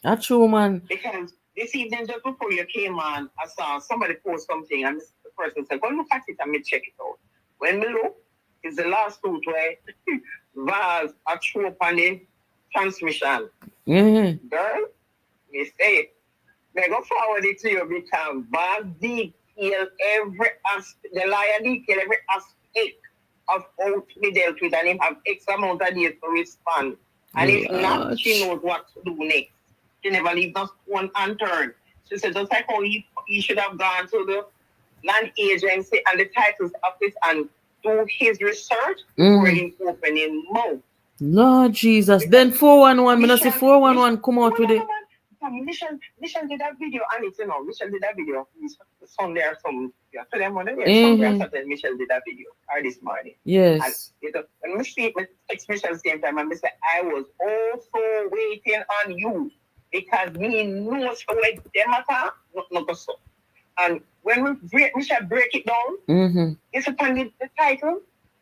That's true, man. Because this evening, just before you came on, I saw somebody post something, and the person said, "Go look at it and me check it out." When we look, it's the last suit where Vaz a true up on the transmission. Girl, me say it. They go forward it to you because Vaz detail every aspect, the liar detail every aspect of how to be dealt with, and him have X amount of days to respond. And if not, she knows what to do next. She never leaves us one unturned. She said, just like how he should have gone to the land agency and the titles office and do his research before he open his mouth. Lord Jesus. Because then 411, I say 411 come out with it. Michelle did that video and it's, Michelle did that video Sunday or some, for them one Sunday or Saturday, Michelle did that video or this morning. Yes. And when we see text Michelle same time and I say, I was also waiting on you because me knows what them matter, not so. And when Michelle break it down, it's upon the title,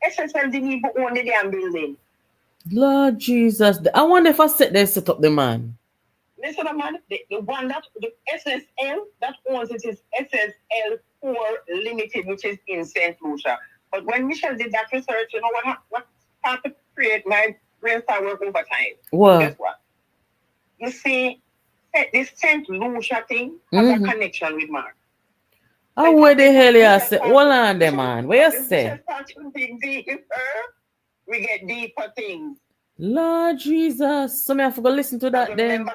SSL didn't even own the damn building. Lord Jesus. I wonder if I set up the man. Listen, man, the one that the SSL that owns it is SSL4 Limited, which is in St. Lucia. But when Michelle did that research, you know what started to create my brain start work over time. What? Guess what? You see, this St. Lucia thing has a connection with Mark. Oh, where the hell you say? Hold on there, man. Where you say? We get deeper things. Lord Jesus. So I have to go listen to that then.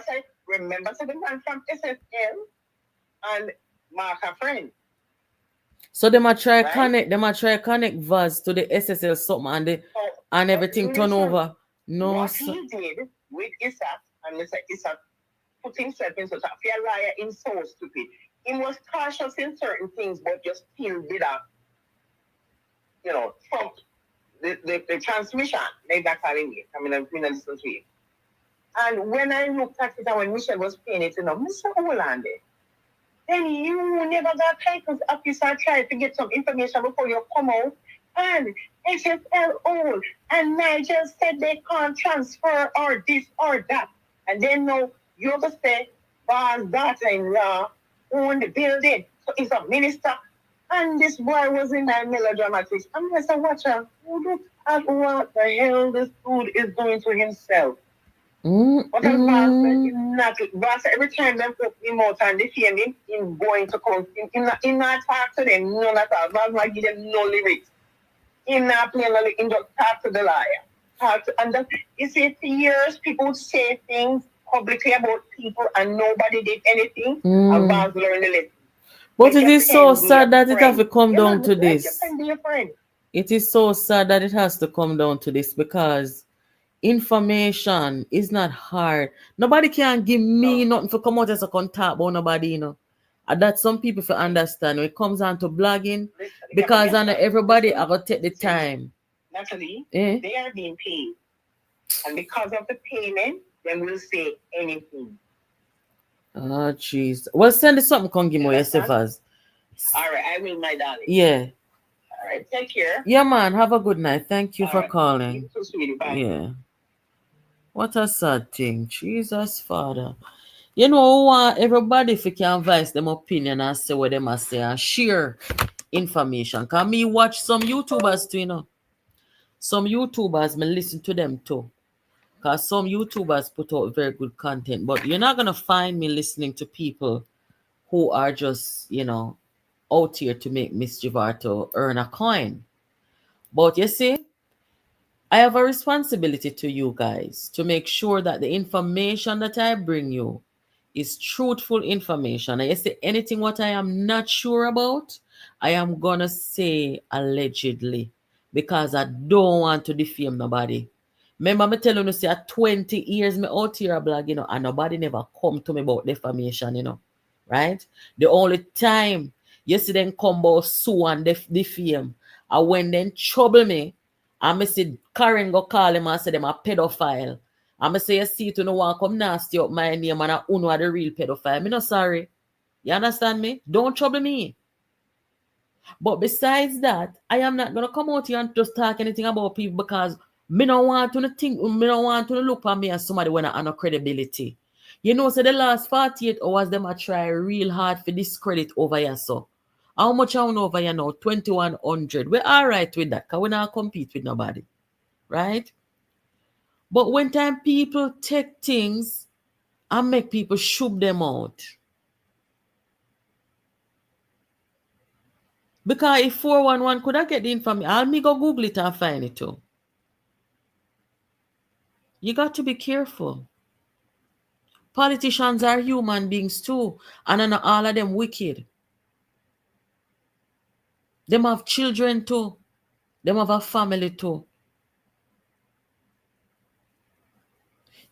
Remember the man from SSL and Mark a friend. So they might try connect Vaz to the SSL something and everything turn over. No. What he did with Isaac, and Mr. Isaac put himself in such a fear liar in so stupid. He was cautious in certain things, but just still did from the transmission. Maybe that's how it is. I mean, I'm going to listen to it. And when I looked at it and when Michelle was playing it, Mr. Holland, then you never got titles officer tried to get some information before you come out. And SSL old. And Nigel said they can't transfer or this or that. And then now you ever say, Vaz daughter-in-law owned the building. So he's a minister. And this boy was in that melodramatics. I'm just a watcher. Look at what the hell this dude is doing to himself. But as Vaz every time they put him out and they feel him going to come, he not talk to them, none at all. Vaz not give them no lyrics. He not play no lyrics, he just talk to the liar. You see, for years, people say things publicly about people and nobody did anything, and Vaz learned the lesson. But it is so sad that it has to come down to this. It is so sad that it has to come down to this because information is not hard. Nobody can give me nothing for come out as a contact about nobody, And that some people for understand when it comes on to blogging, because I know everybody I gotta take the time. Natalie, they are being paid. And because of the payment, they will say anything. Oh jeez. Well, send us something, come give me yourself as. All right, I will, my darling. Yeah. All right, take care. Yeah, man. Have a good night. Thank you for calling. You too, sweetie. Bye. Yeah. What a sad thing. Jesus, Father. You know, everybody if you can voice them opinion and say what they must say and share information. Can me watch some YouTubers too, Some YouTubers, me listen to them too. Because some YouTubers put out very good content. But you're not going to find me listening to people who are just, out here to make mischief or to earn a coin. But you see, I have a responsibility to you guys to make sure that the information that I bring you is truthful information. And you see, anything what I am not sure about, I am going to say allegedly because I don't want to defame nobody. Remember me telling you, say, at 20 years me out here a blog, and nobody never come to me about defamation, right? The only time you see them come about sue and defame, and when they trouble me, I say Karen go call him and say them a pedophile. I say you see to no one come nasty up my name and I uno are the real pedophile. Me no sorry. You understand me? Don't trouble me. But besides that, I am not gonna come out here and just talk anything about people because me don't want to think, me don't want to look at me as somebody when I have no credibility. You know, so the last 48 hours, them I try real hard for discredit over here, so. How much I own over here now? 2,100. We're all right with that because we not compete with nobody. Right? But when time people take things and make people shove them out. Because if 411 could I get the information, I'll me go Google it and find it too. You got to be careful. Politicians are human beings too. And not all of them wicked. Them have children too. Them have a family too.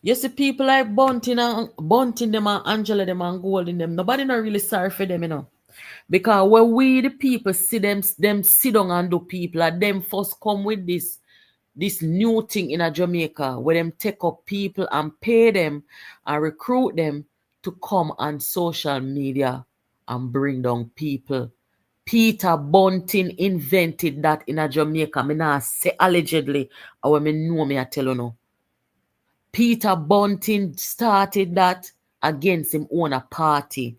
You see people like Bunting them and Angela them and Golden them. Nobody not really sorry for them, you know. Because when we the people see them sit down and do people, and them first come with this new thing in a Jamaica where them take up people and pay them and recruit them to come on social media and bring down people. Peter Bunting invented that in a Jamaica. Me not say allegedly, or me know me I tell you no. Peter Bunting started that against him own a party.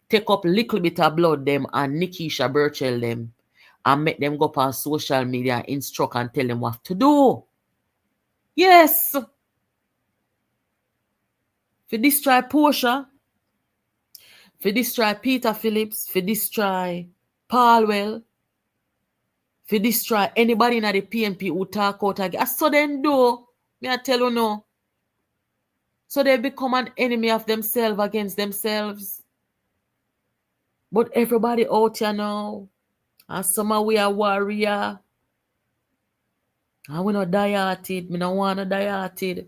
Take up little bit of blood them and Neita-Robertson them and make them go up on social media and instruct and tell them what to do. Yes. For destroy Portia, for destroy Peter Phillips, for destroy Palwell, for destroy anybody in the PNP who talk out again. So then do, me I tell you no. So they become an enemy of themselves against themselves. But everybody out here now, and some of we are warrior. And we not die-hearted. Me don't want to die-hearted.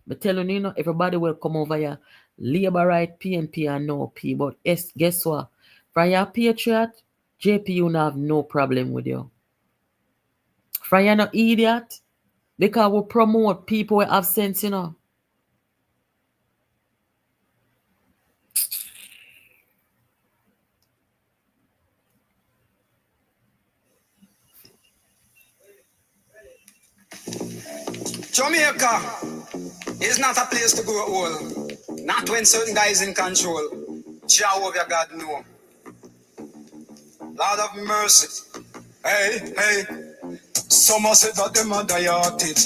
But tell you, know, everybody will come over here. Labor right, PNP and no P. But guess what? From your patriot, JP, you have no problem with you. From you no idiot, because we promote people who have sense, you know. Jamaica is not a place to grow old. Not when certain guys in control. Jehovah God know. Lord of mercy. Hey, hey. Some say that them are die-hearted.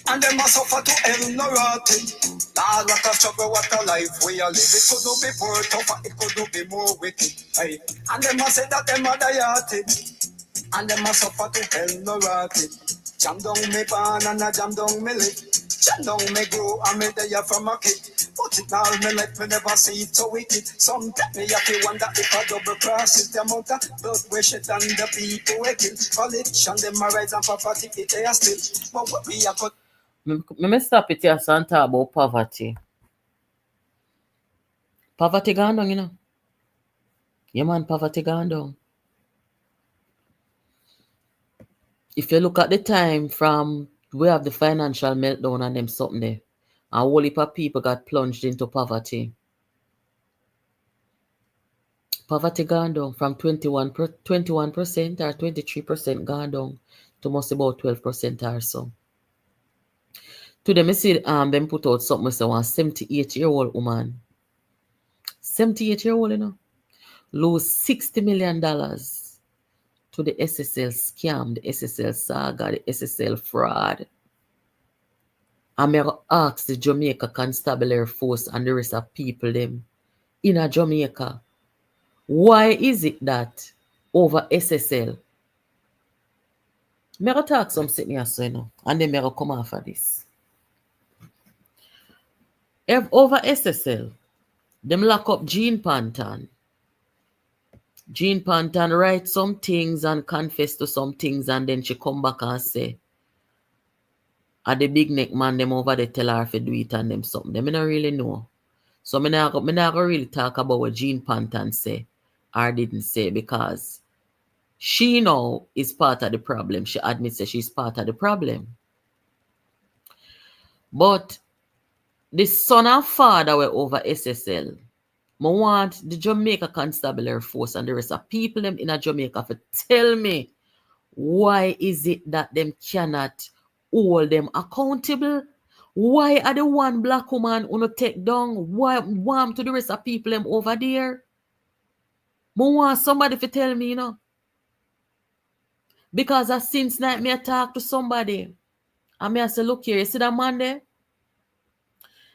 And them are suffer to hell no rotted. Lord, what a struggle, what a life we are live. It could not be more tougher, it could not be more wicked. Hey. And them are say that them are die-hearted. And them are suffer to hell no rotted. Jam down me pan and a jam down me lip. Jam down me grow and me there from a kid. Put it all me let me never see it so wicked. Sometimes me have to wonder if I double cross is the amount of blood we shed and the people we kill. Politicians them a rise and poverty it they are still. But what we are cut. Me stop it here and talk about poverty. Poverty gone down, you know. Yeah man, poverty gone down. If you look at the time from we have the financial meltdown and them something there, a whole heap of people got plunged into poverty. Poverty gone down from 21% or 23% gone down to most about 12% or so. Today, me see them put out something say one 78-year-old woman. 78-year-old, you know, lose $60 million to the SSL scam, the SSL saga, the SSL fraud. And me ask the Jamaica Constabulary Force and the rest of people them in a Jamaica, why is it that over SSL? Me talk some sitting here, so you know, and then me come after this. If over SSL, them lock up Jean Pantan. Jean Pantan write some things and confess to some things, and then she come back and say, "Are the big neck man them over there tell her to do it and them something." Them I don't really know. So me not really talk about what Jean Pantan say or didn't say, because she now is part of the problem. She admits that she's part of the problem. But the son and father were over SSL. I want the Jamaica Constabulary Force and the rest of people them in a Jamaica to tell me why is it that them cannot hold them accountable? Why are the one black woman who take down? Why want to the rest of people them over there? I want somebody to tell me, Because since night me I talk to somebody. And I say, look here, you see that man there?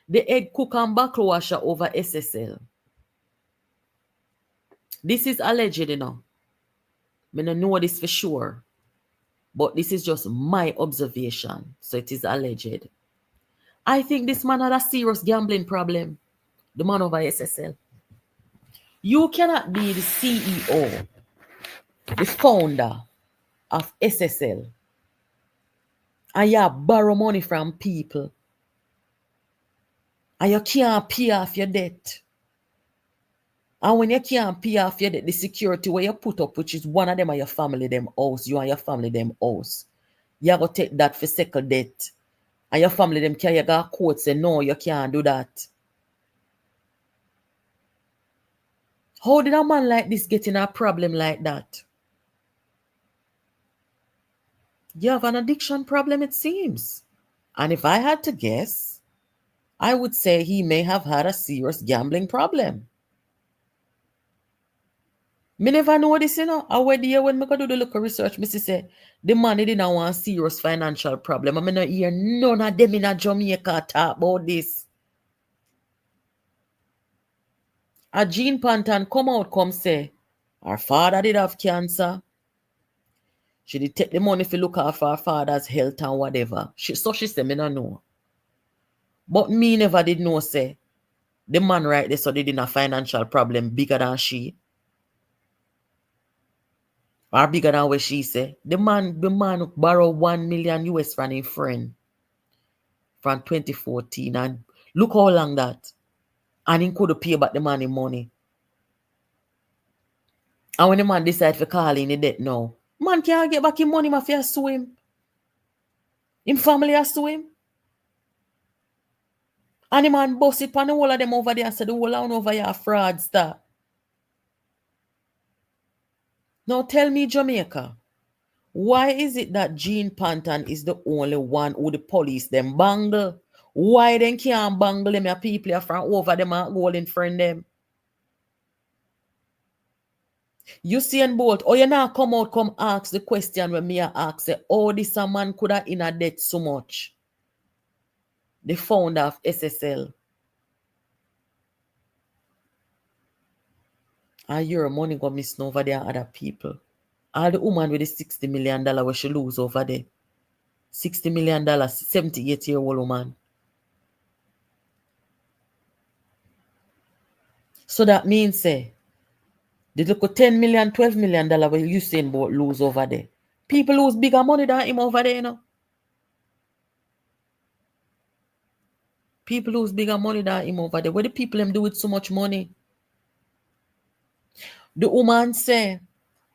The head cook and buckle washer over SSL. This is alleged, I don't know this for sure. But this is just my observation. So it is alleged. I think this man had a serious gambling problem. The man over SSL. You cannot be the CEO, the founder of SSL, and you borrow money from people, and you can't pay off your debt. And when you can't pay off your debt, the security where you put up, which is one of them are your family, them house, you and your family, them house, you have to take that for second debt. And your family, them carry a court say, no, you can't do that. How did a man like this get in a problem like that? You have an addiction problem, it seems. And if I had to guess, I would say he may have had a serious gambling problem. Me never know this, When me go do the local research, me say, the man didn't want a serious financial problem. I not hear none of them in Jamaica talk about this. A Jean Panton come say, her father did have cancer. She did take the money to look after her father's health and whatever. She said, me not know. But me never did know, say, the man right there, so they didn't have financial problem bigger than she. Or bigger than what she say. The man borrowed $1 million US from his friend from 2014. And look how long that. And he could pay back the man in money. And when the man decide to call in the debt now, man can't get back his money, if he sue him. Him family has sue him. And the man bust it on the whole of them over there and said the whole of over here are fraudster. Now tell me, Jamaica, why is it that Jean Panton is the only one who the police them bangle? Why they can't bangle them people from over them and go in friend them? You see and Bolt, you now come ask the question when me ask, say, oh, this a man could have in a debt so much. The founder of SSL. And your money go missing over there other people. All the woman with the $60 million where she lose over there. $60 million, 78-year-old woman. So that means, say, the look at $10 million, $12 million where you saying about lose over there. People lose bigger money than him over there, People lose bigger money than him over there. What do people them do with so much money? The woman say,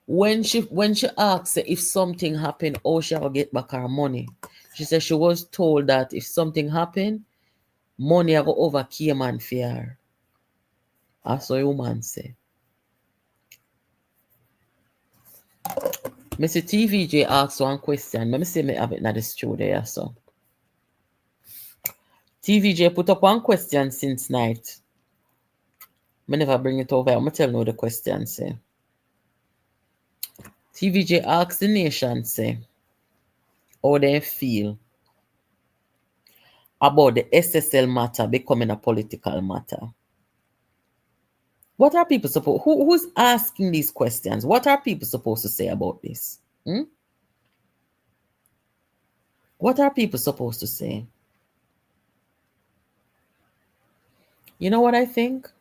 when she asks if something happened, how she will get back her money. She said she was told that if something happened, money will go over Cayman for her. That's what the woman say. Mr. TVJ asked one question. Let me see me have it in the studio. So TVJ put up one question since night. I never bring it over. I'm going to tell you the question say. TVJ asked the nation, say, how they feel about the SSL matter becoming a political matter. What are people supposed who's asking these questions? What are people supposed to say about this? What are people supposed to say? You know what I think?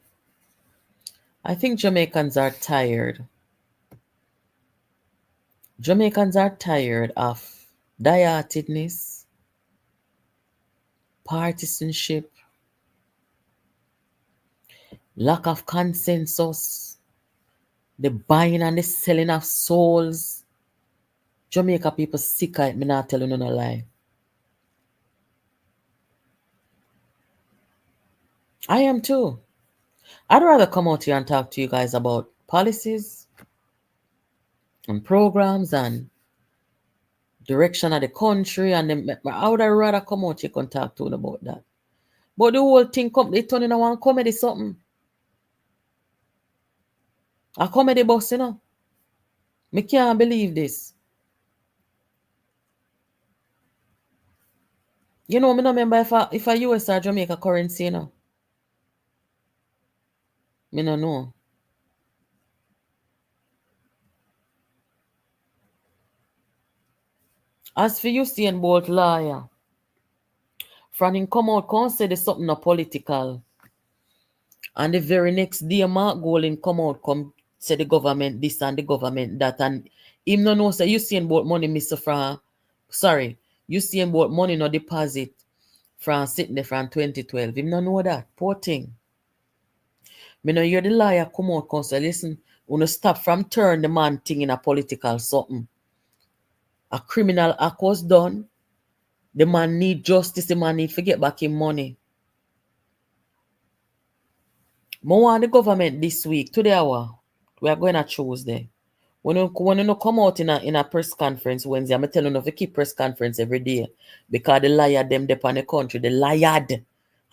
I think Jamaicans are tired. Jamaicans are tired of die-heartedness, partisanship, lack of consensus, the buying and the selling of souls. Jamaica people sick of it, me not telling you no lie. I am too. I'd rather come out here and talk to you guys about policies and programs and direction of the country, and then I would rather come out here and talk to you about that. But the whole thing they turn into one comedy something. A comedy bus, you know. Me can't believe this. You know, me no remember if a US or Jamaica currency, you know. Me no know. As for Usain Bolt lawyer, from him come out come say there's something no political. And the very next day, Mark Golding come out come say the government this and the government that, and him no know say Usain Bolt money Mr. From Usain Bolt money no deposit from sitting there from 2012. Him no know that. Poor thing. Me no hear the lawyer come out come say, listen, wanna stop from turn the man thing in a political something. A criminal act was done. The man need justice. The man need to get back his money. I want the government this week, today hour, we are going to Tuesday. When you come out in a press conference Wednesday, I'm telling you to keep press conference every day. Because the liar them depend on the country. The liar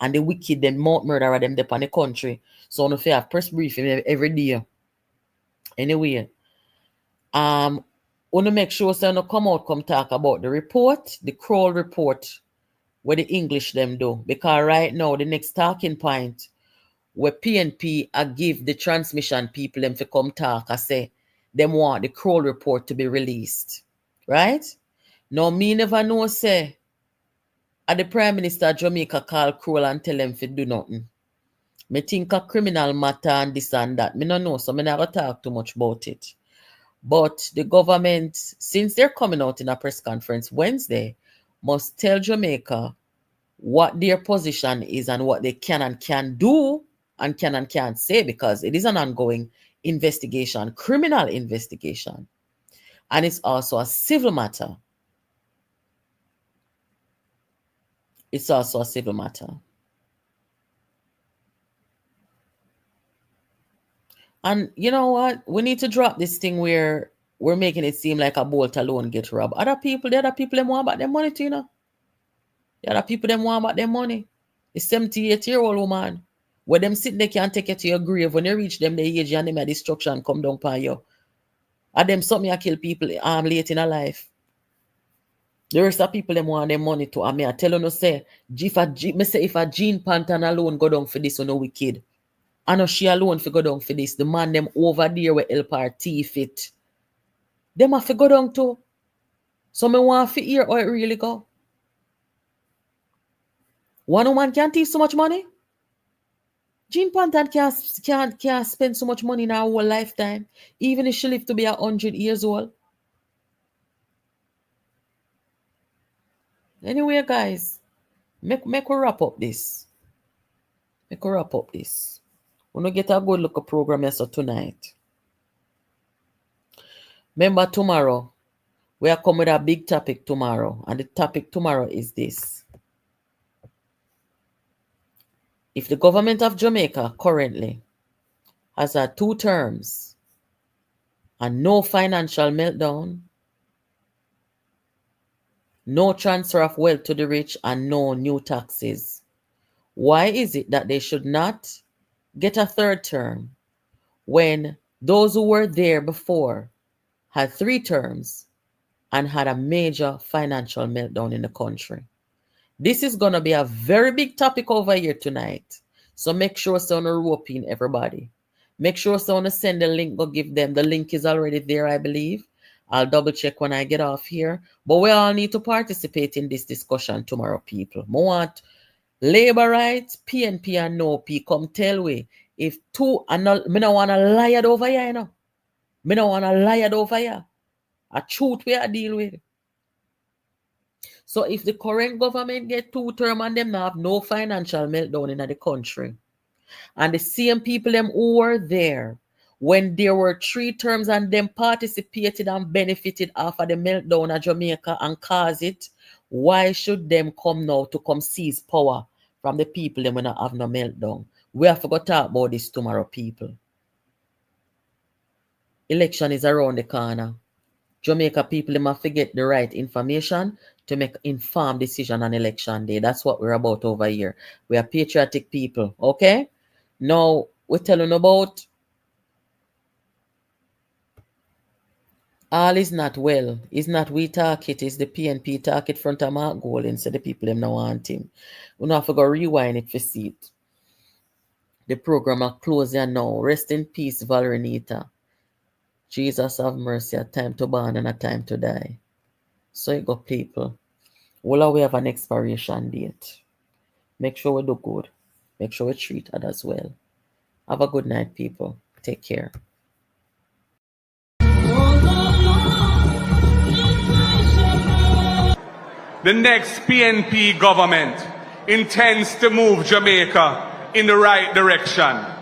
and the wicked them murderer them depend on the country. So if you have press briefing every day. Anyway, want to make sure so you come out come talk about the report, the Kroll report, where the English them do. Because right now the next talking point where PNP give the transmission people them to come talk, I say them want the Kroll report to be released. Right? Now me never know say the Prime Minister of Jamaica call Kroll and tell them to do nothing. Me think a criminal matter and this and that. Me no know, so me never talk too much about it. But the government, since they're coming out in a press conference Wednesday, must tell Jamaica what their position is and what they can and can't do and can't say, because it is an ongoing investigation, criminal investigation. And it's also a civil matter. It's also a civil matter. And you know what? We need to drop this thing where we're making it seem like a bolt alone get robbed. The other people them want about their money too, you know. The other people them want about their money. The 78-year-old woman, where them sit they can't take you to your grave. When you reach them, the age and them a destruction come down upon you. And them something you kill people late in a life. The rest of people them want their money too. And me I tell you no say, if a Jean Pantan alone go down for this, you know wicked. I know she alone for go down for this. The man them over there will help her thief it. Them have to go down too. So me want to hear how it really go. One woman can't thief so much money. Jean Pantan can't spend so much money in her whole lifetime, even if she live to be 100 years old. Anyway, guys, make we wrap up this. Make we wrap up this. We're going to get a good look at program so tonight. Remember tomorrow, we are coming with a big topic tomorrow. And the topic tomorrow is this. If the government of Jamaica currently has had 2 terms and no financial meltdown, no transfer of wealth to the rich, and no new taxes, why is it that they should not get a 3rd term when those who were there before had 3 terms and had a major financial meltdown in the country? This is going to be a very big topic over here tonight. So make sure someone rope in everybody. Make sure someone send the link, go give them. The link is already there, I believe. I'll double check when I get off here. But we all need to participate in this discussion tomorrow, people. I want labor rights, PNP and no P come tell we. If 2, I don't want to lie it over here, you know. I don't want to lie it over here. A truth we are deal with. So if the current government get 2 term and them have no financial meltdown in the country, and the same people them who were there when there were 3 terms and them participated and benefited off of the meltdown of Jamaica and cause it, why should them come now to come seize power from the people them when I have no meltdown. We have to go talk about this tomorrow, people. Election is around the corner. Jamaica people must get the right information to make informed decision on election day. That's what we're about over here. We are patriotic people, okay? Now, we're telling about all is not well. It's not we talk it, it's the PNP talk it front of Mark Golden, so the people them now want him. We don't have to go rewind it for see it. The program are closing now. Rest in peace, Valerie Neita. Jesus have mercy, a time to born and a time to die. So you go people. Well, we have an expiration date. Make sure we do good. Make sure we treat others well. Have a good night, people. Take care. The next PNP government intends to move Jamaica in the right direction.